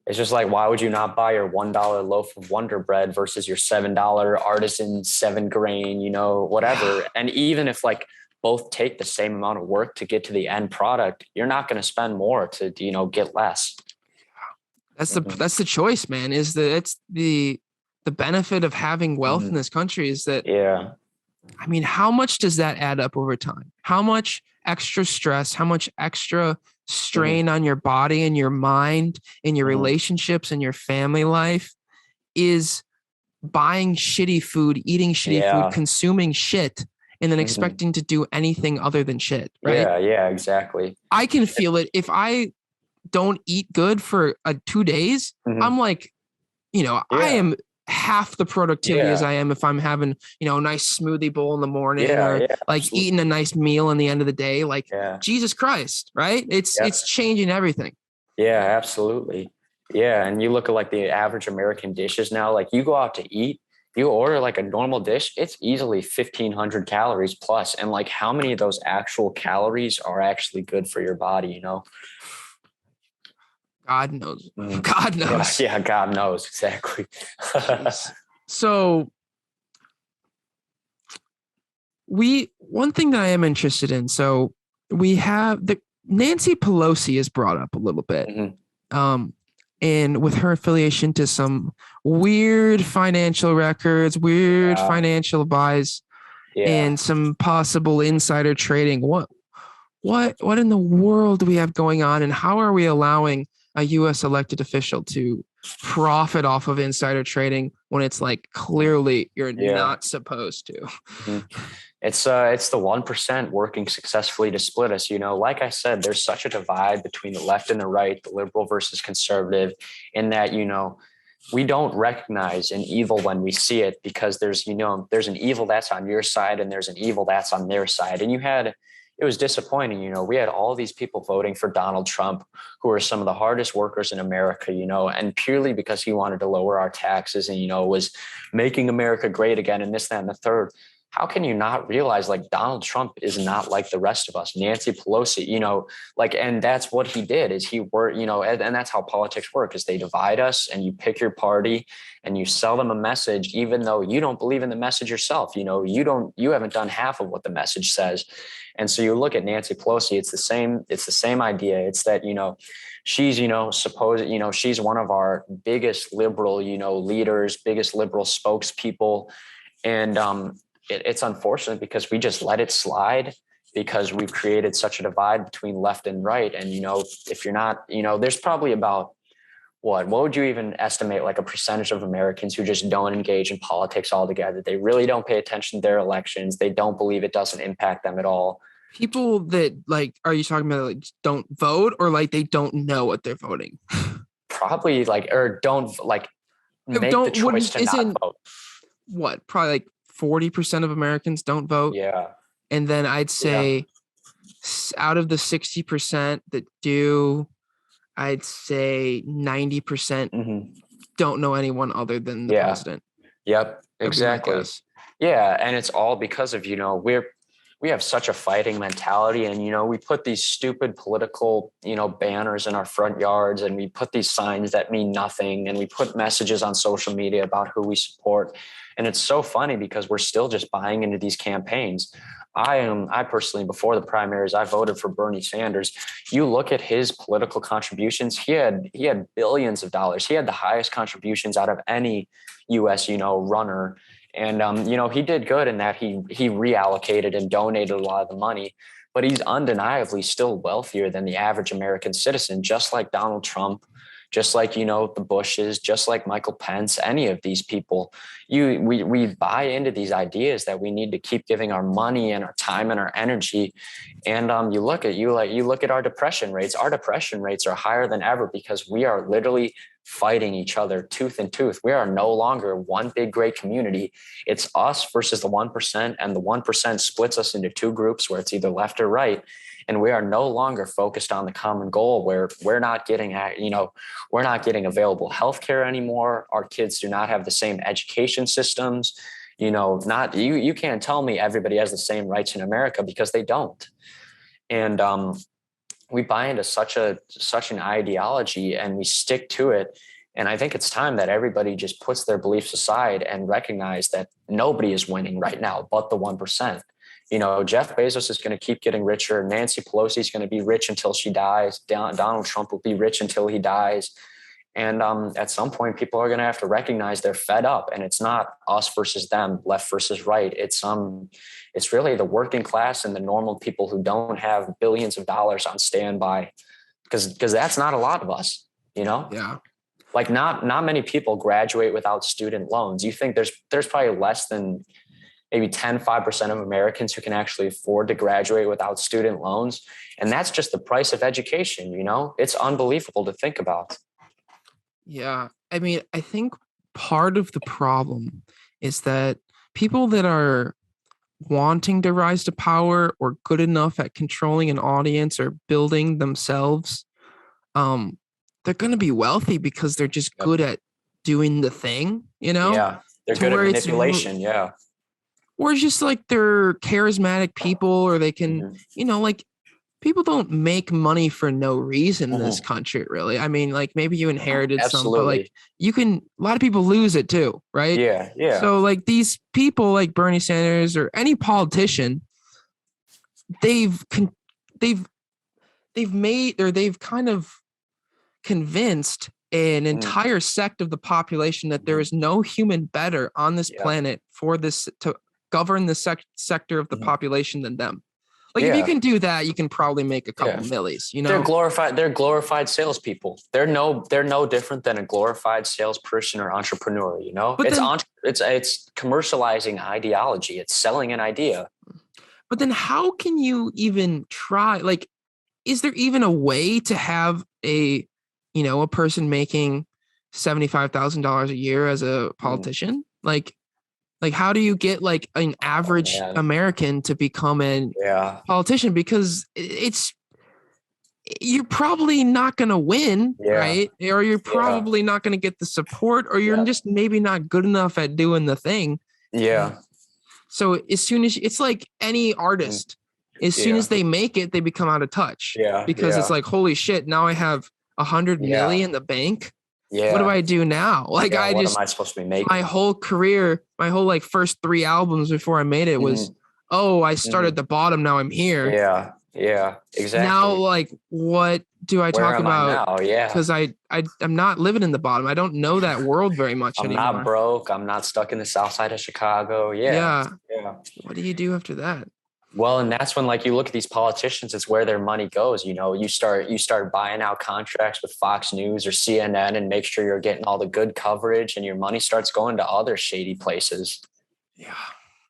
It's just like, why would you not buy your $1 loaf of Wonder Bread versus your $7 artisan 7 grain, whatever. And even if both take the same amount of work to get to the end product, you're not going to spend more to, get less. That's the choice, man. It's the benefit of having wealth in this country is that, I mean, how much does that add up over time? How much extra stress, how much extra strain on your body and your mind and your relationships and your family life is buying shitty food, eating shitty food, consuming shit, and then expecting to do anything other than shit, right? Yeah, exactly. I can feel it. If I don't eat good for 2 days, I'm like, I am half the productivity as I am if I'm having, a nice smoothie bowl in the morning or like eating a nice meal in the end of the day. Like Jesus Christ, right? It's changing everything. Yeah, absolutely. Yeah. And you look at like the average American dishes now, like you go out to eat, you order like a normal dish, it's easily 1,500 calories plus. And like how many of those actual calories are actually good for your body, God knows. God knows. Yeah, God knows. Exactly. So one thing that I am interested in, so we have Nancy Pelosi is brought up a little bit. And with her affiliation to some weird financial records, weird financial buys, and some possible insider trading. What in the world do we have going on, and how are we allowing a U.S. elected official to profit off of insider trading when it's like clearly you're not supposed to? It's the 1% working successfully to split us. Like I said, there's such a divide between the left and the right, the liberal versus conservative, in that, we don't recognize an evil when we see it, because there's an evil that's on your side and there's an evil that's on their side. And it was disappointing. We had all these people voting for Donald Trump, who are some of the hardest workers in America, and purely because he wanted to lower our taxes and, was making America great again and this, that, and the third. How can you not realize like Donald Trump is not like the rest of us? Nancy Pelosi, and that's what he did is and that's how politics work, is they divide us and you pick your party and you sell them a message, even though you don't believe in the message yourself. You haven't done half of what the message says. And so you look at Nancy Pelosi, it's the same idea. It's that, she's, she's one of our biggest liberal, leaders, biggest liberal spokespeople. And, it's unfortunate because we just let it slide because we've created such a divide between left and right. And, if you're not, there's probably about what would you even estimate, like a percentage of Americans who just don't engage in politics altogether? They really don't pay attention to their elections. They don't believe it doesn't impact them at all. People that like, are you talking about like don't vote or like they don't know what they're voting? Probably like, or don't like make the choice to not vote. What? Probably like 40% of Americans don't vote. Yeah. And then I'd say out of the 60% that do, I'd say 90% don't know anyone other than the president. Yep, exactly. Yeah. And it's all because of, we have such a fighting mentality, and, we put these stupid political, banners in our front yards, and we put these signs that mean nothing, and we put messages on social media about who we support. And it's so funny because we're still just buying into these campaigns. I personally, before the primaries, I voted for Bernie Sanders. You look at his political contributions, he had billions of dollars. He had the highest contributions out of any US, runner. And, he did good in that he reallocated and donated a lot of the money, but he's undeniably still wealthier than the average American citizen, just like Donald Trump, just like, the Bushes, just like Michael Pence, any of these people. We buy into these ideas that we need to keep giving our money and our time and our energy. And you look at our depression rates. Our depression rates are higher than ever because we are literally fighting each other tooth and tooth. We are no longer one big, great community. It's us versus the 1%, and the 1% splits us into two groups where it's either left or right. And we are no longer focused on the common goal, where we're not getting available healthcare anymore. Our kids do not have the same education systems. You can't tell me everybody has the same rights in America, because they don't. And we buy into such an ideology and we stick to it. And I think it's time that everybody just puts their beliefs aside and recognize that nobody is winning right now but the 1%. Jeff Bezos is going to keep getting richer. Nancy Pelosi is going to be rich until she dies. Donald Trump will be rich until he dies. And at some point, people are going to have to recognize they're fed up, and it's not us versus them, left versus right. It's really the working class and the normal people who don't have billions of dollars on standby, because that's not a lot of us, Yeah. Like not many people graduate without student loans. You think there's probably less than maybe 5% of Americans who can actually afford to graduate without student loans. And that's just the price of education. It's unbelievable to think about. Yeah. I mean, I think part of the problem is that people that are wanting to rise to power or good enough at controlling an audience or building themselves, they're going to be wealthy because they're just good at doing the thing, Yeah. They're good at manipulation. Yeah. Or just like they're charismatic people, or they can, like, people don't make money for no reason in this country, really. I mean, like, maybe you inherited some, but like a lot of people lose it too, right? Yeah, yeah. So like these people like Bernie Sanders or any politician, they've made, or they've kind of convinced an entire sect of the population that there is no human better on this planet for this to govern the sector of the population than them. Like, if you can do that, you can probably make a couple millies, They're glorified salespeople. They're no different than a glorified salesperson or entrepreneur, But it's commercializing ideology. It's selling an idea. But then how can you even try? Like, is there even a way to have a person making $75,000 a year as a politician? Like, how do you get like an average American to become a politician? Because you're probably not going to win, right? Or you're probably not going to get the support, or you're just maybe not good enough at doing the thing. Yeah. So as soon as it's like any artist, as soon as they make it, they become out of touch. Yeah. Because it's like, holy shit, now I have 100 million in the bank. Yeah. What do I do now? Like, what am I supposed to be making? My whole career, my whole like first 3 albums before I made it was, I started at the bottom. Now I'm here. Yeah. Yeah, exactly. Now, like, what do I talk about? Now? Yeah. Because I'm not living in the bottom. I don't know that world very much anymore. I'm not broke. I'm not stuck in the south side of Chicago. Yeah. What do you do after that? Well, and that's when, like, you look at these politicians, it's where their money goes. You start buying out contracts with Fox News or CNN and make sure you're getting all the good coverage, and your money starts going to other shady places. Yeah.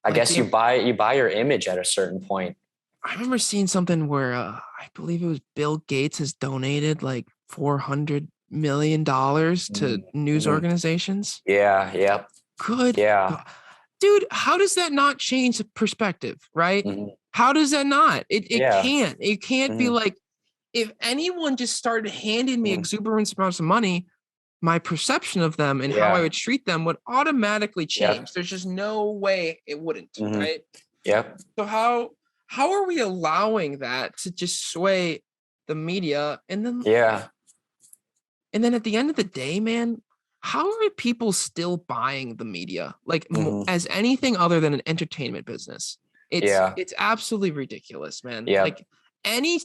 I guess you buy your image at a certain point. I remember seeing something where I believe it was Bill Gates has donated like $400 million to news organizations. Yeah. Yep. Good. Yeah. Dude, how does that not change the perspective, right? How does that not? It can't. It can't be like, if anyone just started handing me exuberant amounts of money, my perception of them and how I would treat them would automatically change. There's just no way it wouldn't, right? Yep. So how are we allowing that to just sway the media? And then at the end of the day, man, how are people still buying the media like as anything other than an entertainment business? It's absolutely ridiculous, man. Like, any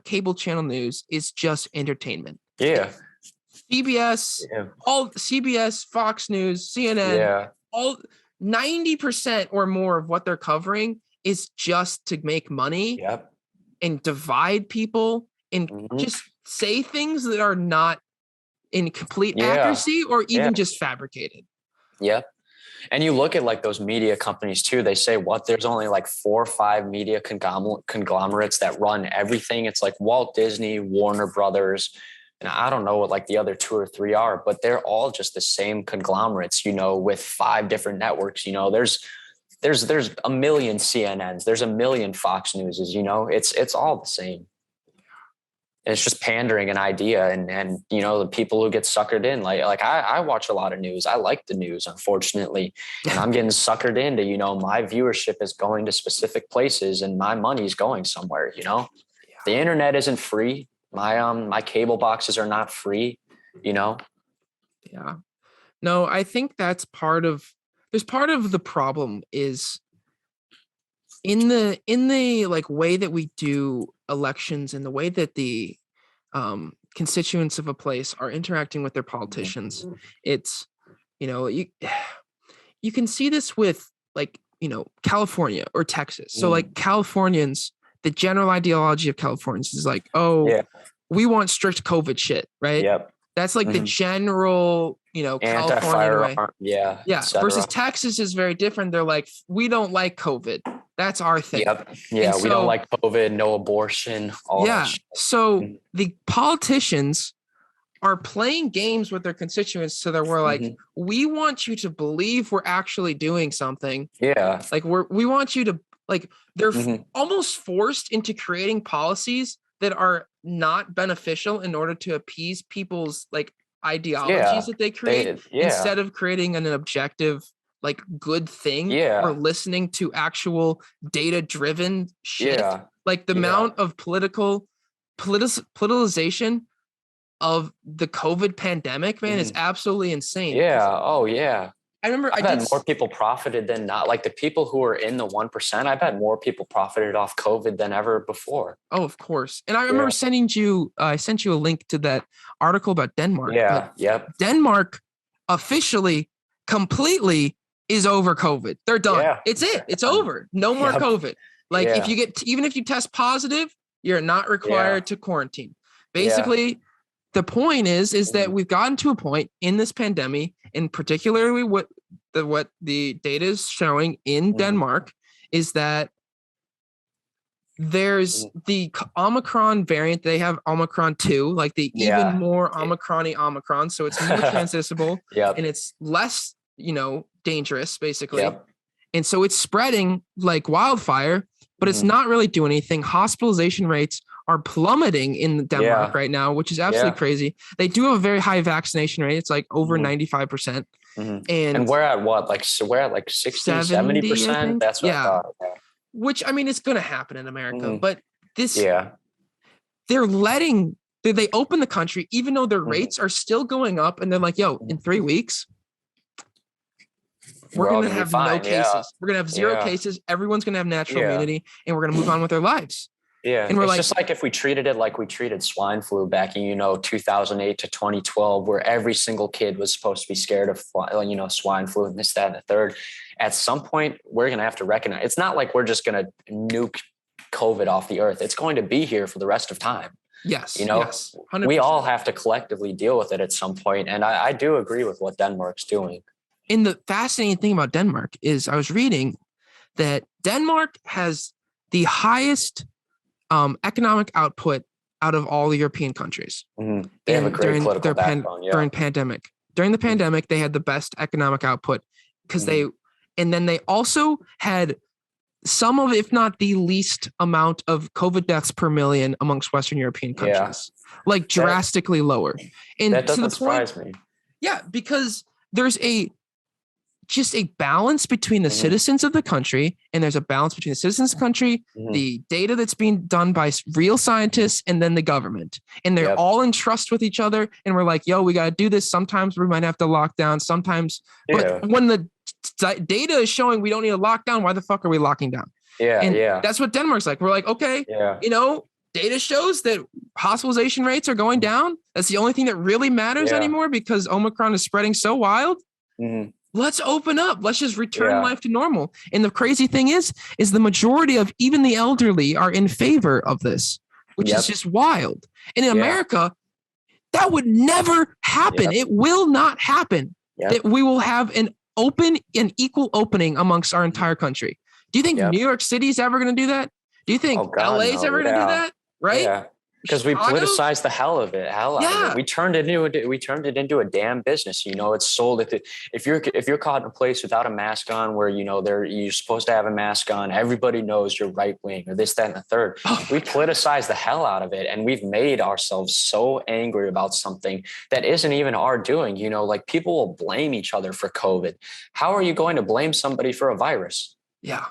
cable channel news is just entertainment. CBS, all CBS, Fox News, CNN, all 90% or more of what they're covering is just to make money and divide people and just say things that are not in complete accuracy or even just fabricated. Yep. And you look at like those media companies too, they say there's only like 4 or 5 media conglomerates that run everything. It's like Walt Disney, Warner Brothers, and I don't know what like the other 2 or 3 are, but they're all just the same conglomerates, with 5 different networks. There's a million CNNs, there's a million Fox Newses, it's all the same. And it's just pandering an idea, and the people who get suckered in, like I watch a lot of news. I like the news, unfortunately, and I'm getting suckered into, my viewership is going to specific places and my money's going somewhere, The internet isn't free. My cable boxes are not free, Yeah. No, I think that's part of the problem is in the like way that we do elections and the way that the constituents of a place are interacting with their politicians, it's, you know, you can see this with like, you know, California or Texas. So like Californians, the general ideology of Californians is like, oh, we want strict COVID shit, right? Yep. That's like the general, you know, Californian way. Yeah. Yeah. Versus Texas is very different. They're like, we don't like COVID. That's our thing. Yep. Yeah. And we don't like COVID, no abortion. All that shit. So the politicians are playing games with their constituents. So that we're like, we want you to believe we're actually doing something. Yeah. Like we want you to like, they're almost forced into creating policies that are not beneficial in order to appease people's like ideologies that they create instead of creating an objective, like good thing or listening to actual data driven shit. Like the amount of politicization of the COVID pandemic, man, is absolutely insane. Yeah. Oh yeah. I remember I bet more people profited than not. Like the people who are in the 1%, I bet more people profited off COVID than ever before. Oh, of course. And I remember I sent you a link to that article about Denmark. Yeah. Yep. Denmark officially, completely is over COVID. They're done. Yeah. It's it. It's over. No more COVID. Like if you even if you test positive, you're not required to quarantine. Basically, the point is that we've gotten to a point in this pandemic, and particularly what the data is showing in Denmark, is that there's the Omicron variant. They have Omicron 2, like the even more Omicron-y Omicron. So it's more transmissible and it's less, you know, dangerous basically. And so it's spreading like wildfire, but it's not really doing anything. Hospitalization rates are plummeting in Denmark right now, which is absolutely crazy. They do have a very high vaccination rate. It's like over 95%. And we're at what? Like, so we're at like 60, 70%. That's what I thought. Which, I mean, it's going to happen in America, but this, they open the country, even though their rates are still going up. And they're like, yo, in 3 weeks, we're going to have no cases. We're going to have 0 cases. Everyone's going to have natural immunity, and we're going to move on with their lives. Yeah. And it's just like if we treated it like we treated swine flu back in, 2008 to 2012, where every single kid was supposed to be scared of, swine flu and this, that, and the third. At some point, we're going to have to recognize it's not like we're just going to nuke COVID off the earth. It's going to be here for the rest of time. Yes. Yes, we all have to collectively deal with it at some point. And I do agree with what Denmark's doing. And the fascinating thing about Denmark is I was reading that Denmark has the highest economic output out of all the European countries. They have a great political backbone. During the pandemic, they had the best economic output because they also had some of, if not the least amount of COVID deaths per million amongst Western European countries, like drastically lower. And that doesn't surprise me. Yeah, because there's just a balance between the citizens of the country, and there's a balance between the citizens of the country, the data that's being done by real scientists, and then the government. And they're all in trust with each other. And we're like, yo, we got to do this. Sometimes we might have to lock down. Sometimes, but when the data is showing we don't need a lockdown, why the fuck are we locking down? That's what Denmark's like. We're like, okay, data shows that hospitalization rates are going down. That's the only thing that really matters anymore because Omicron is spreading so wild. Let's open up. Let's just return life to normal. And the crazy thing is the majority of even the elderly are in favor of this, which is just wild. And in America, that would never happen. It will not happen that we will have an equal opening amongst our entire country. Do you think New York City is ever going to do that? Do you think LA is ever going to do that? Right? Yeah. Because we politicized the hell out of it. We turned it into a damn business. It's sold. If you're caught in a place without a mask on, where you're supposed to have a mask on, everybody knows you're right wing or this, that, and the third. We politicized the hell out of it, and we've made ourselves so angry about something that isn't even our doing. Like people will blame each other for COVID. How are you going to blame somebody for a virus? Yeah,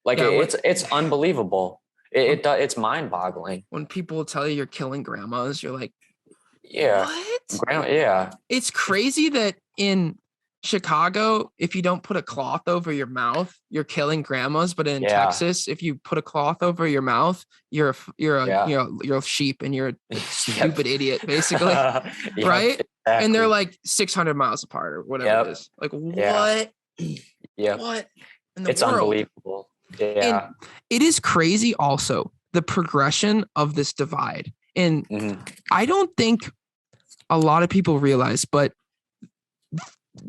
it's unbelievable. It's mind-boggling. When people tell you you're killing grandmas, you're like, what? It's crazy that in Chicago, if you don't put a cloth over your mouth, you're killing grandmas. But in Texas, if you put a cloth over your mouth, you're a sheep and you're a stupid idiot, basically, right? Exactly. And they're like 600 miles apart or whatever it is. Like what? Yeah. What in the it's world? Unbelievable. Yeah. And it is crazy. Also, the progression of this divide, and I don't think a lot of people realize, but.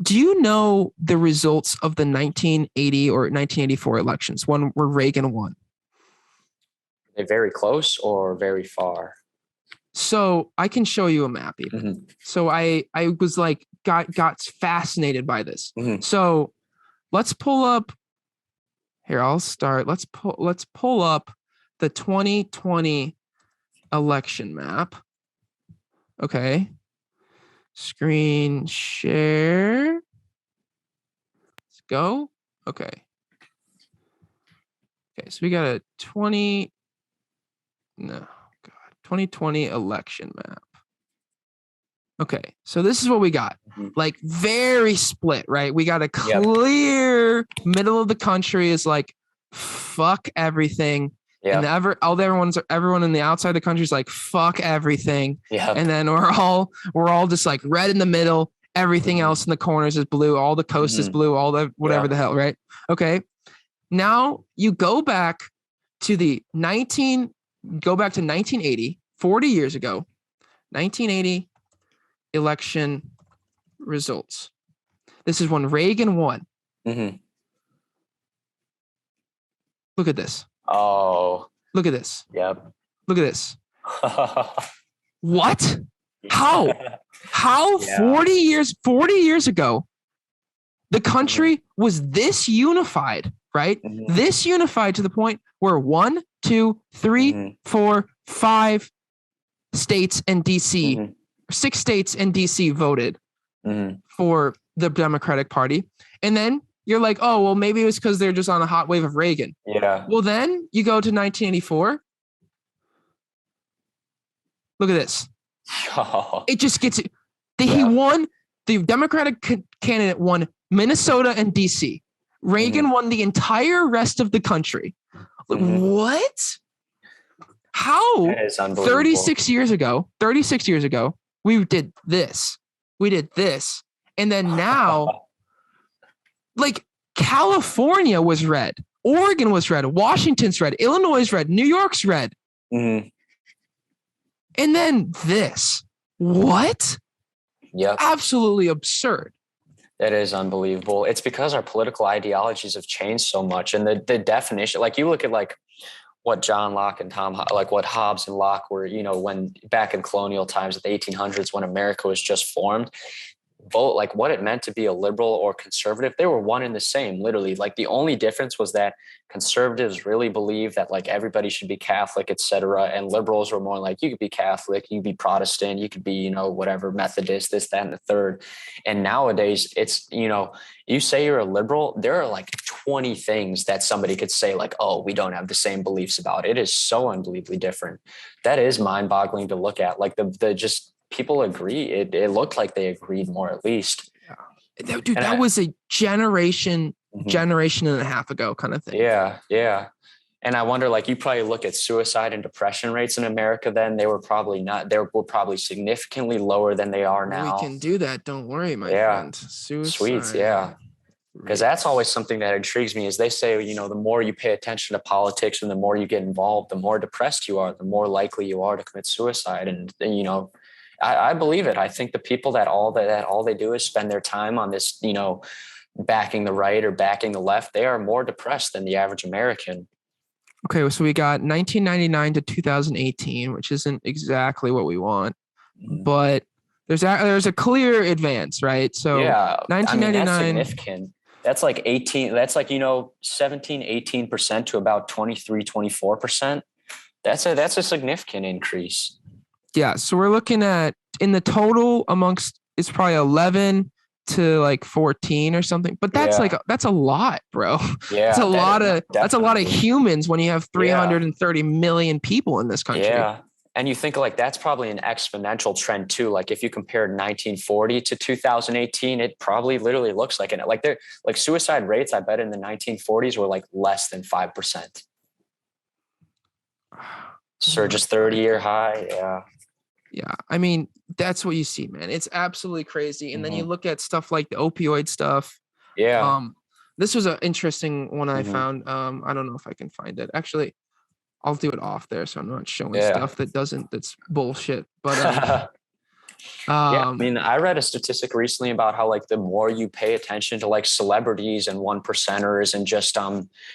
Do you know the results of the 1980 or 1984 elections, one where Reagan won? Are they very close or very far? So I can show you a map even. So I was like, got fascinated by this. So let's pull up here. I'll start. Let's pull up the 2020 election map. Okay. Screen share. Let's go. Okay. Okay, so we got a 2020 election map. Okay, so this is what we got. Like very split, right? We got a clear middle of the country is like fuck everything. And everyone in the outside of the country is like fuck everything. And then we're all just like red in the middle. Everything else in the corners is blue. All the coast is blue. All the whatever the hell, right? Okay. Now you go back to 1980, 40 years ago, 1980 election results. This is when Reagan won. Look at this. Oh, look at this. Yep. Look at this. What? How 40 years ago, the country was this unified, right? This unified to the point where 1, 2, 3, 4, 5 states and DC, 6 states and DC voted for the Democratic Party. And then you're like, oh, well, maybe it was because they're just on a hot wave of Reagan. Yeah. Well, then you go to 1984. Look at this. It just gets it. He won. The Democratic candidate won Minnesota and DC. Reagan won the entire rest of the country. What? How? That is unbelievable. 36 years ago, we did this. And then now, like California was red. Oregon was red. Washington's red. Illinois is red. New York's red. And then this. What? Yep. Absolutely absurd. That is unbelievable. It's because our political ideologies have changed so much. And the definition, like you look at like what John Locke and like what Hobbes and Locke were, when back in colonial times at the 1800s, when America was just formed, like what it meant to be a liberal or conservative, they were one and the same, literally. Like the only difference was that conservatives really believed that like everybody should be Catholic, etc. And liberals were more like, you could be Catholic, you could be Protestant, you could be, whatever, Methodist, this, that, and the third. And nowadays it's, you say you're a liberal, there are like 20 things that somebody could say like, oh, we don't have the same beliefs about. It is so unbelievably different. That is mind-boggling to look at. Like the just people agree. It looked like they agreed more at least. Yeah. Dude, that was a generation and a half ago kind of thing. Yeah. And I wonder, like, you probably look at suicide and depression rates in America then, they were probably significantly lower than they are now. We can do that. Don't worry, my friend. Suicide. Sweet, yeah. Because that's always something that intrigues me is they say, the more you pay attention to politics and the more you get involved, the more depressed you are, the more likely you are to commit suicide. And I believe it. I think the people that all they do is spend their time on this, backing the right or backing the left, they are more depressed than the average American. Okay, so we got 1999 to 2018, which isn't exactly what we want, but there's a clear advance, right? So 1999, that's significant. That's like 18. That's like 17, 18% to about 23, 24%. That's a significant increase. Yeah, so we're looking at in the total amongst it's probably 11 to like 14 or something, but that's that's a lot, bro. Yeah, that's a lot of humans when you have 330 million people in this country. Yeah, And you think like that's probably an exponential trend too. Like if you compared 1940 to 2018, it probably literally looks like it. Like they're like suicide rates, I bet in the 1940s were like less than 5%. Surges 30-year high. Yeah. Yeah. I mean, that's what you see, man. It's absolutely crazy. And then you look at stuff like the opioid stuff. Yeah. This was an interesting one I Mhm. found. I don't know if I can find it. Actually, I'll do it off there, so I'm not showing Yeah. stuff that's bullshit. But yeah, I mean, I read a statistic recently about how like the more you pay attention to like celebrities and one percenters and just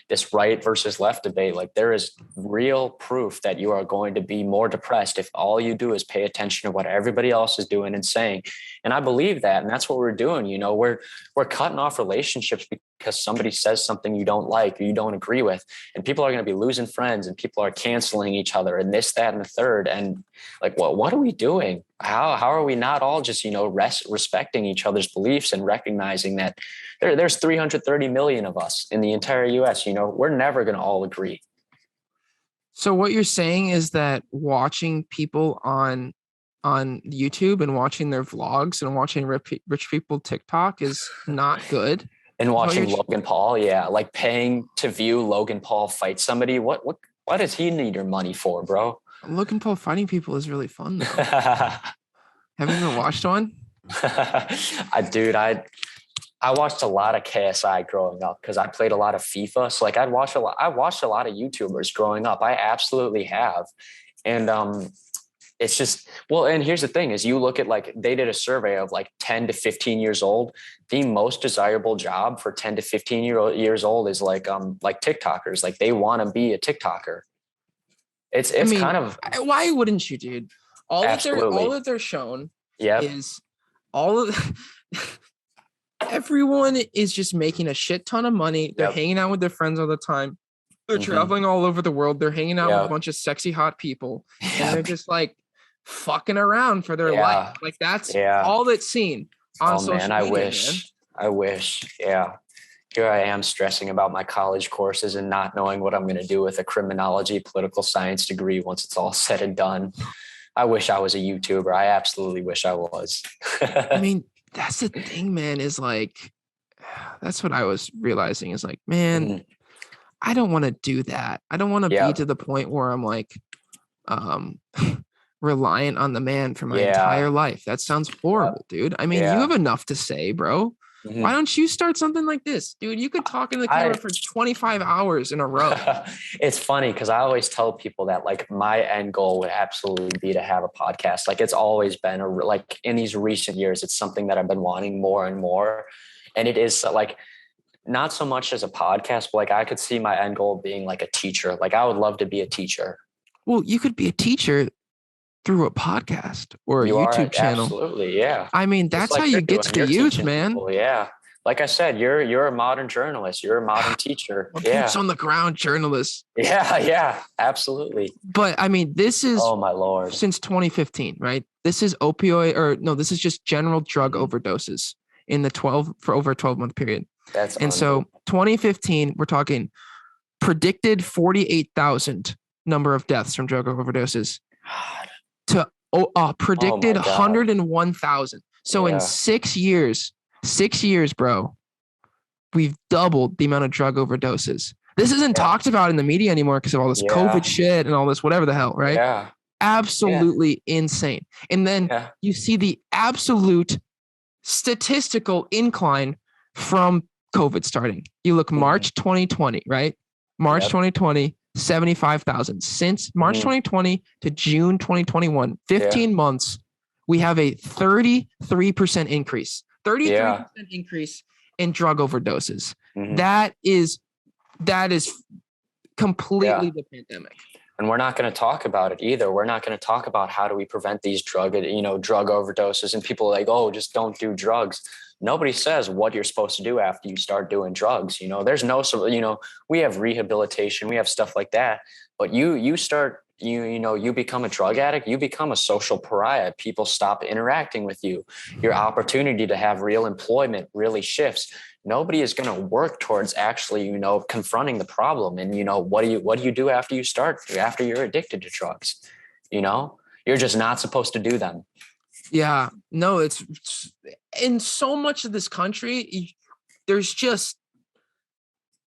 this right versus left debate, like there is real proof that you are going to be more depressed if all you do is pay attention to what everybody else is doing and saying. And I believe that, and that's what we're doing. You know, we're cutting off relationships because somebody says something you don't like or you don't agree with, and people are going to be losing friends and people are canceling each other and this, that, and the third. And like, what are we doing? How are we not all just, you know, respecting each other's beliefs and recognizing that there's 330 million of us in the entire US, you know, we're never going to all agree. So what you're saying is that watching people on YouTube and watching their vlogs and watching rich people TikTok is not good. And watching Logan Paul, yeah, like paying to view Logan Paul fight somebody. What does he need your money for, bro? Logan Paul fighting people is really fun though. Have you ever watched one? I watched a lot of KSI growing up because I played a lot of FIFA. So like I watched a lot of YouTubers growing up. I absolutely have. And it's just, well, and here's the thing is you look at like, they did a survey of like 10 to 15 years old. The most desirable job for 10 to 15 years old is like TikTokers. Like they want to be a TikToker. It's kind of, why wouldn't you, dude? All that they're shown is all of everyone is just making a shit ton of money. They're hanging out with their friends all the time. They're traveling all over the world. They're hanging out with a bunch of sexy, hot people. And they're just like fucking around for their life. Like that's all that's seen on social media. I wish. Yeah. Here I am stressing about my college courses and not knowing what I'm going to do with a criminology, political science degree once it's all said and done. I wish I was a YouTuber. I absolutely wish I was. I mean, that's the thing, man, is like, that's what I was realizing is like, man, I don't want to do that. I don't want to be to the point where I'm like, reliant on the man for my entire life. That sounds horrible, dude. I mean, you have enough to say, bro. Why don't you start something like this, dude? You could talk in the camera for 25 hours in a row. It's funny because I always tell people that like my end goal would absolutely be to have a podcast. Like it's always been like in these recent years, it's something that I've been wanting more and more. And it is like, not so much as a podcast, but like I could see my end goal being like a teacher. Like I would love to be a teacher. Well, you could be a teacher through a podcast or a YouTube channel. Absolutely, yeah. I mean, that's like how you get to the youth, man. People, yeah. Like I said, you're a modern journalist. You're a modern teacher. Boots on the ground journalist. Yeah, absolutely. But I mean, this is my Lord. Since 2015, right? This is this is just general drug overdoses in the over a 12-month period. So 2015, we're talking predicted 48,000 number of deaths from drug overdoses to predicted 101,000. So in 6 years, bro, we've doubled the amount of drug overdoses. This isn't talked about in the media anymore because of all this COVID shit and all this whatever the hell, right? Yeah. Absolutely insane. And then you see the absolute statistical incline from COVID starting. You look March 2020, right? March 2020, 75,000. Since March 2020 to June 2021, 15 months, we have a 33% increase. 33% increase in drug overdoses. That is completely the pandemic. And we're not going to talk about it either. We're not going to talk about how do we prevent these drug overdoses, and people are like, oh, just don't do drugs. Nobody says what you're supposed to do after you start doing drugs. You know, there's no, we have rehabilitation, we have stuff like that, but you start, you become a drug addict, you become a social pariah. People stop interacting with you. Your opportunity to have real employment really shifts. Nobody is going to work towards actually, confronting the problem. And, what do you do after you're addicted to drugs? you know, you're just not supposed to do them. Yeah, no, it's in so much of this country, there's just,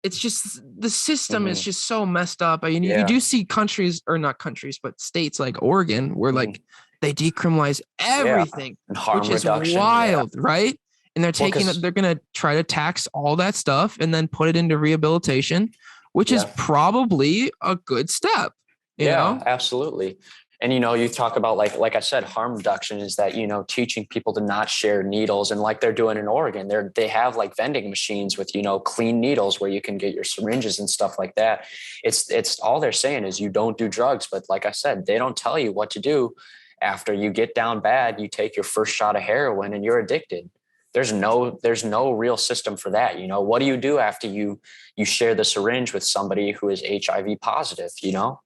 it's just the system is just so messed up. I mean, you do see countries, or not countries, but states like Oregon, where like they decriminalize everything, which is wild, right? And they're they're going to try to tax all that stuff and then put it into rehabilitation, which is probably a good step. You know? Absolutely. And, you know, you talk about like I said, harm reduction is that, you know, teaching people to not share needles, and like they're doing in Oregon, they have like vending machines with, you know, clean needles where you can get your syringes and stuff like that. It's all they're saying is you don't do drugs. But like I said, they don't tell you what to do after you get down bad. You take your first shot of heroin and you're addicted. There's no real system for that. You know, what do you do after you share the syringe with somebody who is HIV positive, you know?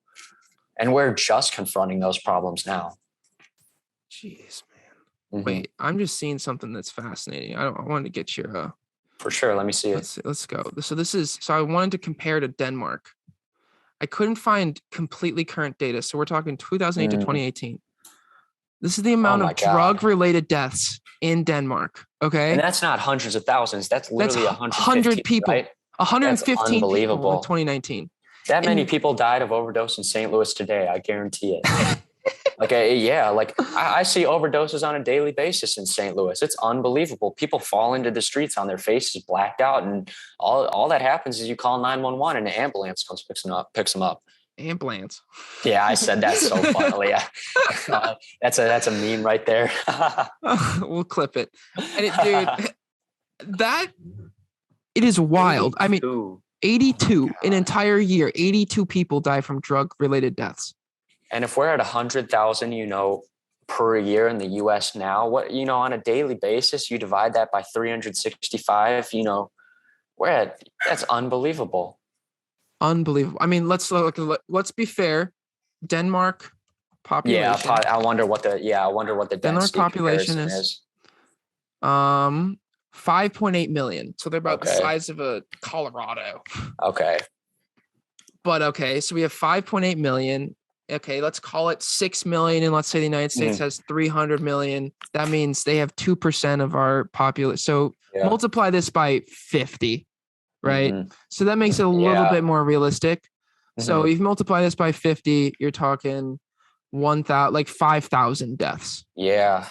And we're just confronting those problems now. Jeez, man. Wait, I'm just seeing something that's fascinating. I wanted to get your for sure. Let me see it. Let's go. So I wanted to compare to Denmark. I couldn't find completely current data. So we're talking 2008 to 2018. This is the amount of drug-related deaths in Denmark. Okay. And that's not hundreds of thousands. That's literally 100 people. Right? 115 people in 2019. That many people died of overdose in St. Louis today. I guarantee it. I see overdoses on a daily basis in St. Louis. It's unbelievable. People fall into the streets on their faces, blacked out. And all that happens is you call 911 and an ambulance comes, picks them up. Ambulance. Yeah, I said that so funnily. That's a meme right there. We'll clip it. And it is wild. 82. I mean, 82 an entire year, 82 people die from drug-related deaths. And if we're at 100,000, you know, per year in the U.S. now, what, you know, on a daily basis, you divide that by 365, you know, that's unbelievable. Unbelievable. I mean, let's be fair. Denmark population. Yeah, I wonder what the Denmark population is. 5.8 million. So they're about the size of a Colorado. Okay. But so we have 5.8 million. Okay, let's call it 6 million. And let's say the United States has 300 million. That means they have 2% of our population. So multiply this by 50, right? So that makes it a little bit more realistic. So if you multiply this by 50, you're talking 5,000 deaths. Yeah.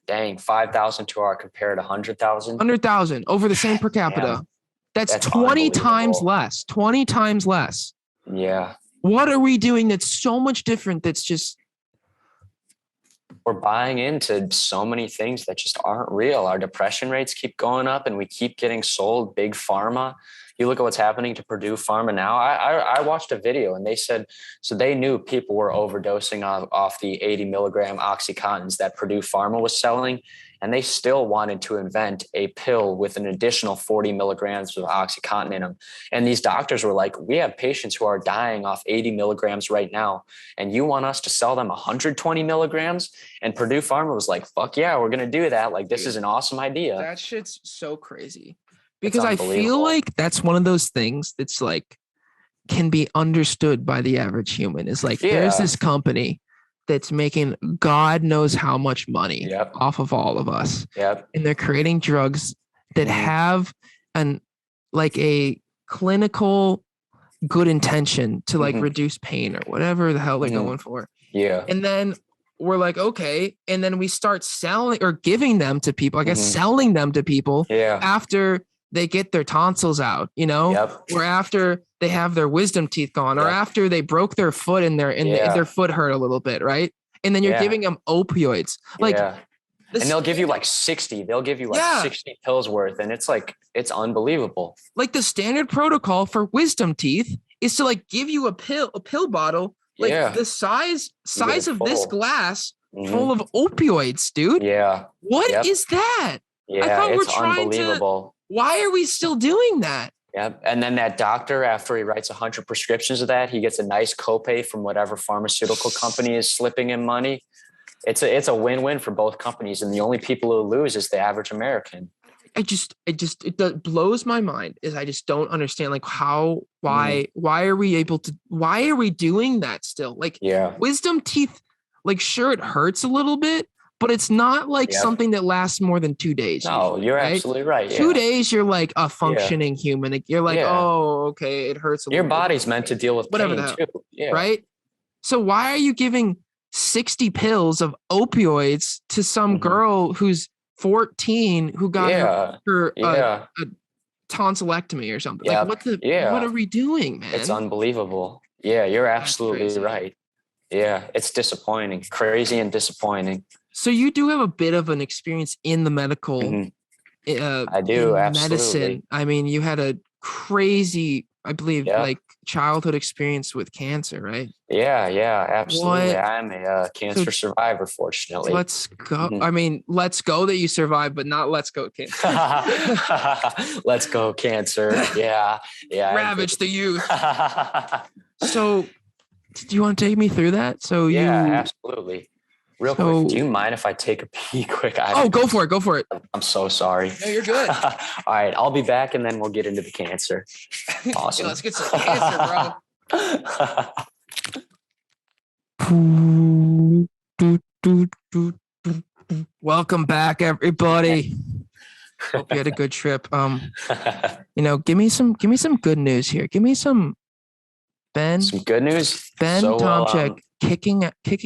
Dang, 5,000 to our compared to 100,000. 100,000 over the same per capita. That's 20 times less. 20 times less. Yeah. What are we doing that's so much different? That's just, we're buying into so many things that just aren't real. Our depression rates keep going up and we keep getting sold big pharma. You look at what's happening to Purdue Pharma now. I watched a video and they said, so they knew people were overdosing off the 80 milligram Oxycontins that Purdue Pharma was selling. And they still wanted to invent a pill with an additional 40 milligrams of Oxycontin in them. And these doctors were like, we have patients who are dying off 80 milligrams right now. And you want us to sell them 120 milligrams? And Purdue Pharma was like, fuck yeah, we're going to do that. Like, this is an awesome idea. That shit's so crazy. Because I feel like that's one of those things that's like, can be understood by the average human. Is like, there's this company that's making God knows how much money off of all of us. And they're creating drugs that have a clinical good intention to reduce pain or whatever the hell they're going for. Yeah. And then we're like, okay. And then we start selling or giving them to people, selling them to people after they get their tonsils out, you know, or after they have their wisdom teeth gone, or after they broke their foot and their foot hurt a little bit, right? And then you're giving them opioids, and they'll give you 60. They'll give you 60 pills worth, and it's unbelievable. Like the standard protocol for wisdom teeth is to give you a pill bottle, the size of this glass full of opioids, dude. Yeah. What is that? Yeah, I thought it's unbelievable. Why are we still doing that? Yeah. And then that doctor, after he writes 100 prescriptions of that, he gets a nice copay from whatever pharmaceutical company is slipping him money. It's a win-win for both companies. And the only people who lose is the average American. blows my mind is I just don't understand like why are we doing that still? Like wisdom teeth, like sure it hurts a little bit, but it's not like something that lasts more than 2 days. No, usually, you're right? absolutely right. 2 days, you're like a functioning human. Like, you're like, oh, okay, it hurts a Your little body's bit. meant to deal with Whatever pain the hell, too. Yeah. right? So why are you giving 60 pills of opioids to some girl who's 14 who got her a tonsillectomy or something? Like, what are we doing, man? It's unbelievable. Yeah, you're absolutely right. Yeah, it's disappointing, crazy and disappointing. So you do have a bit of an experience in the medical, I do, in absolutely. medicine. I mean, you had a crazy, I believe, like childhood experience with cancer, right? Yeah, absolutely. I'm a cancer survivor, fortunately. Let's go. I mean, let's go that you survived, but not let's go cancer. Let's go cancer. Yeah. Ravage the youth. So, do you want to take me through that? So absolutely. Real quick, do you mind if I take a pee quick? Go for it. I'm so sorry. No, you're good. All right, I'll be back and then we'll get into the cancer. Awesome. Let's get some cancer, bro. Welcome back, everybody. Hope you had a good trip. Give me some good news here. Give me some good news. Ben Tomchek kicking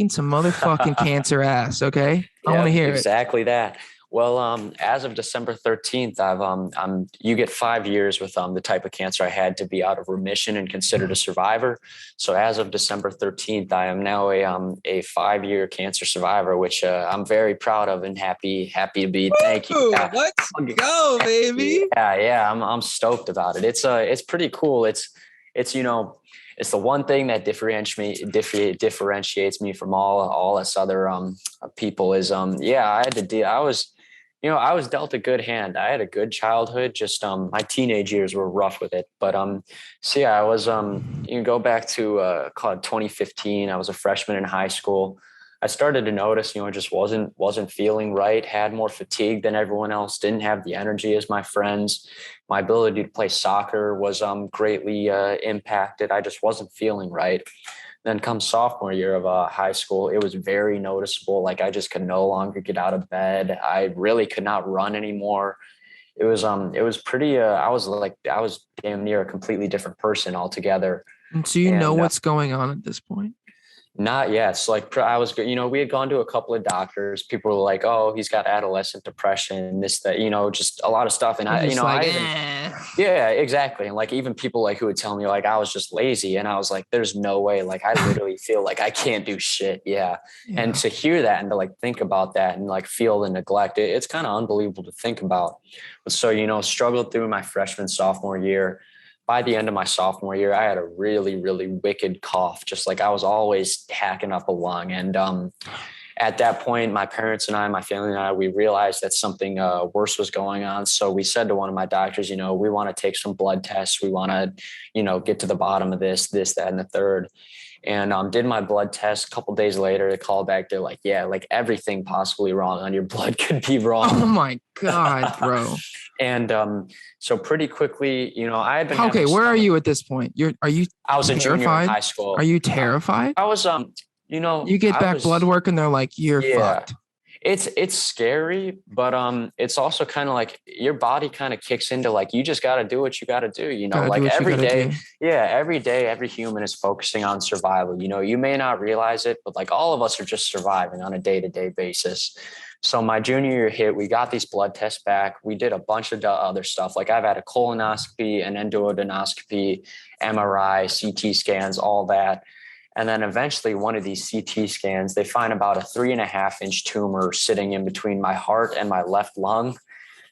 some motherfucking cancer ass. Okay, I want to hear exactly that. Well, as of December 13th, you get 5 years with the type of cancer I had to be out of remission and considered a survivor. So as of December 13th, I am now a 5-year cancer survivor, which I'm very proud of and happy to be. Thank you. Let's go, baby. Yeah. I'm stoked about it. It's pretty cool. It's the one thing that differentiates me from all us other people is I had to deal. I was dealt a good hand. I had a good childhood. Just my teenage years were rough with it. But I was you go back to 2015. I was a freshman in high school. I started to notice, just wasn't feeling right, had more fatigue than everyone else, didn't have the energy as my friends. My ability to play soccer was greatly impacted. I just wasn't feeling right. Then come sophomore year of high school, it was very noticeable. Like I just could no longer get out of bed. I really could not run anymore. It was pretty, I was damn near a completely different person altogether. So you know what's going on at this point? Not yet. It's like I was, we had gone to a couple of doctors. People were like, "Oh, he's got adolescent depression, this, that," just a lot of stuff. And yeah, exactly. And like even people like who would tell me like I was just lazy, and I was like, "There's no way." Like I literally feel like I can't do shit. Yeah. And to hear that and to like think about that and like feel the neglect, it's kind of unbelievable to think about. So struggled through my freshman, sophomore year. By the end of my sophomore year, I had a really, really wicked cough. Just like I was always hacking up a lung. And at that point, my parents and I, my family and I, we realized that something worse was going on. So we said to one of my doctors, we want to take some blood tests. We want to, get to the bottom of this, that, and the third. And did my blood test. A couple days later, they called back. They're like, "Yeah, like everything possibly wrong on your blood could be wrong." Oh my God, bro. And so pretty quickly, I had been where are you at this point? I was a junior in high school. Are you terrified? I was you get back blood work and they're like, "You're fucked." It's scary, but it's also kind of like your body kind of kicks into like you just got to do what you got to do, like every day. Yeah, every day every human is focusing on survival. You may not realize it, but like all of us are just surviving on a day-to-day basis. So my junior year hit, we got these blood tests back. We did a bunch of other stuff. Like I've had a colonoscopy, an endodonoscopy, MRI, CT scans, all that. And then eventually one of these CT scans, they find about a 3.5-inch tumor sitting in between my heart and my left lung.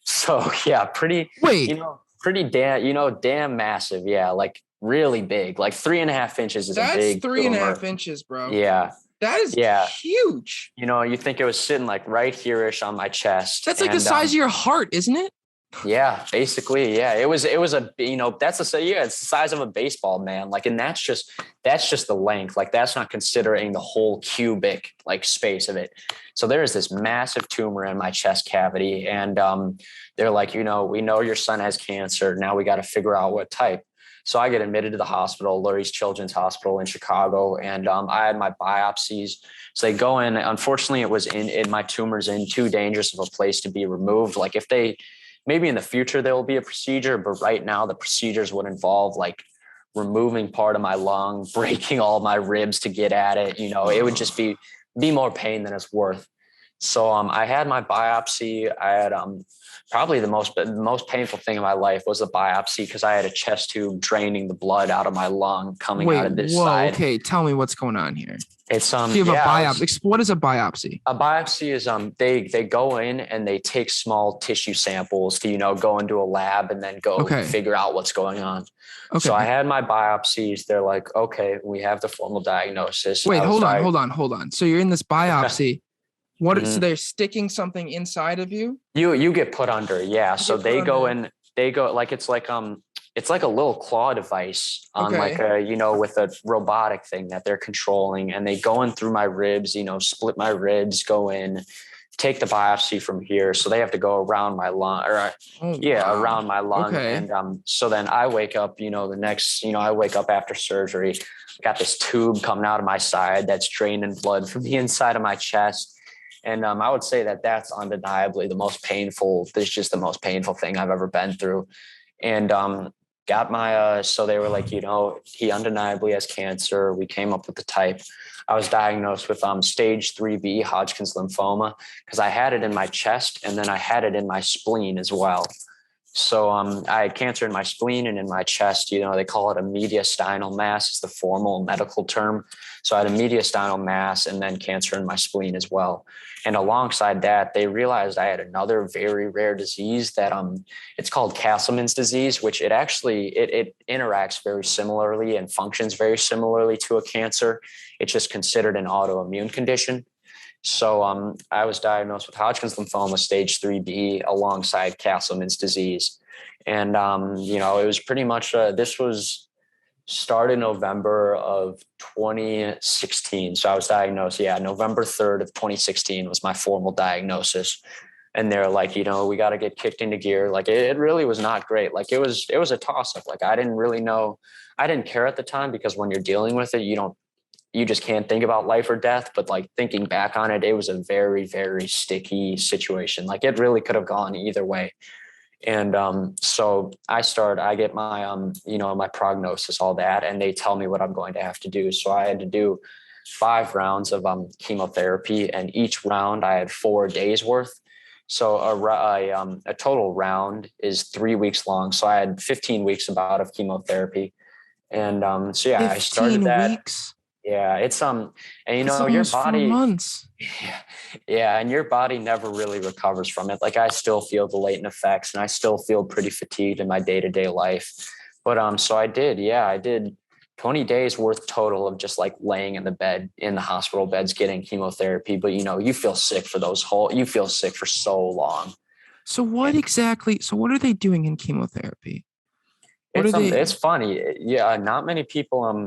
So yeah, pretty damn massive. Yeah. Like really big, like 3.5 inches is a big 3.5 inches, bro. Yeah. That is huge. You think it was sitting like right here-ish on my chest. That's like the size of your heart, isn't it? Yeah, basically, yeah. It was a, it's the size of a baseball, man. Like, and that's just the length. Like, that's not considering the whole cubic like space of it. So there is this massive tumor in my chest cavity, and they're like, we know your son has cancer. Now we got to figure out what type. So I get admitted to the hospital, Lurie's Children's Hospital in Chicago, and I had my biopsies. So they go in. Unfortunately, it was in my tumor's in too dangerous of a place to be removed. Like, if they maybe in the future there will be a procedure, but right now the procedures would involve like removing part of my lung, breaking all my ribs to get at it. It would just be more pain than it's worth. So I had my biopsy. I had probably the most painful thing in my life was the biopsy, because I had a chest tube draining the blood out of my lung coming out of this side. Okay, tell me what's going on here. It's So you have a biopsy. What is a biopsy? A biopsy is they go in and they take small tissue samples to go into a lab and then go figure out what's going on. Okay. So I had my biopsies. They're like, okay, we have the formal diagnosis. Wait, hold on. So you're in this biopsy. So they're sticking something inside of you? You get put under, yeah. So they go in. They go like it's like a little claw device on like a, with a robotic thing that they're controlling, and they go in through my ribs, split my ribs, go in, take the biopsy from here. So they have to go around my lung around my lung. Okay. And so then I wake up, I wake up after surgery, I got this tube coming out of my side that's draining blood from the inside of my chest. And I would say that that's undeniably the most painful thing I've ever been through. And got my, so they were like, he undeniably has cancer. We came up with the type. I was diagnosed with stage 3B Hodgkin's lymphoma, because I had it in my chest and then I had it in my spleen as well. So I had cancer in my spleen and in my chest. They call it a mediastinal mass is the formal medical term. So I had a mediastinal mass and then cancer in my spleen as well. And alongside that, they realized I had another very rare disease that it's called Castleman's disease, which it interacts very similarly and functions very similarly to a cancer. It's just considered an autoimmune condition. So I was diagnosed with Hodgkin's lymphoma stage 3B alongside Castleman's disease. And, it was pretty much, this was started November of 2016. So I was diagnosed, November 3rd of 2016 was my formal diagnosis. And they're like, we got to get kicked into gear. Like it really was not great. Like it was a toss up. Like I didn't really know. I didn't care at the time, because when you're dealing with it, you just can't think about life or death. But like thinking back on it, it was a very, very sticky situation. Like it really could have gone either way. And so I get my, my prognosis, all that, and they tell me what I'm going to have to do. So I had to do 5 rounds of chemotherapy, and each round I had 4 days worth. So a total round is 3 weeks long. So I had 15 weeks about of chemotherapy. And I started that. 15 weeks? Yeah, it's and your body 4 months. Yeah, and your body never really recovers from it. Like I still feel the latent effects, and I still feel pretty fatigued in my day-to-day life. But so I did 20 days worth total of just like laying in the hospital beds getting chemotherapy. But you feel sick for you feel sick for so long. So what are they doing in chemotherapy? It's funny. Yeah, not many people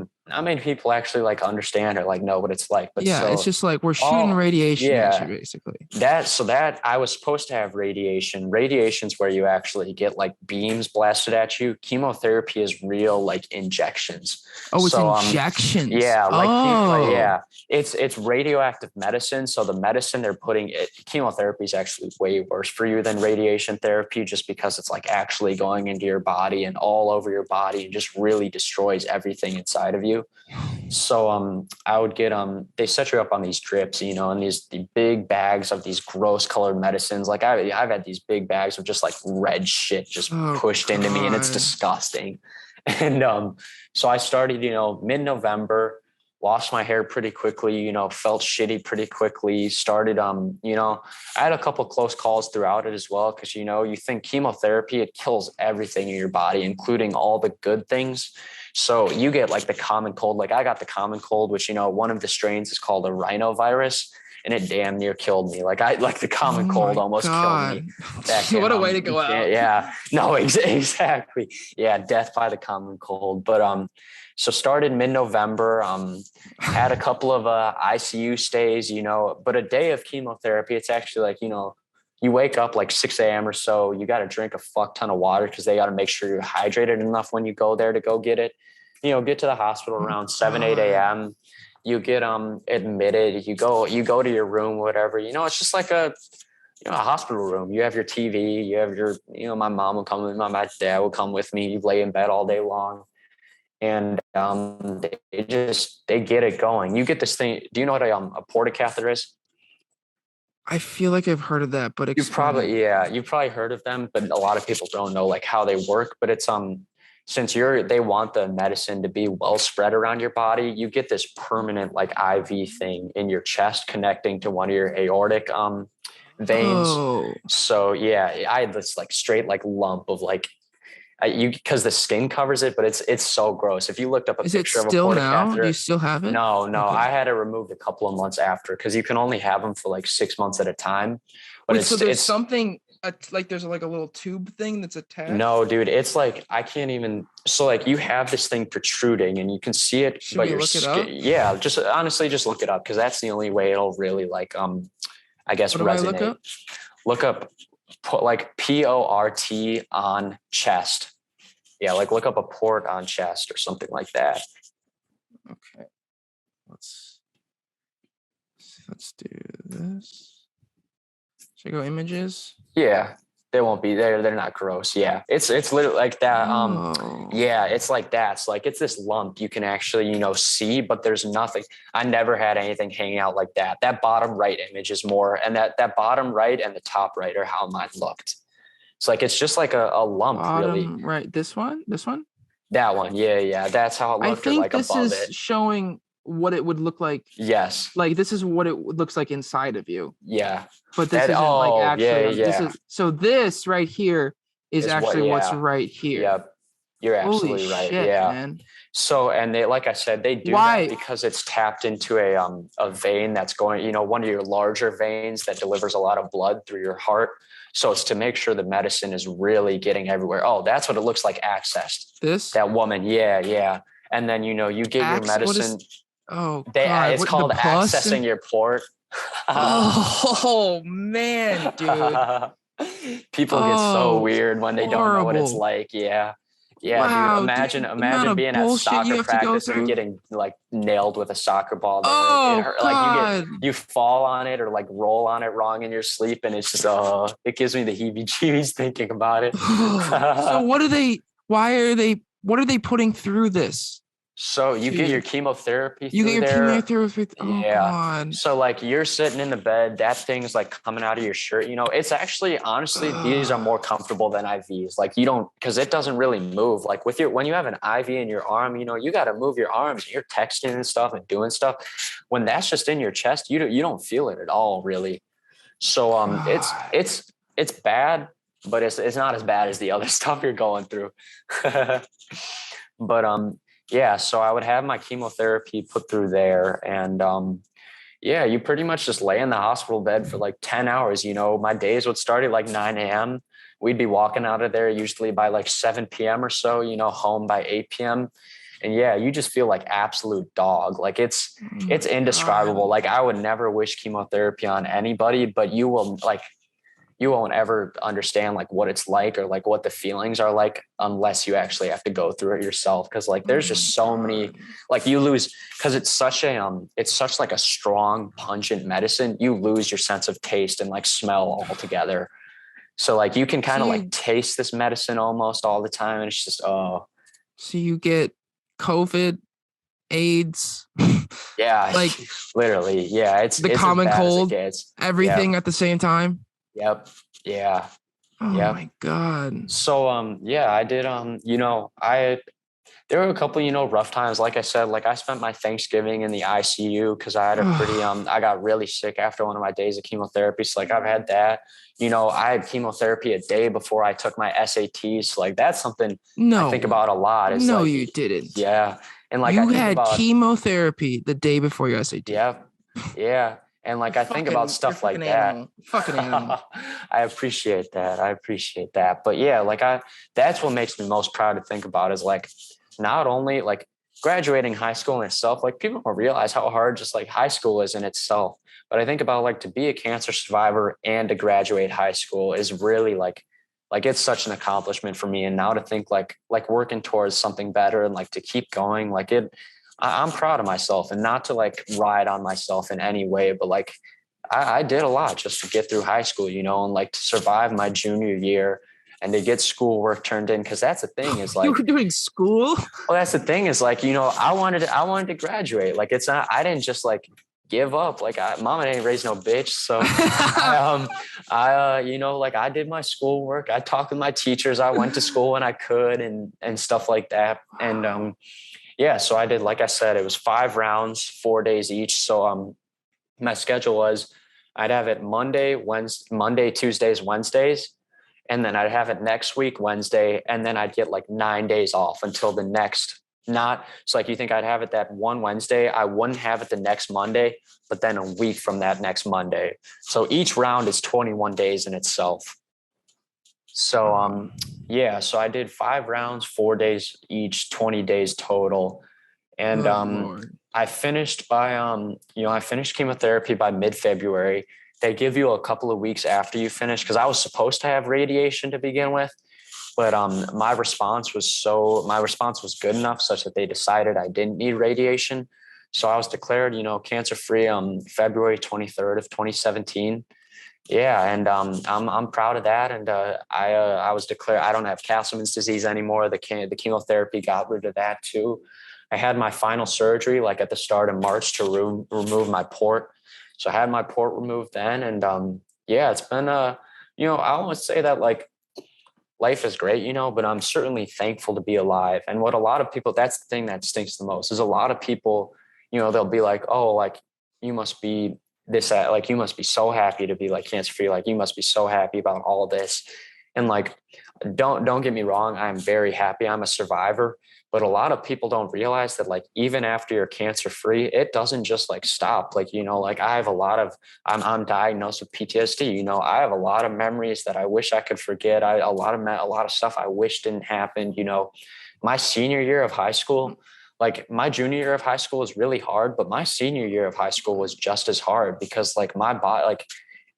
actually like understand or like know what it's like. But it's just like we're shooting radiation at you, basically. That I was supposed to have radiation. Radiation's where you actually get like beams blasted at you. Chemotherapy is real like injections. Oh, it's injections. It's radioactive medicine. So the medicine they're putting chemotherapy is actually way worse for you than radiation therapy, just because it's like actually going into your body and all over your body and just really destroys everything inside of you. So I would get they set you up on these drips, and the big bags of these gross colored medicines. Like I've had these big bags of just like red shit just pushed into me, and it's disgusting. And so I started, mid-November, lost my hair pretty quickly, felt shitty pretty quickly, started, I had a couple of close calls throughout it as well. Cause you think chemotherapy, it kills everything in your body, including all the good things. So you get like the common cold, like I got the common cold, which, one of the strains is called a rhinovirus. and it damn near killed me. Like the common Oh cold my almost God. killed me. Back What in, a way to go out. Yeah, no, exactly. Yeah, death by the common cold. But so started mid-November. Had a couple of ICU stays, but a day of chemotherapy. It's actually like, you wake up like 6 a.m. or so. You got to drink a fuck ton of water because they got to make sure you're hydrated enough when you go there to go get it. Get to the hospital around 7, 8 a.m. You get admitted. You go to your room, whatever. It's just like a hospital room. You have your TV. You have your my mom will come with me. My dad will come with me. You lay in bed all day long, and they get it going. You get this thing. Do you know what a portacatheter is? I feel like I've heard of that, but You've probably heard of them, but a lot of people don't know like how they work. But it's since they want the medicine to be well spread around your body, you get this permanent like IV thing in your chest connecting to one of your aortic veins. Oh. So yeah, I had this like straight like lump of like because the skin covers it, but it's so gross. If you looked up a picture of a portacatheter, do you still have it? No, Okay. I had it removed a couple of months after because you can only have them for like 6 months at a time. But Wait, so there's something like there's like a little tube thing that's attached? No, dude, it's like I can't even. So like you have this thing protruding and you can see it, Should but we look it up? Yeah, just honestly, just look it up because that's the only way it'll really like I guess What do I resonate. Look up like PORT on chest. Yeah, like look up a port on chest or something like that. Okay. Let's do this. Should I go images? Yeah, they won't be there. They're not gross. Yeah, it's literally like that. Yeah, it's like that. It's like it's this lump you can actually see, but there's nothing. I never had anything hanging out like that. That bottom right image is more, and that bottom right and the top right are how mine looked. It's like it's just like a lump, really. Right, this one. That one, yeah, that's how it looked. I think like this above is it. showing what it would look like. Yes. Like this is what it looks like inside of you. Yeah. But this isn't like actually. Yeah. This right here is actually what's right here. Yep. You're absolutely right. Shit, yeah. Man. So, and they, like I said, they do that because it's tapped into a vein that's going, one of your larger veins that delivers a lot of blood through your heart. So it's to make sure the medicine is really getting everywhere. Oh, that's what it looks like accessed. That woman. Yeah. And then, you get your medicine. It's called accessing your port. Oh man, dude. People get so weird when they don't know what it's like. Yeah. Wow, dude, imagine being at soccer practice and getting like nailed with a soccer ball. Like you fall on it or like roll on it wrong in your sleep, and it's just it gives me the heebie-jeebies thinking about it. So what are they putting through this? So you get your chemotherapy. Chemotherapy. Oh, yeah. God. So like you're sitting in the bed, that thing's like coming out of your shirt. It's actually honestly these are more comfortable than IVs. Like you don't because it doesn't really move. Like when you have an IV in your arm, you got to move your arms. You're texting and stuff and doing stuff. When that's just in your chest, you don't feel it at all, really. So it's bad, but it's not as bad as the other stuff you're going through. But yeah, so I would have my chemotherapy put through there. And you pretty much just lay in the hospital bed for like 10 hours. My days would start at like 9 a.m. We'd be walking out of there usually by like 7 p.m. or so, home by 8 p.m. And yeah, you just feel like absolute dog. Like it's indescribable. Like I would never wish chemotherapy on anybody, but you won't ever understand like what it's like or like what the feelings are like unless you actually have to go through it yourself. Cause like, there's just so many, like you lose, cause it's such like a strong pungent medicine. You lose your sense of taste and like smell altogether. So like you can kind of like taste this medicine almost all the time. And it's just, So you get COVID, AIDS. Yeah. Like literally. Yeah. It's the common cold, everything at the same time. Yep. Yeah. Oh my God. So, I did, there were a couple, rough times. Like I said, like I spent my Thanksgiving in the ICU because I had a pretty, I got really sick after one of my days of chemotherapy. So like I've had that, I had chemotherapy a day before I took my SATs. So like that's something I think about a lot. No, like, you didn't. Yeah. And like you had chemotherapy the day before your SAT. Yeah. Yeah. And like, I think about stuff like that. Animal. Fucking animal. I appreciate that. But yeah, like that's what makes me most proud to think about is like, not only like graduating high school in itself, like people don't realize how hard just like high school is in itself. But I think about like to be a cancer survivor and to graduate high school is really like it's such an accomplishment for me. And now to think like working towards something better and like to keep going, like I'm proud of myself, and not to like ride on myself in any way, but like I did a lot just to get through high school, you know, and like to survive my junior year and to get schoolwork turned in. Cause that's the thing is like, you were doing school. Well, that's the thing is like, you know, I wanted to graduate. Like it's not, I didn't just like give up. Like mama didn't raise no bitch. So you know, like I did my schoolwork. I talked with my teachers. I went to school when I could and stuff like that. And yeah, so I did, like I said, it was 5 rounds, 4 days each. So my schedule was I'd have it Monday, Tuesdays, Wednesdays. And then I'd have it next week, Wednesday. And then I'd get like 9 days off until the next, so like you think I'd have it that one Wednesday, I wouldn't have it the next Monday, but then a week from that next Monday. So each round is 21 days in itself. So, yeah, so I did 5 rounds, 4 days each, 20 days total. And I finished I finished chemotherapy by mid-February. They give you a couple of weeks after you finish, because I was supposed to have radiation to begin with, but my response was good enough such that they decided I didn't need radiation. So I was declared, you know, cancer-free February 23rd of 2017. Yeah, and I'm proud of that. And I was declared I don't have Castleman's disease anymore. The chemotherapy got rid of that too. I had my final surgery like at the start of March to remove my port. So I had my port removed then. And yeah, it's been you know, I always say that like life is great, you know, but I'm certainly thankful to be alive. And what a lot of people, that's the thing that stinks the most, is a lot of people, you know, they'll be like, oh, like you must be this, like you must be so happy to be like cancer free. Like you must be so happy about all this. And like, don't get me wrong. I'm very happy. I'm a survivor. But a lot of people don't realize that like, even after you're cancer free, it doesn't just like stop. Like, you know, like I have I'm diagnosed with PTSD. You know, I have a lot of memories that I wish I could forget. A lot of stuff I wish didn't happen. You know, my senior year of high school, like my junior year of high school was really hard, but my senior year of high school was just as hard, because like my body, like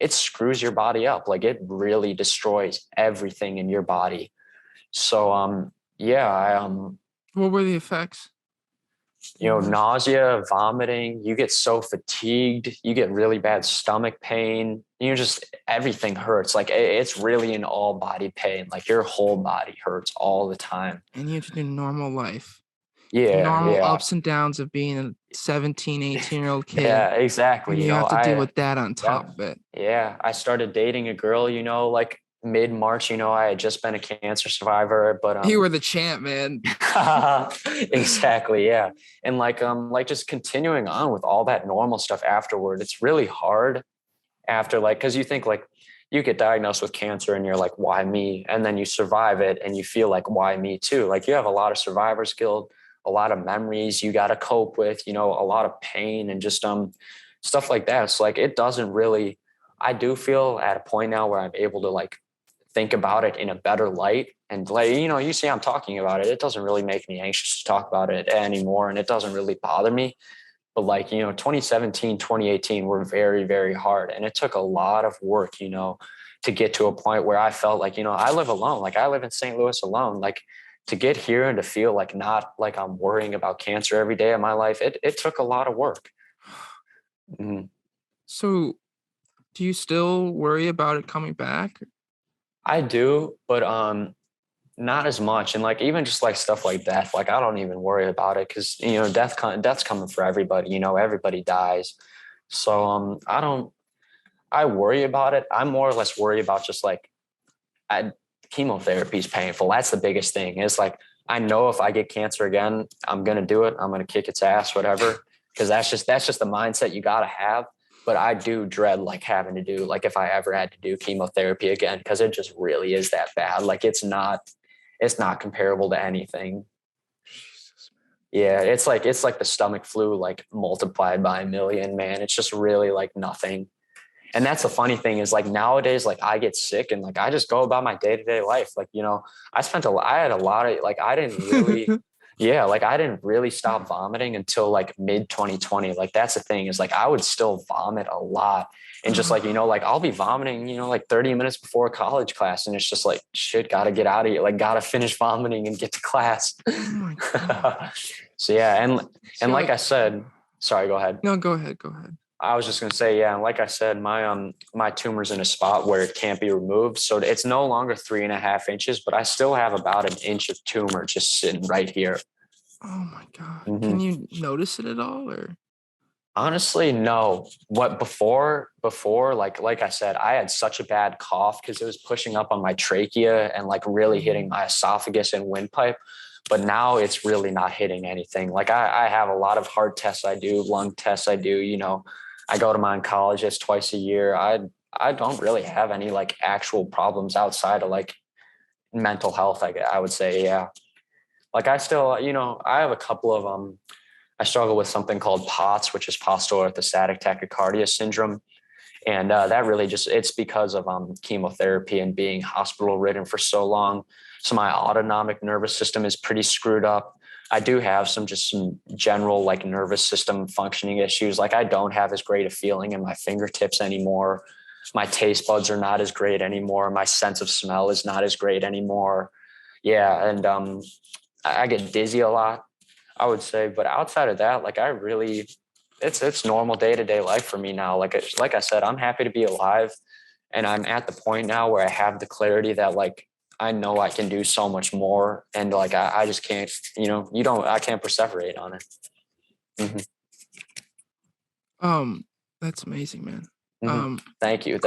it screws your body up. Like it really destroys everything in your body. So, yeah, what were the effects? You know, nausea, vomiting, you get so fatigued, you get really bad stomach pain, everything hurts. Like it's really an all body pain. Like your whole body hurts all the time. And you have to do normal life. Yeah. Normal ups and downs of being a 17, 18-year-old kid. Yeah, exactly. And you have to deal with that on top of it. Yeah. I started dating a girl, you know, like mid-March, you know, I had just been a cancer survivor, but you were the champ, man. Exactly. Yeah. And like just continuing on with all that normal stuff afterward, it's really hard after, like, because you think like you get diagnosed with cancer and you're like, why me? And then you survive it and you feel like, why me too? Like you have a lot of survivor's guilt, a lot of memories you got to cope with, you know, a lot of pain and just stuff like that. So like it doesn't really, I do feel at a point now where I'm able to like think about it in a better light. And like, you know, you see I'm talking about it. It doesn't really make me anxious to talk about it anymore. And it doesn't really bother me. But like, you know, 2017, 2018 were very, very hard. And it took a lot of work, you know, to get to a point where I felt like, you know, I live alone. Like I live in St. Louis alone. Like to get here and to feel like not like I'm worrying about cancer every day of my life, it took a lot of work. Mm-hmm. So do you still worry about it coming back? I do, but not as much. And like even just like stuff like death, like I don't even worry about it, because you know death's coming for everybody. You know, everybody dies. So I worry about it. I'm more or less worried about just like chemotherapy is painful. That's the biggest thing. It's like I know if I get cancer again, I'm gonna do it. I'm gonna kick its ass, whatever. Because that's just the mindset you gotta have. But I do dread like having to do, like if I ever had to do chemotherapy again, because it just really is that bad. Like it's not comparable to anything. Jesus, Yeah, it's like the stomach flu like multiplied by a million, man. It's just really like nothing. And that's the funny thing is like nowadays, like I get sick and like I just go about my day-to-day life. Like, I had a lot of like I didn't really yeah, like I didn't really stop vomiting until like mid 2020. Like that's the thing is like I would still vomit a lot. And just like, like I'll be vomiting, like 30 minutes before a college class. And it's just like, shit, gotta get out of here. Like gotta finish vomiting and get to class. Oh my God. So yeah. And like So- I said, sorry, go ahead. No, go ahead. Go ahead. I was just gonna say, yeah, and like I said, my tumor's in a spot where it can't be removed. So it's no longer 3.5 inches, but I still have about an inch of tumor just sitting right here. Oh my God. Mhm. Can you notice it at all or? Honestly, no. What before, like I said, I had such a bad cough because it was pushing up on my trachea and like really hitting my esophagus and windpipe. But now it's really not hitting anything. Like I have a lot of heart tests I do, lung tests I do, I go to my oncologist twice a year. I don't really have any like actual problems outside of like mental health, I would say. Yeah. Like I still, I have a couple of I struggle with something called POTS, which is postural orthostatic tachycardia syndrome. And that really it's because of chemotherapy and being hospital ridden for so long. So my autonomic nervous system is pretty screwed up. I do have some general like nervous system functioning issues. Like I don't have as great a feeling in my fingertips anymore. My taste buds are not as great anymore. My sense of smell is not as great anymore. Yeah. And I get dizzy a lot, I would say. But outside of that, like it's normal day-to-day life for me now. Like I said, I'm happy to be alive. And I'm at the point now where I have the clarity that like, I know I can do so much more. And like, I just can't, I can't perseverate on it. Mm-hmm. That's amazing, man. Mm-hmm. Thank you.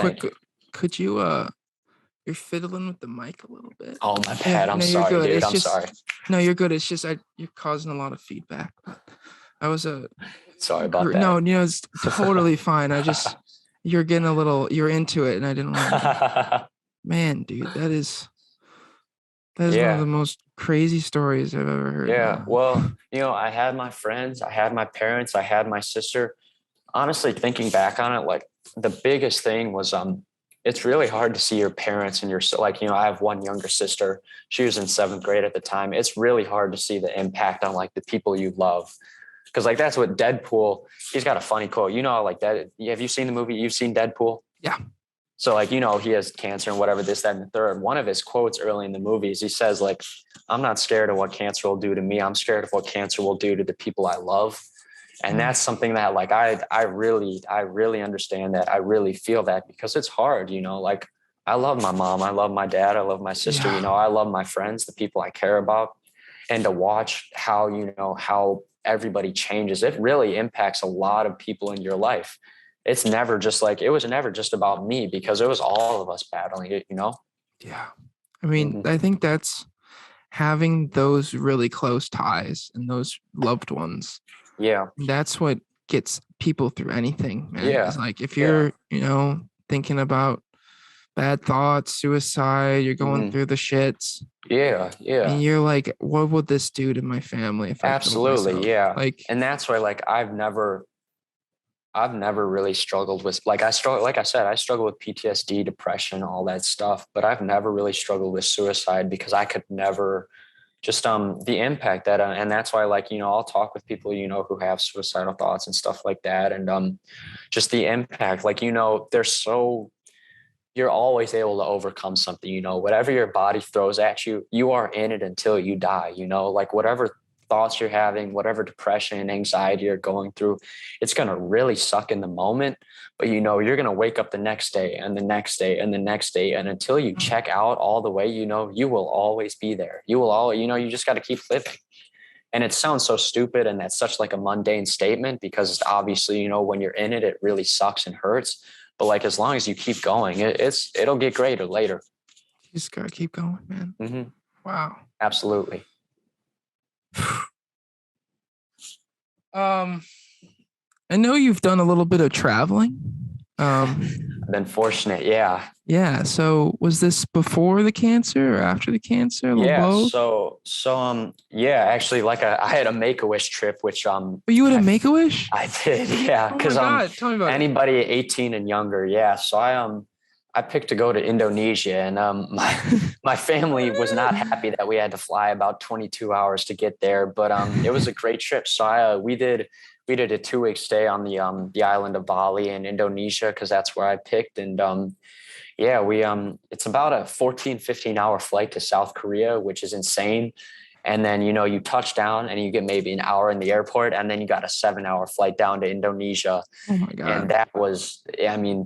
Could you, you're fiddling with the mic a little bit. Oh, my bad. I'm sorry, dude. It's I'm sorry. No, you're good. It's just, you're causing a lot of feedback. I was sorry about that. No, it's totally fine. You're getting you're into it and I didn't want to. Man, dude, that is one of the most crazy stories I've ever heard. Yeah. Man. Well, I had my friends, I had my parents, I had my sister. Honestly, thinking back on it, like the biggest thing was, it's really hard to see your parents and I have one younger sister. She was in 7th grade at the time. It's really hard to see the impact on like the people you love. Cause like, that's what Deadpool, he's got a funny quote, like that. Have you seen the movie? You've seen Deadpool? Yeah. So like, he has cancer and whatever, this, that, and the third. One of his quotes early in the movie is he says like, I'm not scared of what cancer will do to me. I'm scared of what cancer will do to the people I love. And that's something that like, I really understand that. I really feel that because it's hard, like I love my mom. I love my dad. I love my sister. Yeah. I love my friends, the people I care about. And to watch how, how everybody changes, it really impacts a lot of people in your life. It's never just like, it was never just about me because it was all of us battling it, Yeah. I mean, I think that's having those really close ties and those loved ones. Yeah. That's what gets people through anything, man. Yeah. It's like if you're, thinking about bad thoughts, suicide, you're going through the shits. Yeah. Yeah. And you're like, what would this do to my family if I killed myself? Yeah. Like, and that's why like I've never really struggled with like I struggle with PTSD, depression, all that stuff, but I've never really struggled with suicide because I could never just the impact that and that's why like I'll talk with people who have suicidal thoughts and stuff like that, and just the impact like you're always able to overcome something, whatever your body throws at you, you are in it until you die, like whatever thoughts you're having, whatever depression and anxiety you're going through, it's going to really suck in the moment, but you're going to wake up the next day and the next day and the next day. And until you check out all the way, you will always be there. You will all, you just got to keep living. And it sounds so stupid. And that's such like a mundane statement because it's obviously, when you're in it, it really sucks and hurts. But like, as long as you keep going, it'll get greater later. You just got to keep going, man. Mm-hmm. Wow. Absolutely. I know you've done a little bit of traveling. Been fortunate. Yeah. Yeah. So was this before the cancer or after the cancer? A little Yeah. both? Yeah, actually, like I had a Make-A-Wish trip, which, But you would have Make-A-Wish? I did. Yeah. Oh my Cause, God. Tell me about it. anybody 18 and younger. Yeah. So I picked to go to Indonesia, and, my family was not happy that we had to fly about 22 hours to get there, but, it was a great trip. So we did a 2-week stay on the island of Bali in Indonesia, cause that's where I picked. And, yeah, it's about a 15 hour flight to South Korea, which is insane. And then, you touch down and you get maybe an hour in the airport, and then you got a 7-hour flight down to Indonesia. Oh my And God. that was, I mean,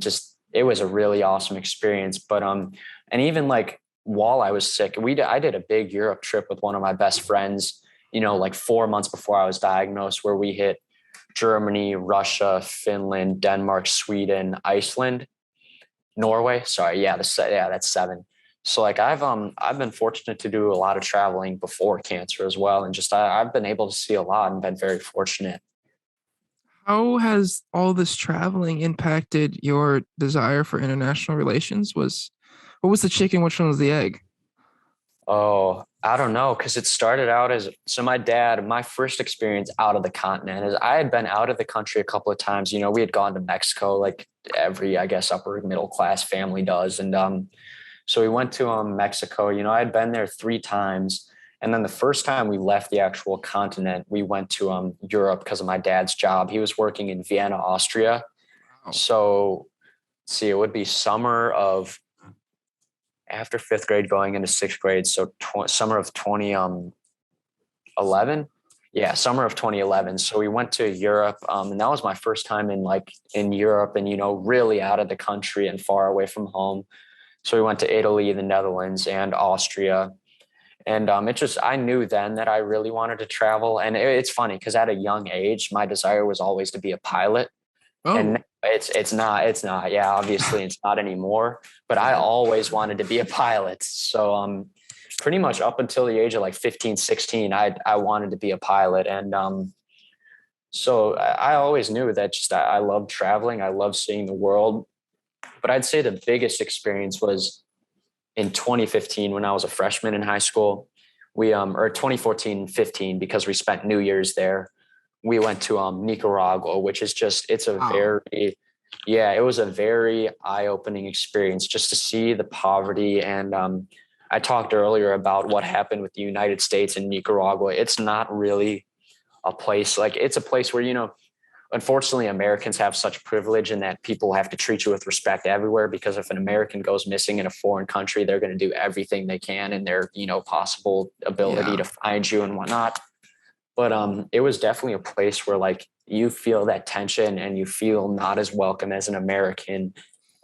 it was a really awesome experience. But, and even like while I was sick, I did a big Europe trip with one of my best friends, like 4 months before I was diagnosed, where we hit Germany, Russia, Finland, Denmark, Sweden, Iceland, Norway. Sorry. Yeah. That's 7. So like I've been fortunate to do a lot of traveling before cancer as well. And just, I've been able to see a lot and been very fortunate. How has all this traveling impacted your desire for international relations? What was the chicken? Which one was the egg? Oh, I don't know. Cause it started out my first experience out of the continent is I had been out of the country a couple of times. We had gone to Mexico, like every, I guess, upper middle class family does. And, so we went to Mexico. I had been there 3 times. And then the first time we left the actual continent, we went to Europe because of my dad's job. He was working in Vienna, Austria. Wow. So see, it would be summer of after 5th grade going into 6th grade. So summer of 2011. Yeah, summer of 2011. So we went to Europe, and that was my first time in Europe, and really out of the country and far away from home. So we went to Italy, the Netherlands, and Austria. And I knew then that I really wanted to travel. And it's funny because at a young age, my desire was always to be a pilot. Oh, And it's not. Yeah, obviously it's not anymore. But I always wanted to be a pilot. So pretty much up until the age of like 15, 16, I wanted to be a pilot. And so I always knew that I love traveling. I love seeing the world. But I'd say the biggest experience was in 2015 when I was a freshman in high school. Or 2014, 15, because we spent New Year's there. We went to Nicaragua, which is it was a very eye-opening experience just to see the poverty. And I talked earlier about what happened with the United States and Nicaragua. It's not really a place it's a place where, unfortunately, Americans have such privilege in that people have to treat you with respect everywhere, because if an American goes missing in a foreign country, they're going to do everything they can in their, possible ability to find you and whatnot. But it was definitely a place where you feel that tension and you feel not as welcome as an American.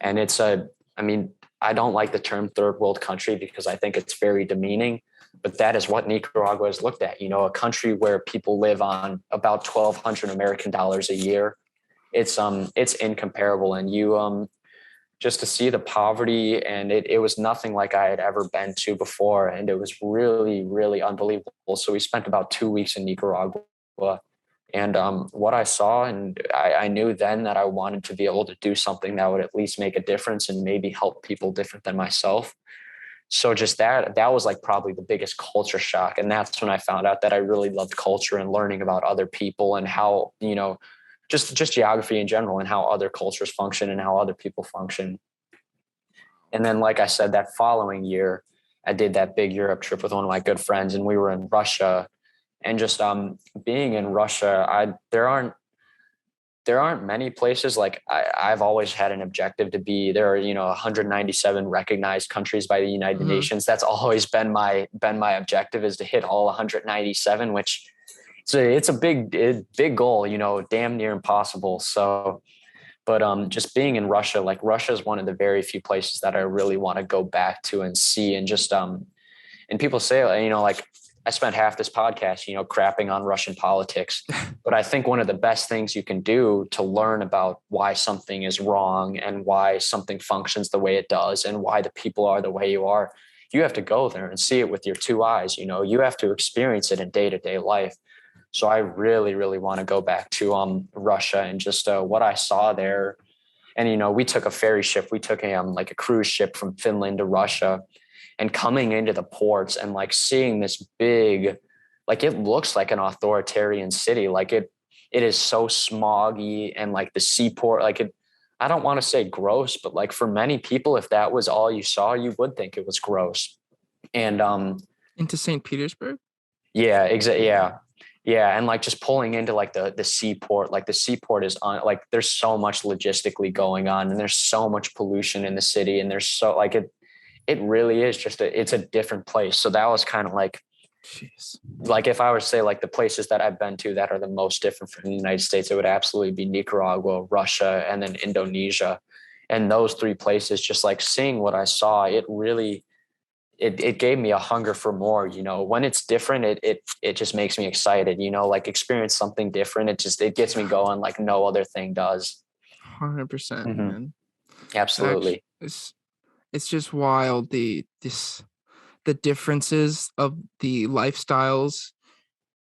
And I don't like the term third world country because I think it's very demeaning. But that is what Nicaragua is looked at, a country where people live on about $1,200 American dollars a year. It's incomparable. And just to see the poverty, and it was nothing like I had ever been to before. And it was really, really unbelievable. So we spent about 2 weeks in Nicaragua. And what I saw, and I knew then that I wanted to be able to do something that would at least make a difference and maybe help people different than myself. So just that was probably the biggest culture shock. And that's when I found out that I really loved culture and learning about other people and how, just geography in general and how other cultures function and how other people function. And then, like I said, that following year, I did that big Europe trip with one of my good friends, and we were in Russia. And just being in Russia, there aren't many places. I've always had an objective to be there. 197 recognized countries by the United Nations. That's always been my objective, is to hit all 197, which it's a big goal, damn near impossible. So, but just being in Russia, Russia is one of the very few places that I really want to go back to and see. And just and people say, I spent half this podcast, crapping on Russian politics, but I think one of the best things you can do to learn about why something is wrong and why something functions the way it does and why the people are the way you are, you have to go there and see it with your 2 eyes. You have to experience it in day-to-day life. So I really, really want to go back to Russia, and just what I saw there And, you know, we took a ferry ship. We took like a cruise ship from Finland to Russia, and coming into the ports and like seeing this big, like it looks like an authoritarian city. Like it is so smoggy, and like the seaport, like it, I don't want to say gross, but like for many people, if that was all you saw, you would think it was gross. And Into St. Petersburg? yeah, exactly. Yeah. Yeah. And like just pulling into like the seaport, like the seaport is on, like there's so much logistically going on, and there's so much pollution in the city, and there's so like it really is just it's a different place. So that was kind of like, Jeez. like if I were to say like the places that I've been to that are the most different from the United States, it would absolutely be Nicaragua, Russia, and then Indonesia. And those three places, just like seeing what I saw, it really, it gave me a hunger for more. You know, when it's different, it just makes me excited, you know, like experience something different. It gets me going like no other thing does. 100%, man. Absolutely. It's just wild, the differences of the lifestyles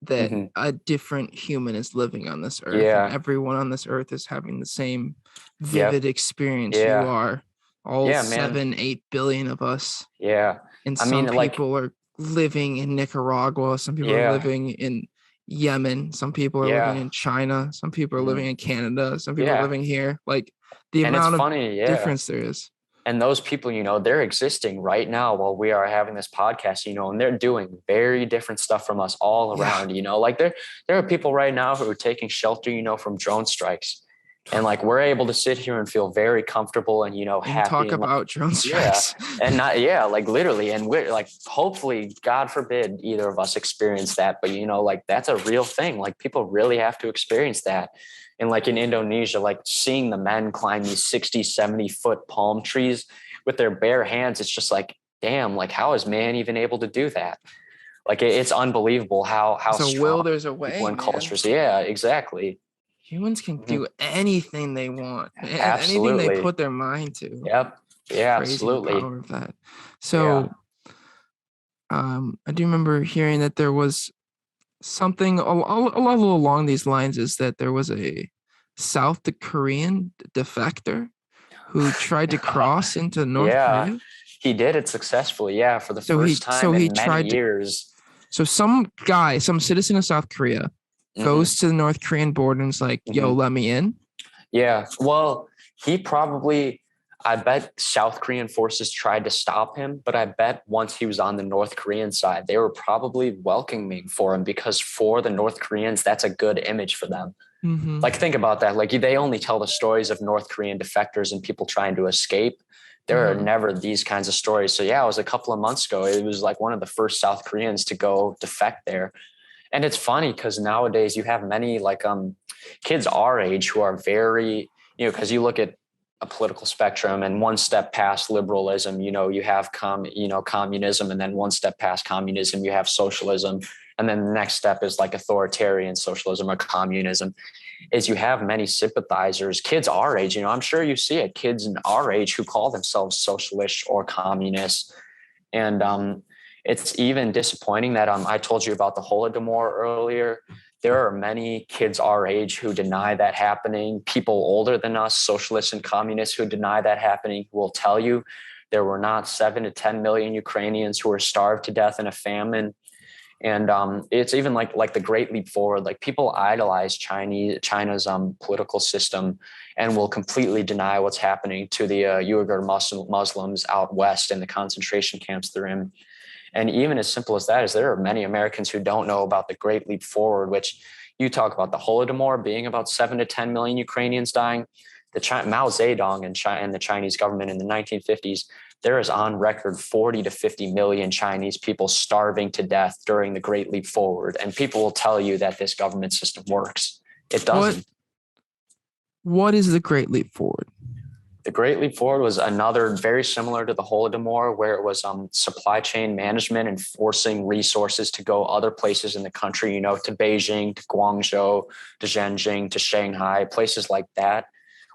that a different human is living on this earth. Yeah. And everyone on this earth is having the same vivid experience you Yeah. are. All Yeah, man. 7-8 billion of us. Yeah. And I some mean, like, people are living in Nicaragua. Some people are living in Yemen. Some people are living in China. Some people are living in Canada. Some people are living here. Like the amount of difference there is. And those people, you know, they're existing right now while we are having this podcast, you know, and they're doing very different stuff from us all around, you know, like there are people right now who are taking shelter, you know, from drone strikes. And like, we're able to sit here and feel very comfortable and, you know, and happy. Talk and about drone strikes. Yeah. And not, like literally. And we're like, hopefully, God forbid either of us experience that. But, you know, like that's a real thing. Like people really have to experience that. And like in Indonesia, like seeing the men climb these 60, 70-foot palm trees with their bare hands, it's just like, damn, like how is man even able to do that? Like it's unbelievable how strong there's a way, and cultures. Yeah, exactly. Humans can do anything they want, Absolutely. anything they put their mind to. Yep. Yeah, Crazy absolutely. power of that. So, I do remember hearing that there was something along these lines, is that there was a South Korean defector who tried to cross into North Korea. He did it successfully. Yeah, for the first time in many years. So some citizen of South Korea goes to the North Korean border and is like, yo, let me in. Yeah. Well, I bet South Korean forces tried to stop him, but I bet once he was on the North Korean side, they were probably welcoming for him, because for the North Koreans, that's a good image for them. Like, think about that. Like, they only tell the stories of North Korean defectors and people trying to escape. There are never these kinds of stories. So yeah, it was a couple of months ago. It was like one of the first South Koreans to go defect there. And it's funny because nowadays you have many like kids our age who are very, you know, because you look at a political spectrum, and one step past liberalism, you know, you have communism, and then one step past communism, you have socialism. And then the next step is like authoritarian socialism or communism. Is you have many sympathizers, kids our age, you know, I'm sure you see it, kids in our age who call themselves socialists or communists. And it's even disappointing that I told you about the Holodomor earlier. There are many kids our age who deny that happening. People older than us, socialists and communists, who deny that happening, will tell you there were not 7 to 10 million Ukrainians who were starved to death in a famine. And it's even like the Great Leap Forward. Like, people idolize China's political system and will completely deny what's happening to the Uyghur Muslims out west in the concentration camps they're in. And even as simple as that is, there are many Americans who don't know about the Great Leap Forward, which you talk about the Holodomor being about 7 to 10 million Ukrainians dying. Mao Zedong and the Chinese government in the 1950s, there is on record 40 to 50 million Chinese people starving to death during the Great Leap Forward. And people will tell you that this government system works. It doesn't. What is the Great Leap Forward? The Great Leap Forward was another very similar to the Holodomor, where it was supply chain management and forcing resources to go other places in the country, you know, to Beijing, to Guangzhou, to Shenzhen, to Shanghai, places like that,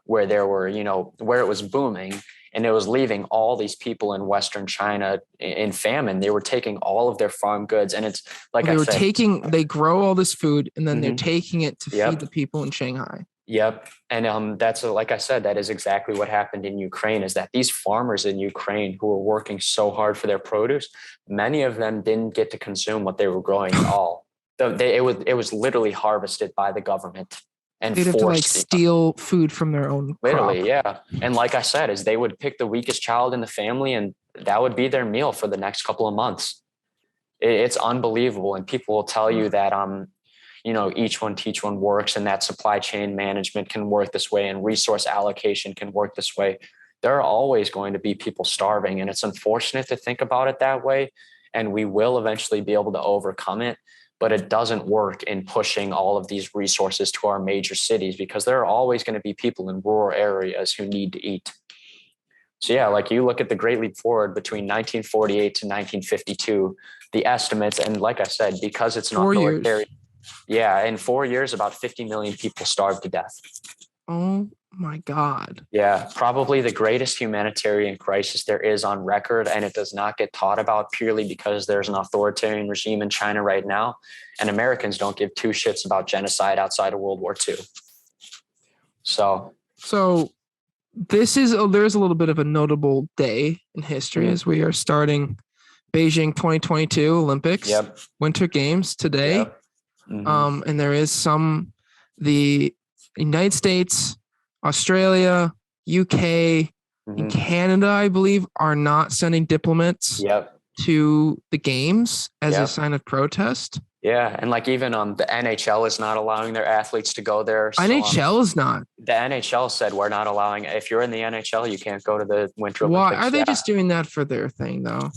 where there were, you know, where it was booming. And it was leaving all these people in Western China in famine. They were taking all of their farm goods. And it's like they grow all this food, and then they're taking it to feed the people in Shanghai. Yep. And like I said, that is exactly what happened in Ukraine, is that these farmers in Ukraine who were working so hard for their produce, many of them didn't get to consume what they were growing at all. It was literally harvested by the government and They'd have to like forced, steal food from their own literally, crop. yeah. And like I said, is they would pick the weakest child in the family, and that would be their meal for the next couple of months. It's unbelievable. And people will tell you that each one teach one works, and that supply chain management can work this way and resource allocation can work this way. There are always going to be people starving, and it's unfortunate to think about it that way. And we will eventually be able to overcome it, but it doesn't work in pushing all of these resources to our major cities, because there are always going to be people in rural areas who need to eat. So yeah, like you look at the Great Leap Forward between 1948 to 1952, the estimates, and like I said, because it's an authoritarian, yeah, in 4 years, about 50 million people starved to death. Oh my God. Yeah, probably the greatest humanitarian crisis there is on record, and it does not get taught about purely because there's an authoritarian regime in China right now, and Americans don't give two shits about genocide outside of World War II. So there's a little bit of a notable day in history as we are starting Beijing 2022 Olympics, Winter Games today. Yep. Mm-hmm. And there is the United States, Australia, UK, and Canada, I believe, are not sending diplomats to the games as a sign of protest. Yeah, and like even the NHL is not allowing their athletes to go there. So, NHL is not. The NHL said we're not allowing. If you're in the NHL, you can't go to the Winter Olympics. Why are they just doing that for their thing though?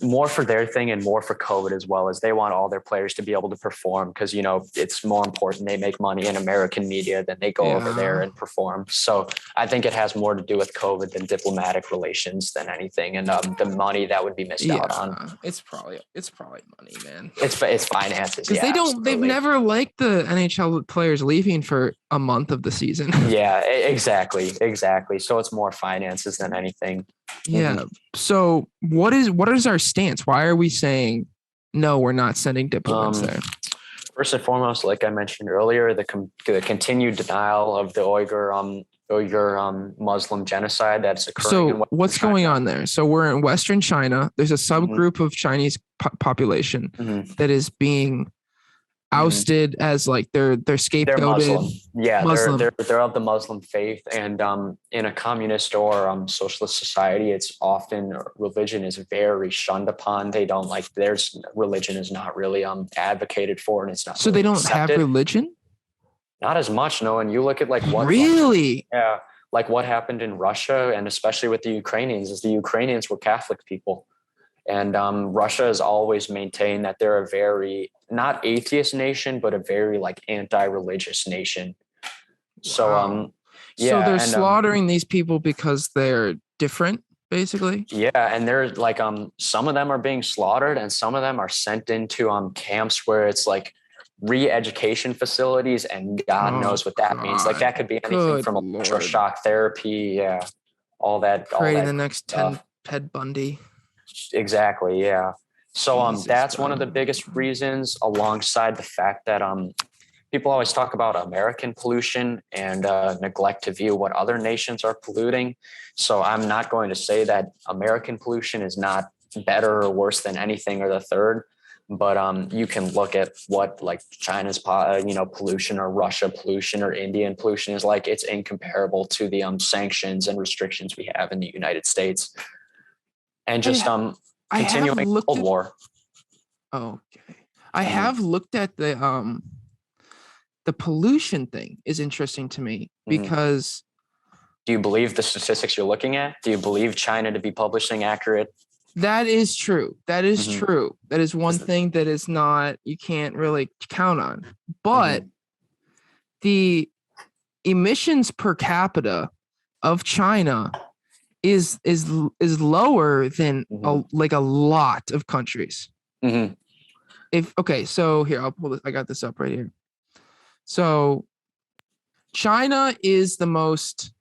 More for their thing and more for COVID as well, as they want all their players to be able to perform, because it's more important. They make money in American media than they go over there and perform. So I think it has more to do with COVID than diplomatic relations than anything, and the money that would be missed out on. It's probably money, man. It's finances. Because they've never liked the NHL players leaving for a month of the season. Yeah, exactly. So it's more finances than anything. Yeah. So what is our stance? Why are we saying no, we're not sending diplomats there? First and foremost, like I mentioned earlier, the continued denial of the Uyghur Muslim genocide that's occurring. So what's going on there? So we're in Western China. There's a subgroup of Chinese population that is being ousted as like they're scapegoated. They're Muslim. Yeah, Muslim. They're of the Muslim faith, and in a communist or socialist society, it's often religion is very shunned upon. They don't like religion is not really advocated for, and it's not. So really they don't accepted. have religion. Not as much, no. And you look at like what really, like what happened in Russia, and especially with the Ukrainians, is the Ukrainians were Catholic people. And Russia has always maintained that they're a very not atheist nation, but a very like anti-religious nation. So, so they're slaughtering these people because they're different, basically. Yeah, and they're like some of them are being slaughtered, and some of them are sent into camps where it's like re-education facilities, and God knows what that means. Like that could be anything from electroshock therapy, all that. Creating the next Ted Bundy. Exactly. Yeah. So that's one of the biggest reasons, alongside the fact that people always talk about American pollution and neglect to view what other nations are polluting. So I'm not going to say that American pollution is not better or worse than anything or the third, but you can look at what like China's pollution or Russia pollution or Indian pollution is like. It's incomparable to the sanctions and restrictions we have in the United States. And just continuing Cold War. Okay. I have looked at the pollution thing is interesting to me because. Do you believe the statistics you're looking at? Do you believe China to be publishing accurate? That is true. That is true. That is one thing that is not, you can't really count on. But the emissions per capita of China is lower than a lot of countries. So here, I'll pull this. I got this up right here. So China is the most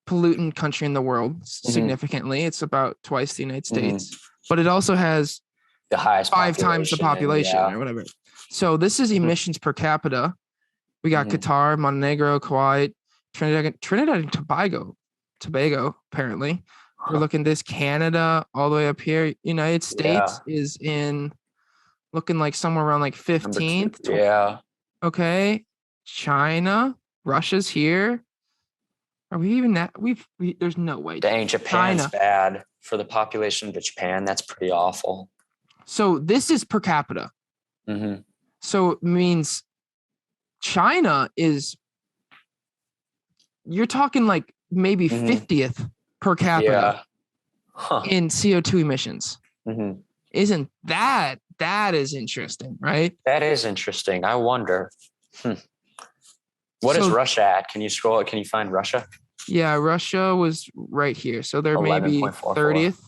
pollutant country in the world significantly. It's about twice the United States, but it also has the highest 5 times the population or whatever. So this is emissions per capita. We got Qatar, Montenegro, Kuwait, Trinidad and Tobago, apparently. We're looking this Canada all the way up here. United States is looking like somewhere around like 15th. Yeah. Okay. China, Russia's here. Are we even that? There's no way. Dang, Japan's bad for the population of Japan. That's pretty awful. So this is per capita. So it means China is, you're talking like maybe 50th per capita in CO2 emissions. Isn't that is interesting, right? That is interesting. I wonder. What is Russia at? Can you scroll? Can you find Russia? Yeah, Russia was right here. So they're maybe 30th.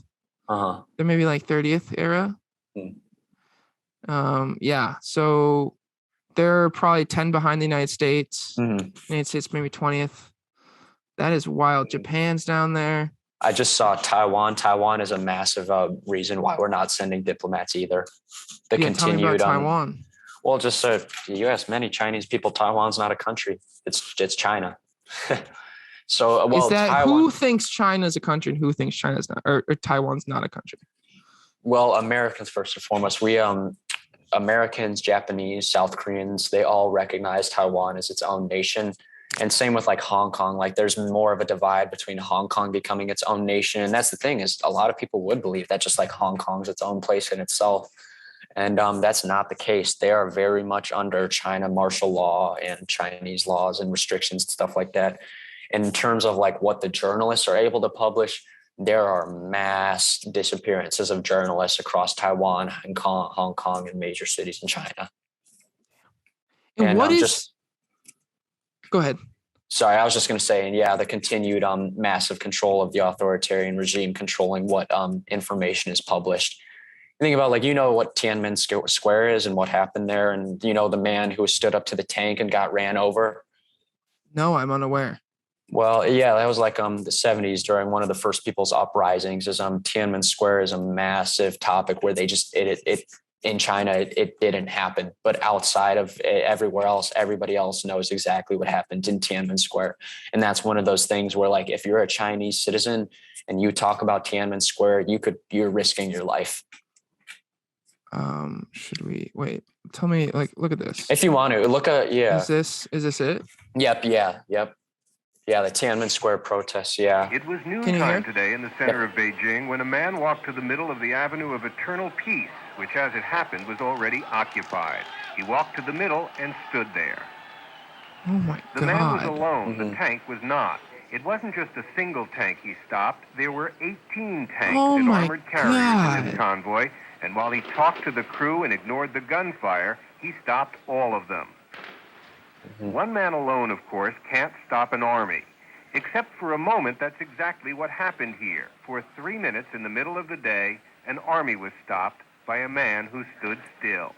They're maybe like 30th era. Yeah. So they're probably 10 behind the United States. United States maybe 20th. That is wild. Japan's down there. I just saw Taiwan. Taiwan is a massive reason why we're not sending diplomats either. The continued tell me about Taiwan. Well, just you ask many Chinese people, Taiwan's not a country. It's China. So, well, is that Taiwan, who thinks China's a country and who thinks China's not, or Taiwan's not a country? Well, Americans first and foremost. We Americans, Japanese, South Koreans, they all recognize Taiwan as its own nation. And same with like Hong Kong. Like there's more of a divide between Hong Kong becoming its own nation. And that's the thing, is a lot of people would believe that just like Hong Kong's its own place in itself. And that's not the case. They are very much under China martial law and Chinese laws and restrictions and stuff like that. And in terms of like what the journalists are able to publish, there are mass disappearances of journalists across Taiwan and Hong Kong and major cities in China. And what is... Go ahead. Sorry, I was just going to say, and yeah, the continued massive control of the authoritarian regime controlling what information is published. Think about like, what Tiananmen Square is and what happened there, and the man who stood up to the tank and got ran over. No, I'm unaware. Well, yeah, that was like the 70s during one of the first people's uprisings. Is Tiananmen Square is a massive topic where they just it in China it didn't happen, but outside of everywhere else, everybody else knows exactly what happened in Tiananmen Square. And that's one of those things where like if you're a Chinese citizen and you talk about Tiananmen Square, you're risking your life. Should we wait? Tell me, like, look at this. If you want to look at, Is this it? Yep. Yeah. Yeah, the Tiananmen Square protests, yeah. It was noontime today in the center of Beijing when a man walked to the middle of the Avenue of Eternal Peace, which, as it happened, was already occupied. He walked to the middle and stood there. Oh, my God. The man was alone. The tank was not. It wasn't just a single tank he stopped. There were 18 tanks and armored carriers in this convoy, and while he talked to the crew and ignored the gunfire, he stopped all of them. One man alone, of course, can't stop an army. Except for a moment, that's exactly what happened here. For 3 minutes in the middle of the day, an army was stopped by a man who stood still.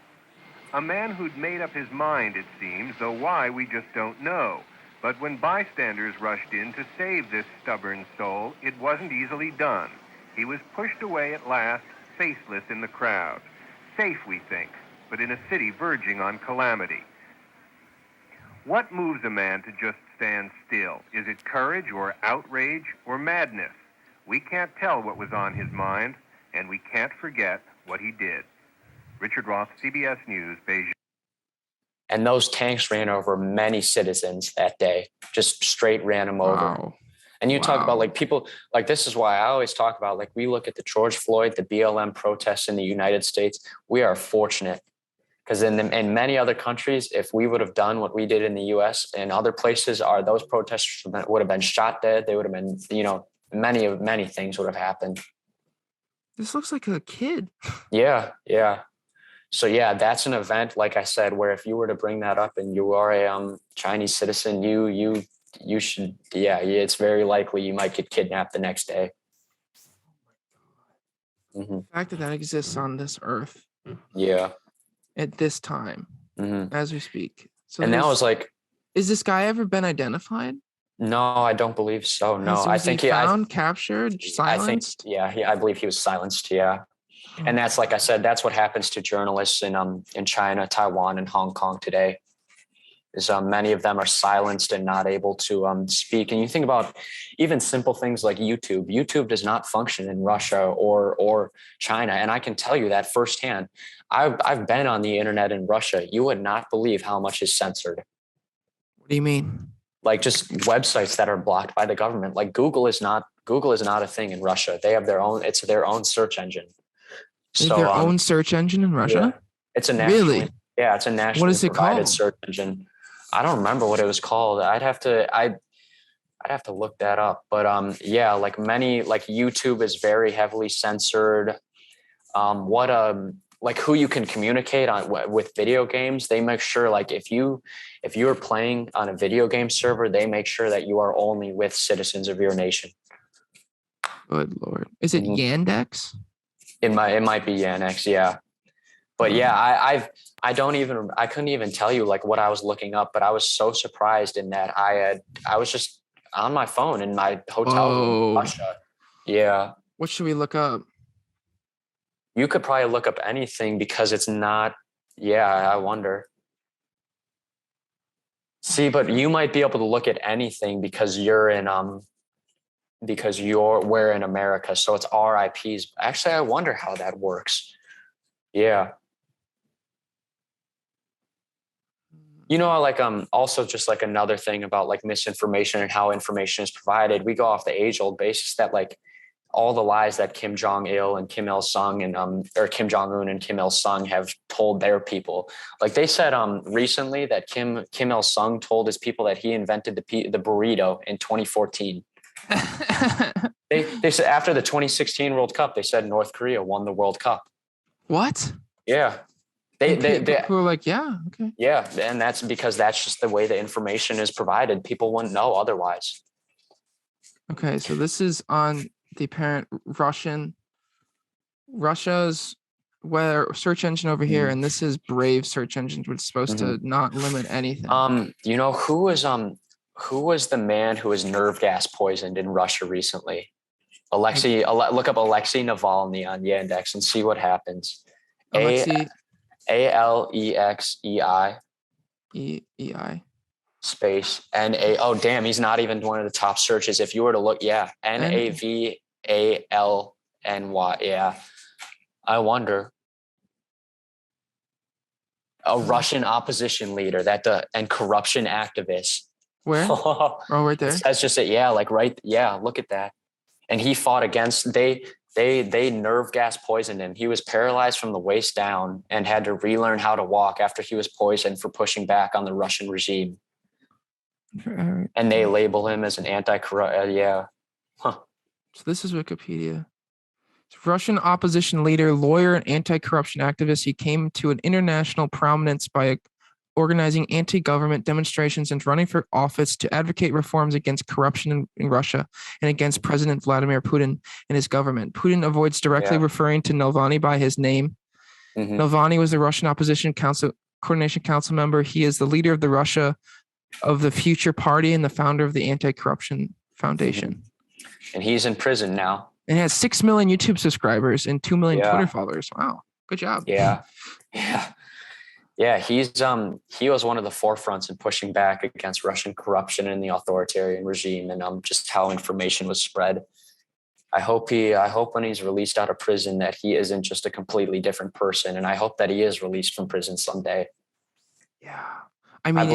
A man who'd made up his mind, it seems, though why we just don't know. But when bystanders rushed in to save this stubborn soul, it wasn't easily done. He was pushed away at last, faceless in the crowd. Safe, we think, but in a city verging on calamity. What moves a man to just stand still? Is it courage or outrage or madness? We can't tell what was on his mind, and we can't forget what he did. Richard Roth, CBS News, Beijing. And those tanks ran over many citizens that day, just straight ran them over. And you talk about like people, like this is why I always talk about, like we look at the George Floyd, the BLM protests in the United States. We are fortunate. Because in many other countries, if we would have done what we did in the U.S. and other places, those protesters would have been shot dead. They would have been, many things would have happened. This looks like a kid. Yeah. So yeah, that's an event, like I said, where if you were to bring that up and you are a Chinese citizen, you should, it's very likely you might get kidnapped the next day. The fact that exists on this earth. Yeah. At this time, as we speak. So and that was like, is this guy ever been identified? No, I don't believe so. No, I think he found, captured, silenced. I believe he was silenced. Yeah, and that's like I said, that's what happens to journalists in China, Taiwan, and Hong Kong today. is many of them are silenced and not able to speak. And you think about even simple things like YouTube. YouTube does not function in Russia or China. And I can tell you that firsthand. I've been on the internet in Russia. You would not believe how much is censored. What do you mean? Like just websites that are blocked by the government. Like Google is not a thing in Russia. They have their own, it's their own search engine. They have their own search engine in Russia? Yeah. It's a nationally, really? Yeah, it's a nationally what is it provided called? search engine. I don't remember what it was called. I'd have to look that up. But yeah, like YouTube is very heavily censored. Like who you can communicate on with video games, they make sure like if you're playing on a video game server, they make sure that you are only with citizens of your nation. Good Lord. Is it Yandex? It might be Yandex, yeah. But yeah, I couldn't even tell you like what I was looking up, but I was so surprised in that I was just on my phone in my hotel room in Russia. Yeah. What should we look up? You could probably look up anything because it's not, I wonder. See, but you might be able to look at anything because we're in America. So it's RIPs. Actually, I wonder how that works. Yeah. You know, like also just like another thing about like misinformation and how information is provided. We go off the age-old basis that like all the lies that Kim Jong-il and Kim Il-sung and or Kim Jong-un and Kim Il-sung have told their people. Like they said recently that Kim Il-sung told his people that he invented the burrito in 2014. They said after the 2016 World Cup, they said North Korea won the World Cup. What? Yeah. People were like, yeah, okay. Yeah, and that's because that's just the way the information is provided. People wouldn't know otherwise. Okay, so this is on the apparent Russia's search engine over here, and this is Brave search engine, which is supposed to not limit anything. You know who was the man who was nerve gas poisoned in Russia recently? Look up Alexei Navalny on Yandex and see what happens. Alexei Alexei EI space NA. Oh damn, he's not even one of the top searches. If you were to look, NAVALNY. Yeah, I wonder. A Russian opposition leader and corruption activist. Where? Oh, right there. That's just it. Yeah, like right. Yeah, look at that. And he fought against they nerve gas poisoned him. He was paralyzed from the waist down and had to relearn how to walk after he was poisoned for pushing back on the Russian regime. And they label him as an anti-corrupt. So this is Wikipedia. Russian opposition leader, lawyer, and anti-corruption activist. He came to an international prominence by organizing anti-government demonstrations and running for office to advocate reforms against corruption in Russia and against President Vladimir Putin and his government. Putin avoids directly referring to Navalny by his name. Navalny was the Russian Opposition Coordination Council member. He is the leader of the Future Party and the founder of the Anti-Corruption Foundation. And he's in prison now. And he has 6 million YouTube subscribers and 2 million Twitter followers. Wow. Good job. Yeah. He was one of the forefronts in pushing back against Russian corruption and the authoritarian regime and just how information was spread. I hope when he's released out of prison that he isn't just a completely different person. And I hope that he is released from prison someday. Yeah. I mean,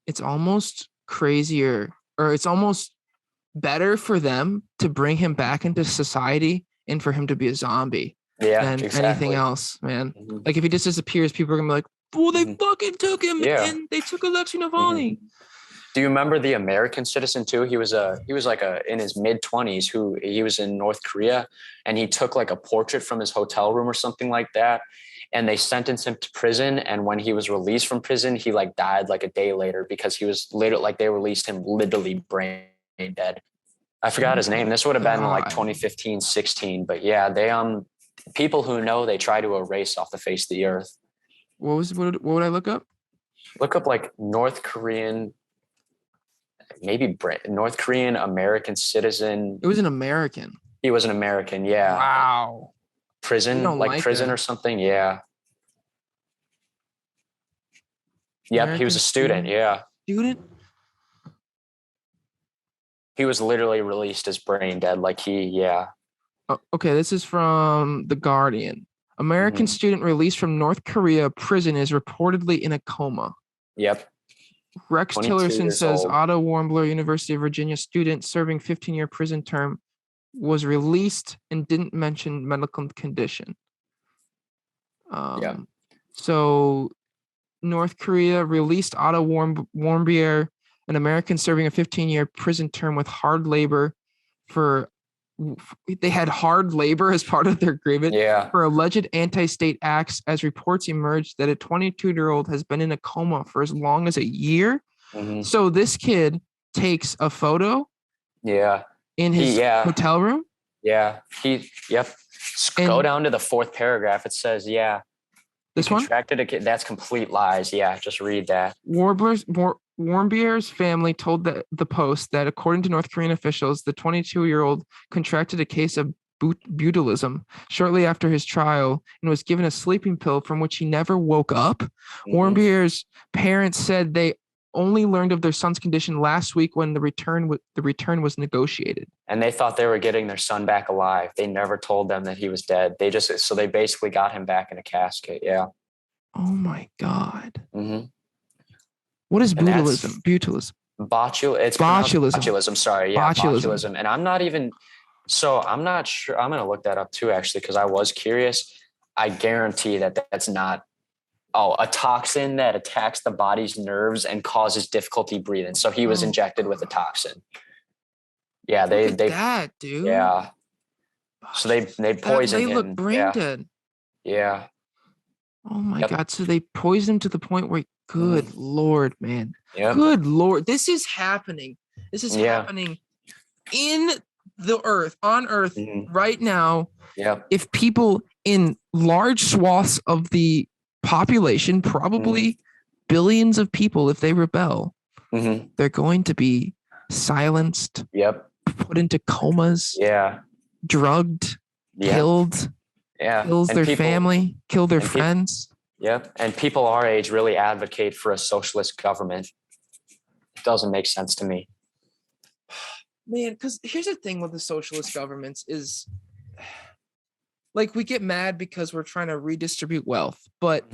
it's almost crazier, or it's almost better for them to bring him back into society and for him to be a zombie than anything else, man. Like if he just disappears, people are gonna be like, well, they fucking took him and they took Alexei Navalny. Do you remember the American citizen too? He was like in his mid-20s who he was in North Korea, and he took like a portrait from his hotel room or something like that. And they sentenced him to prison. And when he was released from prison, he like died like a day later because he was they released him literally brain dead. I forgot his name. This would have been like 2015, 16. But yeah, they people who know, they try to erase off the face of the earth. What would I look up? Look up like North Korean, maybe North Korean American citizen. It was an American. He was an American. Yeah. Wow. Prison, like prison or something. Yeah. Yep, he American was a student. Yeah, Student? he was literally released as brain dead. Yeah. Oh, okay, this is from The Guardian. American Mhm. student released from North Korea prison is reportedly in a coma. Yep. Rex 22 Tillerson years says old. Otto Warmbler, University of Virginia student serving 15-year prison term was released and didn't mention medical condition. Yeah. So North Korea released Otto Warmbier, an American serving a 15-year prison term with hard labor for they had hard labor as part of their agreement Yeah. for alleged anti-state acts as reports emerged that a 22-year-old has been in a coma for as long as a year. Mhm. So this kid takes a photo Yeah. in his hotel room. Yeah. Yep. Go And down to the 4th paragraph. It says, he this one, contracted a kid. That's complete lies. Yeah. Just read that. Warmbier's family told the Post that according to North Korean officials, the 22-year-old contracted a case of botulism shortly after his trial and was given a sleeping pill from which he never woke up. Mhm. Warmbier's parents said they only learned of their son's condition last week when the return was negotiated. And they thought they were getting their son back alive. They never told them that he was dead. They basically got him back in a casket. Yeah. Oh my God. Mm-hmm. What is botulism? Botulism. It's botulism. Botulism. Sorry. Yeah. Botulism. And I'm not sure. I'm going to look that up too, actually, because I was curious. I guarantee that's not a toxin that attacks the body's nerves and causes difficulty breathing. So he was injected with a toxin. Yeah, that, dude. Yeah. So they poisoned him. They look brain dead. Yeah. Oh my God. So they poisoned him to the point where, good Lord, man. Yep. Good Lord. This is happening. This is happening in on Earth right now. Yep. If people in large swaths of the population, probably billions of people, if they rebel, they're going to be silenced, put into comas, drugged, killed, kills their family, kill their friends. And people our age really advocate for a socialist government. It doesn't make sense to me. Man, because here's the thing with the socialist governments is, like, we get mad because we're trying to redistribute wealth, but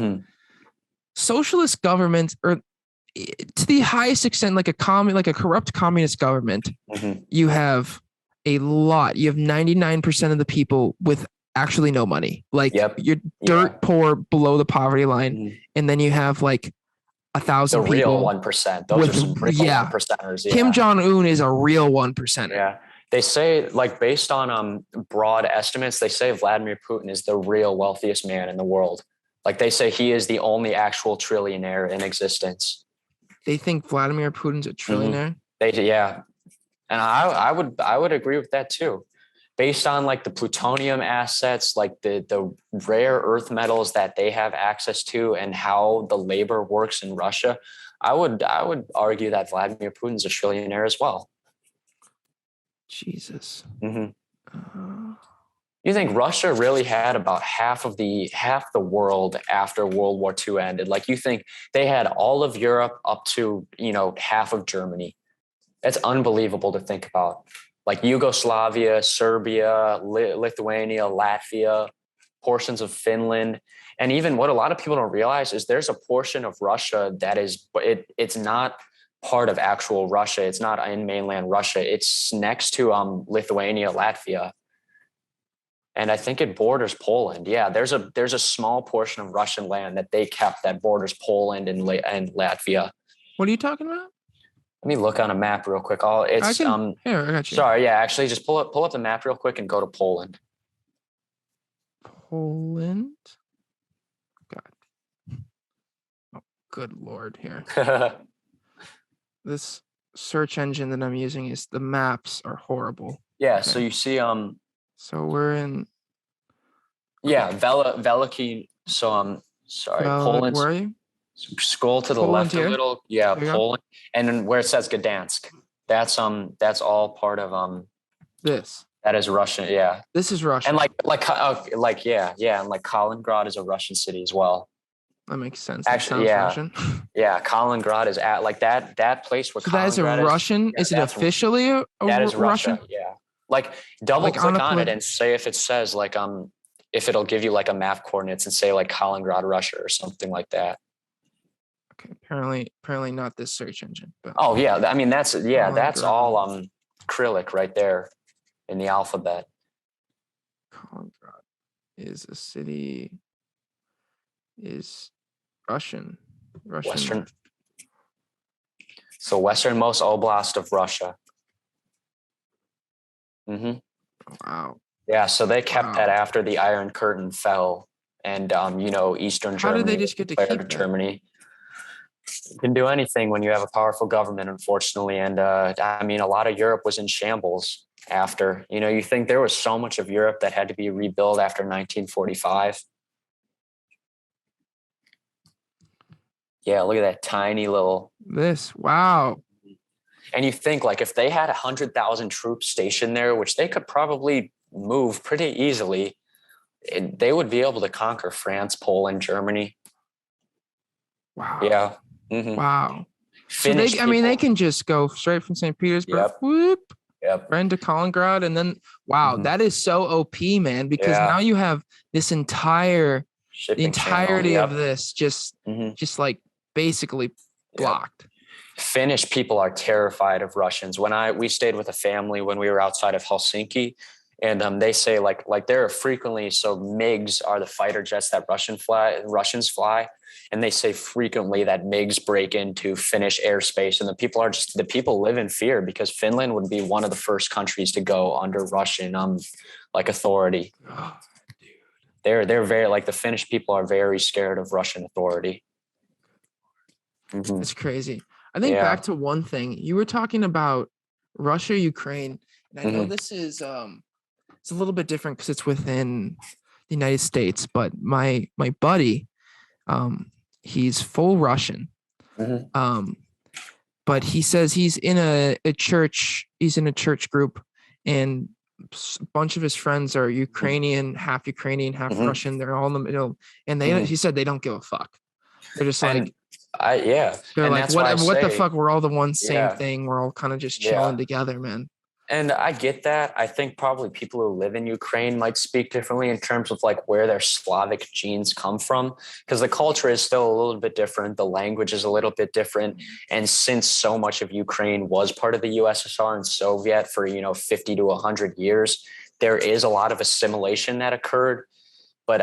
socialist governments are, to the highest extent, like a corrupt communist government. You have 99% of the people with actually no money. Like you're dirt poor below the poverty line, and then you have like 1,000 people. The real 1%. Those are some real 1%ers. Yeah. Kim Jong-un is a real 1%er. Yeah. They say, like, based on broad estimates, they say Vladimir Putin is the real wealthiest man in the world. Like, they say he is the only actual trillionaire in existence. They think Vladimir Putin's a trillionaire? And I would agree with that too. Based on like the plutonium assets, like the rare earth metals that they have access to and how the labor works in Russia, I would argue that Vladimir Putin's a trillionaire as well. Jesus. You think Russia really had about half the world after World War II ended? Like, you think they had all of Europe up to, half of Germany? That's unbelievable to think about. Like Yugoslavia, Serbia, Lithuania, Latvia, portions of Finland. And even what a lot of people don't realize is there's a portion of Russia that it's not part of actual Russia. It's not in mainland Russia. It's next to Lithuania, Latvia. And I think it borders Poland. Yeah, there's a small portion of Russian land that they kept that borders Poland and Latvia. What are you talking about? Let me look on a map real quick. Here, I got you. Sorry, yeah, actually just pull up the map real quick and go to Poland. Poland? God. Oh, good Lord, here. This search engine that I'm using is, the maps are horrible. Yeah, okay. So you see so we're in Veliki. So sorry, Poland. Where are you? Scroll to the Poland left here? a little. Yeah, Poland. And then where it says Gdansk, that's all part of this. That is Russian. Yeah. This is Russian. And and like Kaliningrad is a Russian city as well. That makes sense. Actually, That yeah. sounds Russian. Yeah, Kaliningrad is at like that place where So that is a Kaliningrad Russian. yeah, Is it officially a that is Russian? Russia. Yeah. Like double Like click on it and say if it says like if it'll give you like a map coordinates and say like Kaliningrad, Russia or something like that. Okay, apparently not this search engine. But oh yeah, I mean that's Kaliningrad. all Cyrillic right there in the alphabet. Kaliningrad is a city. Is Russian. So westernmost oblast of Russia. Mm-hmm. Wow. Yeah, so they kept that after the Iron Curtain fell, and Eastern Germany. How did they just get to keep that? Germany? You can do anything when you have a powerful government, unfortunately, and I mean, a lot of Europe was in shambles after. You think there was so much of Europe that had to be rebuilt after 1945. Yeah, look at that tiny little. Wow. And you think like if they had 100,000 troops stationed there, which they could probably move pretty easily, they would be able to conquer France, Poland, Germany. Wow. Yeah. Mm-hmm. Wow. So they can just go straight from St. Petersburg, whoop, right into Kaliningrad, and then that is so OP, man, because now you have this the entirety of this just like basically blocked. Finnish people are terrified of Russians. We stayed with a family when we were outside of Helsinki, and they say like there are frequently, so MiGs are the fighter jets that Russians fly, and they say frequently that MiGs break into Finnish airspace, and the people live in fear because Finland would be one of the first countries to go under Russian authority. Oh, dude. They're very like the Finnish people are very scared of Russian authority. Mm-hmm. It's crazy. I think back to one thing you were talking about, Russia, Ukraine, and I know this is it's a little bit different because it's within the United States, but my buddy, he's full Russian, but he says he's in a church. He's in a church group, and a bunch of his friends are Ukrainian, half Russian. They're all in the middle, and he said they don't give a fuck. They're just like. They're and like, what the fuck? We're all the one same thing. We're all kind of just chilling together, man. And I get that. I think probably people who live in Ukraine might speak differently in terms of like where their Slavic genes come from, because the culture is still a little bit different. The language is a little bit different. And since so much of Ukraine was part of the USSR and Soviet for, 50 to 100 years, there is a lot of assimilation that occurred. But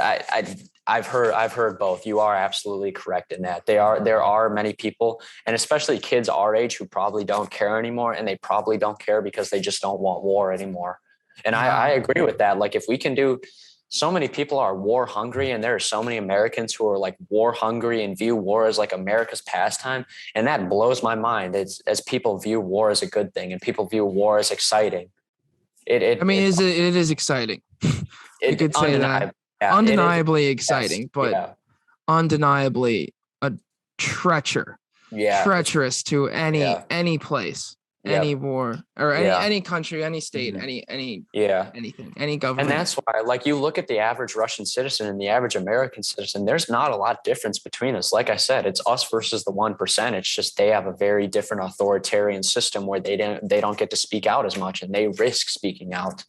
I've heard both. You are absolutely correct in that. There are many people, and especially kids our age, who probably don't care anymore, and they probably don't care because they just don't want war anymore. And I agree with that. Like if we can do, so many people are war hungry, and there are so many Americans who are like war hungry and view war as like America's pastime, and that blows my mind. It's as people view war as a good thing, and people view war as exciting. It is exciting. You could say that. Yeah, undeniably exciting, but undeniably a treacherous to any place, any war, or any country, any state, anything, any government. And that's why, like, you look at the average Russian citizen and the average American citizen, there's not a lot of difference between us. Like I said, it's us versus the 1%. It's just they have a very different authoritarian system where they don't get to speak out as much, and they risk speaking out.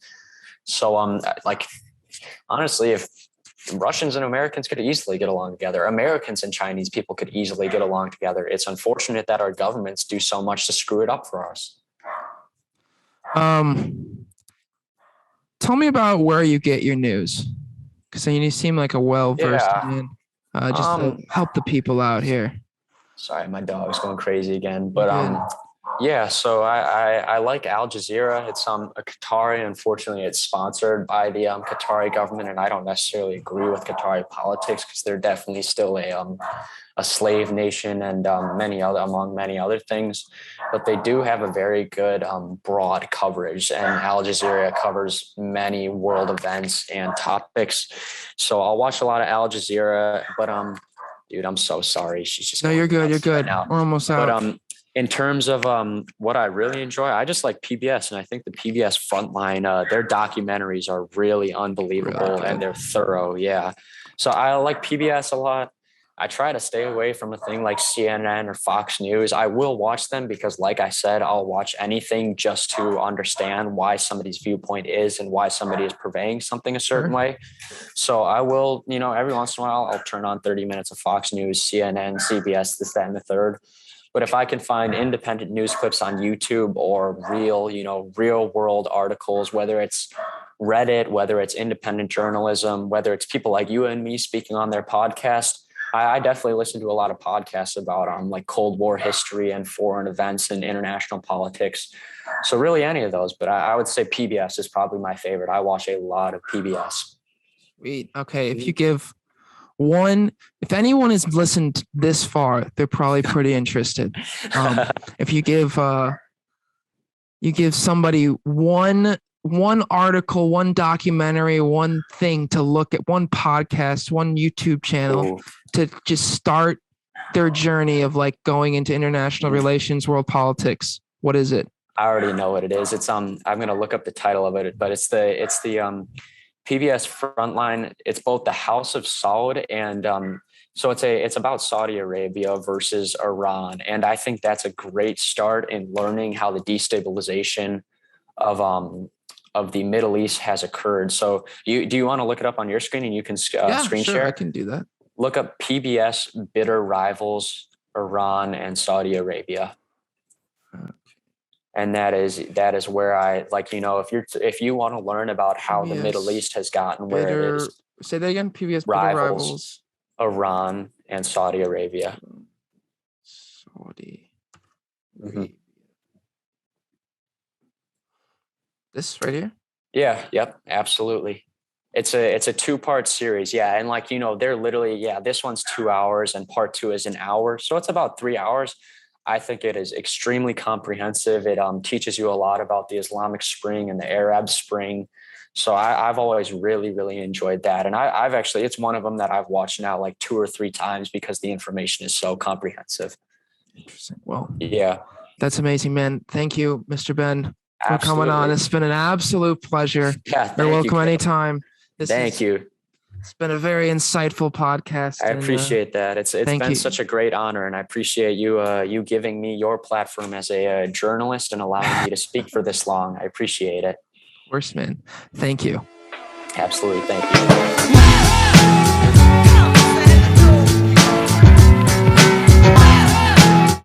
So honestly, if Russians and Americans could easily get along together, Americans and Chinese people could easily get along together. It's unfortunate that our governments do so much to screw it up for us. Tell me about where you get your news, because you seem like a well-versed man. Just to help the people out here. Sorry, my dog's going crazy again, but so I like Al Jazeera. It's a Qatari. Unfortunately, it's sponsored by the Qatari government, and I don't necessarily agree with Qatari politics because they're definitely still a slave nation and among many other things. But they do have a very good broad coverage, and Al Jazeera covers many world events and topics. So I'll watch a lot of Al Jazeera. But dude, I'm so sorry. She's just you're good. You're good. Right, we're almost out. But in terms of what I really enjoy, I just like PBS, and I think the PBS Frontline, their documentaries are really unbelievable and they're thorough. Yeah. So I like PBS a lot. I try to stay away from a thing like CNN or Fox News. I will watch them because, like I said, I'll watch anything just to understand why somebody's viewpoint is and why somebody is purveying something a certain way. So I will, every once in a while, I'll turn on 30 minutes of Fox News, CNN, CBS, this, that, and the third. But if I can find independent news clips on YouTube or real world articles, whether it's Reddit, whether it's independent journalism, whether it's people like you and me speaking on their podcast, I definitely listen to a lot of podcasts about like Cold War history and foreign events and international politics. So really any of those, but I would say PBS is probably my favorite. I watch a lot of PBS. Sweet. Okay. If you give if anyone has listened this far, they're probably pretty interested. If you give somebody one article, one documentary, one thing to look at, one podcast, one YouTube channel to just start their journey of like going into international relations, world politics, what is it? I already know what it is. It's I'm going to look up the title of it, but it's the PBS Frontline. It's both the House of Saud and so it's about Saudi Arabia versus Iran, and I think that's a great start in learning how the destabilization of the Middle East has occurred. So do you want to look it up on your screen and you can screen share? I can do that. Look up PBS bitter rivals Iran and Saudi Arabia. And that is where I like, if you want to learn about how the Middle East has gotten where it is. Say that again. PBS rivals Iran and Saudi Arabia. Saudi. This right here? Yeah. Yep. Absolutely. It's a 2-part series. Yeah. And like, they're literally, this one's 2 hours and part 2 is an hour. So it's about 3 hours. I think it is extremely comprehensive. It teaches you a lot about the Islamic Spring and the Arab Spring. So I've always really, really enjoyed that. And I've actually, it's one of them that I've watched now like 2 or 3 times because the information is so comprehensive. Interesting. Well, yeah, that's amazing, man. Thank you, Mr. Ben, for absolutely. coming on. It's been an absolute pleasure. Yeah, you're welcome anytime. Thank you. It's been a very insightful podcast. I appreciate that. It's been such a great honor, and I appreciate you giving me your platform as a journalist and allowing me to speak for this long. I appreciate it. Of course, man. Thank you. Absolutely. Thank you.